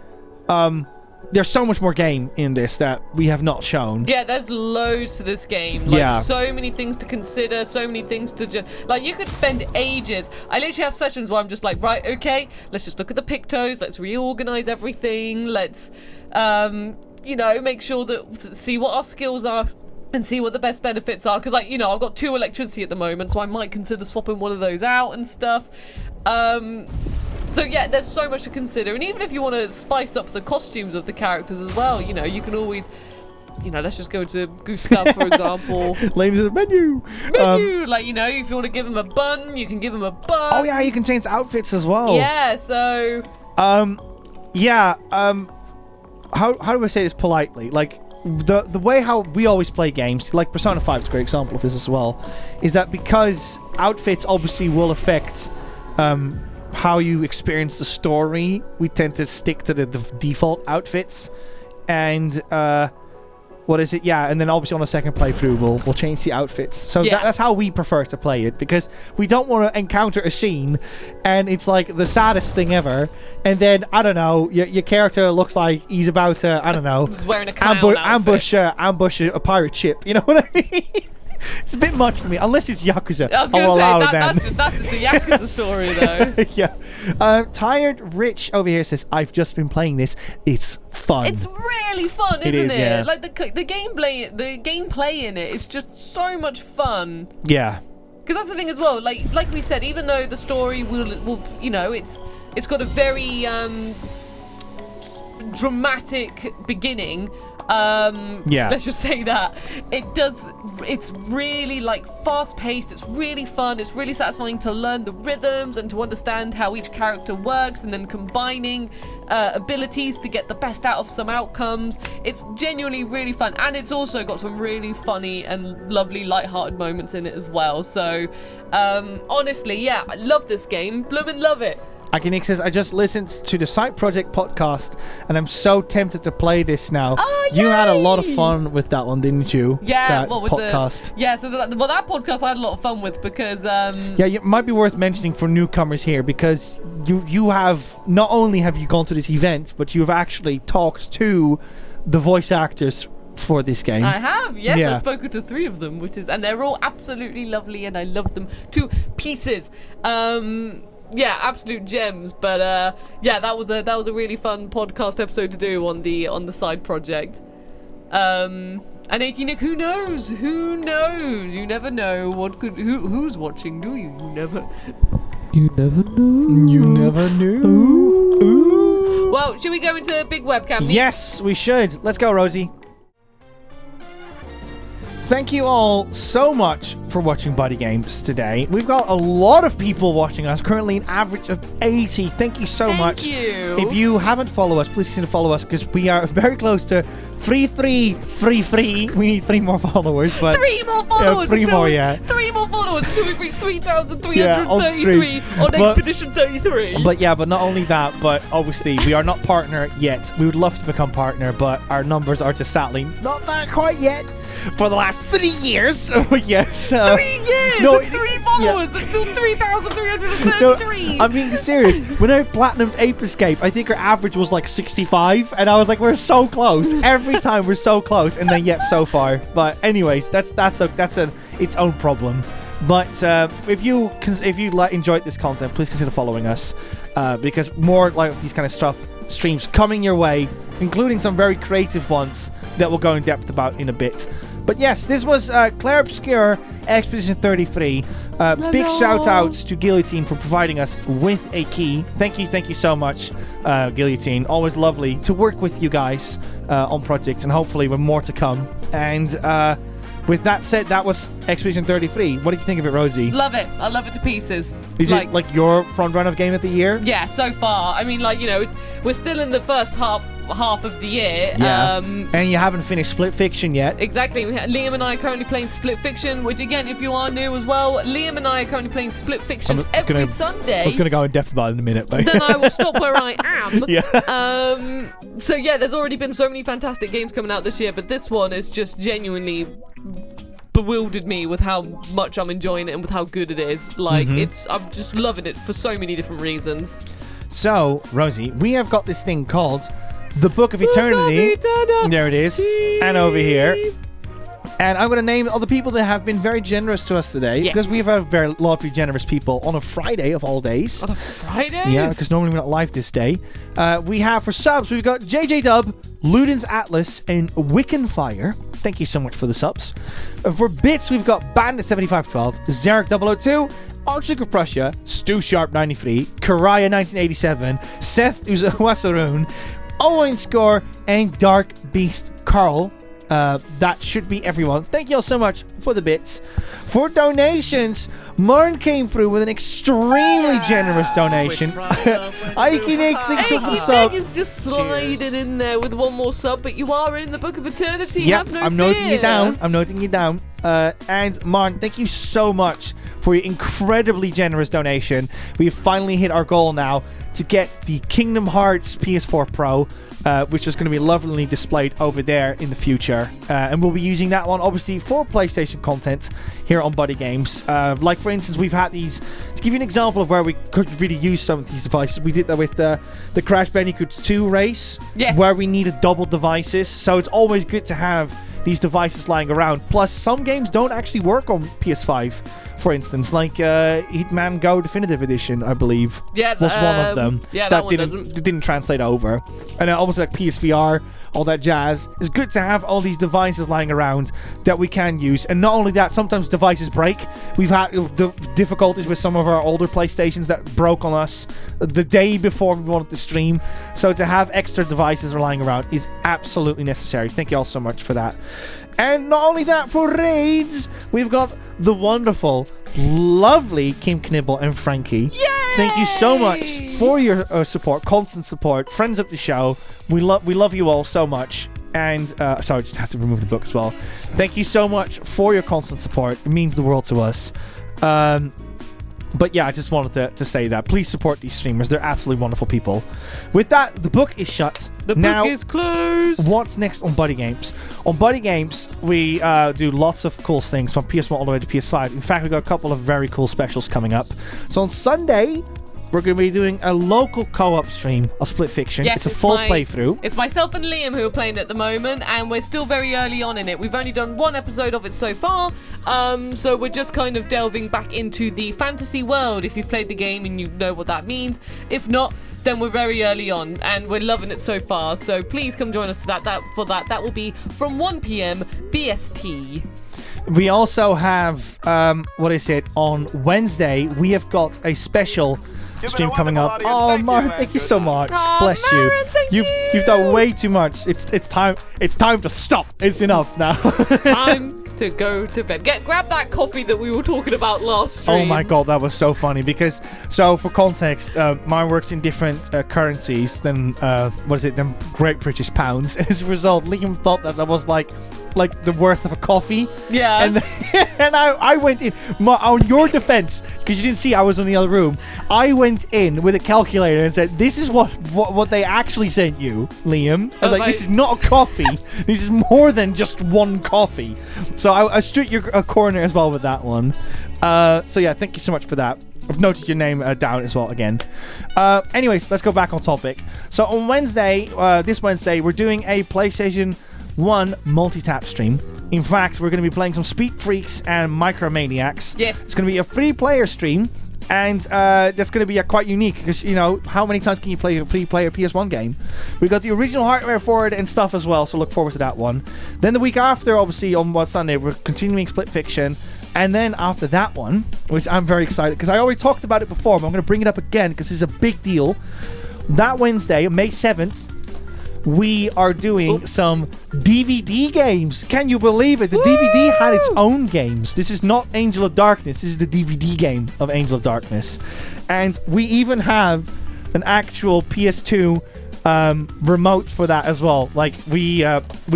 there's so much more game in this that we have not shown. Yeah, there's loads to this game. Like, so many things to consider, so many things to just... Like, you could spend ages. I literally have sessions where I'm just like, right, okay, let's just look at the pictos, let's reorganize everything, let's... you know, make sure that, see what our skills are and see what the best benefits are. Because, like, you know, I've got 2 electricity at the moment, so I might consider swapping one of those out and stuff. So, yeah, there's so much to consider. And even if you want to spice up the costumes of the characters as well, you know, you can always, you know, let's just go to Goose Scout, for example. Ladies, the menu. Like, you know, if you want to give him a bun, you can give him a bun. Oh, yeah, you can change outfits as well. Yeah, so... How do I say this politely? Like, the way how we always play games, like Persona 5 is a great example of this as well, is that because outfits obviously will affect how you experience the story, we tend to stick to the default outfits. And what is it? Yeah, and then obviously on a second playthrough we'll change the outfits. So that's how we prefer to play it, because we don't want to encounter a scene and it's like the saddest thing ever, and then I don't know, your character looks like he's about to, I don't know, he's wearing a clown ambush a pirate ship. You know what I mean? It's a bit much for me, unless it's Yakuza. I was going to say, that's just a Yakuza story, though. Yeah. Tired Rich over here says, I've just been playing this. It's fun. It's really fun, isn't it? Yeah. Like, the gameplay in it is just so much fun. Yeah. Because that's the thing as well. Like we said, even though the story will you know, it's got a very dramatic beginning, Let's just say that. It's really like fast-paced, it's really fun, it's really satisfying to learn the rhythms and to understand how each character works and then combining abilities to get the best out of some outcomes. It's genuinely really fun, and it's also got some really funny and lovely light-hearted moments in it as well. So honestly, yeah, I love this game. Bloomin' love it. Nick says, I just listened to the Side Project podcast and I'm so tempted to play this now. Oh, you had a lot of yay! fun with that one, didn't you? Yeah, that with podcast. that podcast I had a lot of fun with because yeah, it might be worth mentioning for newcomers here because you have not only have you gone to this event, but you have actually talked to the voice actors for this game. I have, yes. Yeah. I've spoken to 3 of them, and they're all absolutely lovely, and I love them to pieces. Yeah, absolute gems. But yeah, that was a really fun podcast episode to do on the side project. And Achy Nick, who knows? Who knows? You never know who's watching, do you? You never know. You never knew. Ooh. Well, should we go into big webcam? Yes, we should. Let's go, Rosie. Thank you all so much for watching BuddyGames today. We've got a lot of people watching us, currently an average of 80. Thank you so much. Thank you. If you haven't followed us, please consider to follow us because we are very close to free. We need 3 more followers. But 3 more followers. 3 more, yeah. 3 more followers until we reach 3,333 Yeah, on Expedition 33. But not only that, but obviously we are not partner yet. We would love to become partner, but our numbers are just sadly not there quite yet. For the last 3 years. Yes. 3 years no, and 3 followers until 3,333. No, I'm being serious. When I platinumed Ape Escape, I think our average was like 65, and I was like, we're so close. Every time we're so close, and then yet so far. But anyways, that's its own problem. But if you enjoyed this content, please consider following us because more like these kind of streams coming your way, including some very creative ones that we'll go in depth about in a bit. But yes, this was Clair Obscur Expedition 33. Big shout outs to Guillotine for providing us with a key. Thank you so much, Guillotine. Always lovely to work with you guys on projects, and hopefully with more to come. And with that said, that was Expedition 33. What did you think of it, Rosie? Love it. I love it to pieces. Is it like your front run of Game of the Year? Yeah, so far. I mean, we're still in the first half of the year. Yeah. And you haven't finished Split Fiction yet. Exactly. Liam and I are currently playing Split Fiction, which again, if you are new as well, Liam and I are currently playing Split Fiction every Sunday. I was going to go in depth about it in a minute, but then I will stop where I am. Yeah. So yeah, there's already been so many fantastic games coming out this year, but this one is just genuinely bewildered me with how much I'm enjoying it and with how good it is. Like, I'm just loving it for so many different reasons. So, Rosie, we have got this thing called the Book of Eternityyy. There it is. And over here. And I'm going to name all the people that have been very generous to us today. Because we have a lot of very generous people on a Friday of all days. On a Friday? Yeah, because normally we're not live this day. We have for subs, we've got JJ Dub, Ludens Atlas, and Wiccan Fire. Thank you so much for the subs. For bits, we've got Bandit7512, Zarek002, Archduke of Prussia, Stu Sharp 93, Karaya 1987, Seth Uzawasaroon, Owen Score, and Dark Beast Carl. That should be everyone. Thank you all so much for the bits. For donations, Marn came through with an extremely generous donation. Ikey Nick, thanks for the sub. Nick is just sliding in there with one more sub, but you are in the Book of Eternity. Yep, Have no I'm noting you down. And Marn, thank you so much for your incredibly generous donation. We have finally hit our goal now to get the Kingdom Hearts PS4 Pro, which is going to be lovely displayed over there in the future. And we'll be using that one, obviously, for PlayStation content here on BuddyGames. Like, for instance, we've had these... To give you an example of where we could really use some of these devices, we did that with the Crash Bandicoot 2 race, where we needed double devices. So it's always good to have these devices lying around. Plus, some games don't actually work on PS5 for instance, like Hitman Go Definitive Edition, I believe, was one of them. Yeah, that one didn't translate over. And obviously like PSVR, all that jazz. It's good to have all these devices lying around that we can use. And not only that, sometimes devices break. We've had difficulties with some of our older PlayStations that broke on us the day before we wanted to stream. So to have extra devices lying around is absolutely necessary. Thank you all so much for that. And not only that, for raids, we've got the wonderful, lovely Kim Knibble and Frankie. Yay! Thank you so much for your support, constant support, friends of the show. We love you all so much. And sorry, I just have to remove the book as well. Thank you so much for your constant support. It means the world to us. But yeah, I just wanted to say that. Please support these streamers. They're absolutely wonderful people. With that, the book is shut. The book is closed. What's next on BuddyGames? On BuddyGames, we do lots of cool things from PS1 all the way to PS5. In fact, we've got a couple of very cool specials coming up. So on Sunday, we're going to be doing a local co-op stream of Split Fiction. Yes, it's a full playthrough. It's myself and Liam who are playing at the moment, and we're still very early on in it. We've only done one episode of it so far, so we're just kind of delving back into the fantasy world. If you've played the game and you know what that means. If not, then we're very early on, and we're loving it so far. So please come join us for that. That will be from 1 p.m. BST. We also have, on Wednesday, we have got a special stream coming up. Oh, Maren, thank you so much. Oh, Bless Maren, you. thank You've done way too much. It's time to stop. It's enough now. Time to go to bed. Grab that coffee that we were talking about last stream. Oh my god, that was so funny because, so for context, mine works in different currencies than than Great British pounds. And as a result, Liam thought that was like the worth of a coffee. Yeah. And I went in on your defense, because you didn't see I was in the other room. I went in with a calculator and said, "This is what they actually sent you, Liam." I was like, "This is not a coffee. This is more than just one coffee." So I stood your corner as well with that one. So yeah, thank you so much for that. I've noted your name down as well again. Anyways, let's go back on topic. So on Wednesday, this Wednesday, we're doing a PlayStation 1 multi-tap stream. In fact, we're going to be playing some Speed Freaks and Micromaniacs. Yes. It's going to be a free-player stream, and that's going to be quite unique because, you know, how many times can you play a free-player PS1 game? We've got the original hardware for it and stuff as well, so look forward to that one. Then the week after, obviously, on Sunday, we're continuing Split Fiction. And then after that one, which I'm very excited because I already talked about it before, but I'm going to bring it up again because it's a big deal. That Wednesday, May 7th, we are doing some DVD games. Can you believe it? The DVD had its own games. This is not Angel of Darkness. This is the DVD game of Angel of Darkness. And we even have an actual PS2 remote for that as well. Like, we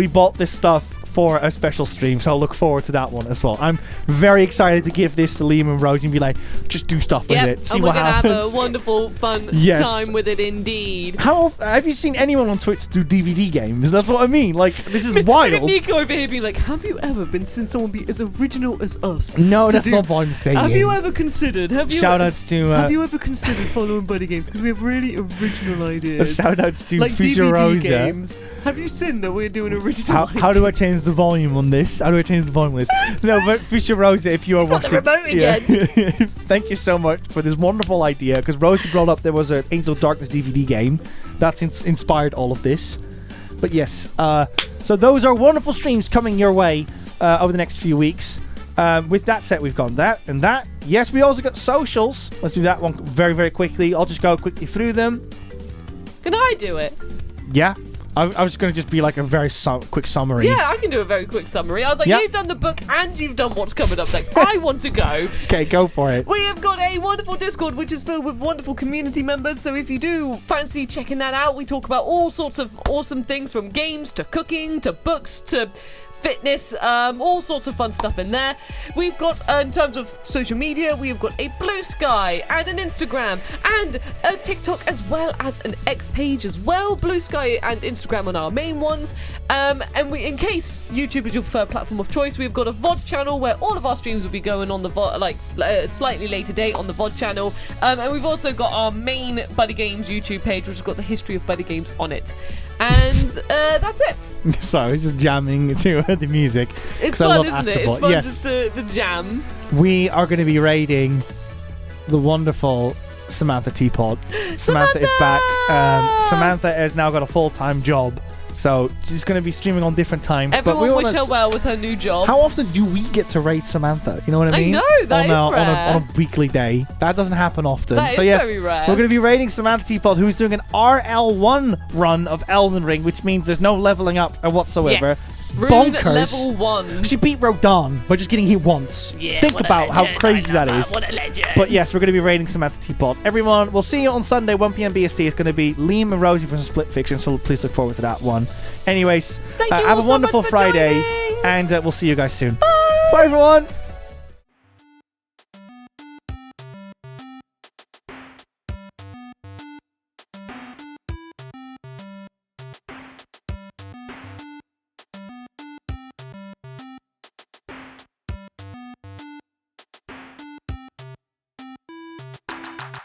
bought this stuff for a special stream, so I'll look forward to that one as well. I'm very excited to give this to Liam and Rosie and be like, just do stuff with it, see what happens. And we're going to have a wonderful, fun time with it indeed. How have you seen anyone on Twitch do DVD games? That's what I mean. Like, this is wild. Nico over here being like, have you ever seen someone be as original as us? No, that's not what I'm saying. Have you ever considered? Shoutouts to... have you ever considered following BuddyGames? Because we have really original ideas. Shoutouts to like Future DVD Rosa. Games. Have you seen that we're doing original How do I change the volume on this? How do I change the volume on this? No, but Future Rosa, if you are watching... the remote again. Thank you so much for this wonderful idea, because Rosie brought up there was an Angel of Darkness DVD game. That's inspired all of this. But yes, so those are wonderful streams coming your way over the next few weeks. With that said, we've got that and that. Yes, we also got socials. Let's do that one very, very quickly. I'll just go quickly through them. Can I do it? Yeah. I was going to just be like a very quick summary. Yeah, I can do a very quick summary. I was like, you've done the book and you've done what's coming up next. I want to go. Okay, go for it. We have got a wonderful Discord which is filled with wonderful community members. So if you do fancy checking that out, we talk about all sorts of awesome things, from games to cooking to books to fitness, all sorts of fun stuff in there. We've got, in terms of social media, we have got a Blue Sky and an Instagram and a TikTok, as well as an X page as well. Blue Sky and Instagram are our main ones. And we, in case YouTube is your preferred platform of choice, we've got a VOD channel where all of our streams will be going on the VOD, slightly later date on the VOD channel. And we've also got our main BuddyGames YouTube page, which has got the history of BuddyGames on it. And that's it. Sorry, just jamming to the music. It's fun, isn't it? It's fun just to jam. we are going to be raiding the wonderful Samantha Teapot. Samantha is back. Samantha has now got a full-time job, so she's going to be streaming on different times. Everyone but wish her well with her new job. How often do we get to raid Samantha? You know what I mean? I know, that is rare. On a weekly day. That doesn't happen often. That so is yes, very rare. we're going to be raiding Samantha Teapot, who's doing an RL1 run of Elden Ring, which means there's no leveling up whatsoever. Yes. Rune Bonkers. level 1. She beat Rodan by just getting hit once. Yeah, Think about how crazy that is. What a legend. But yes, we're going to be raiding Samantha Teapot. Everyone, we'll see you on Sunday, 1 p.m. BST. It's going to be Liam and Rosie for some Split Fiction, so please look forward to that one. Anyways, have a wonderful Friday, and we'll see you guys soon. Bye everyone.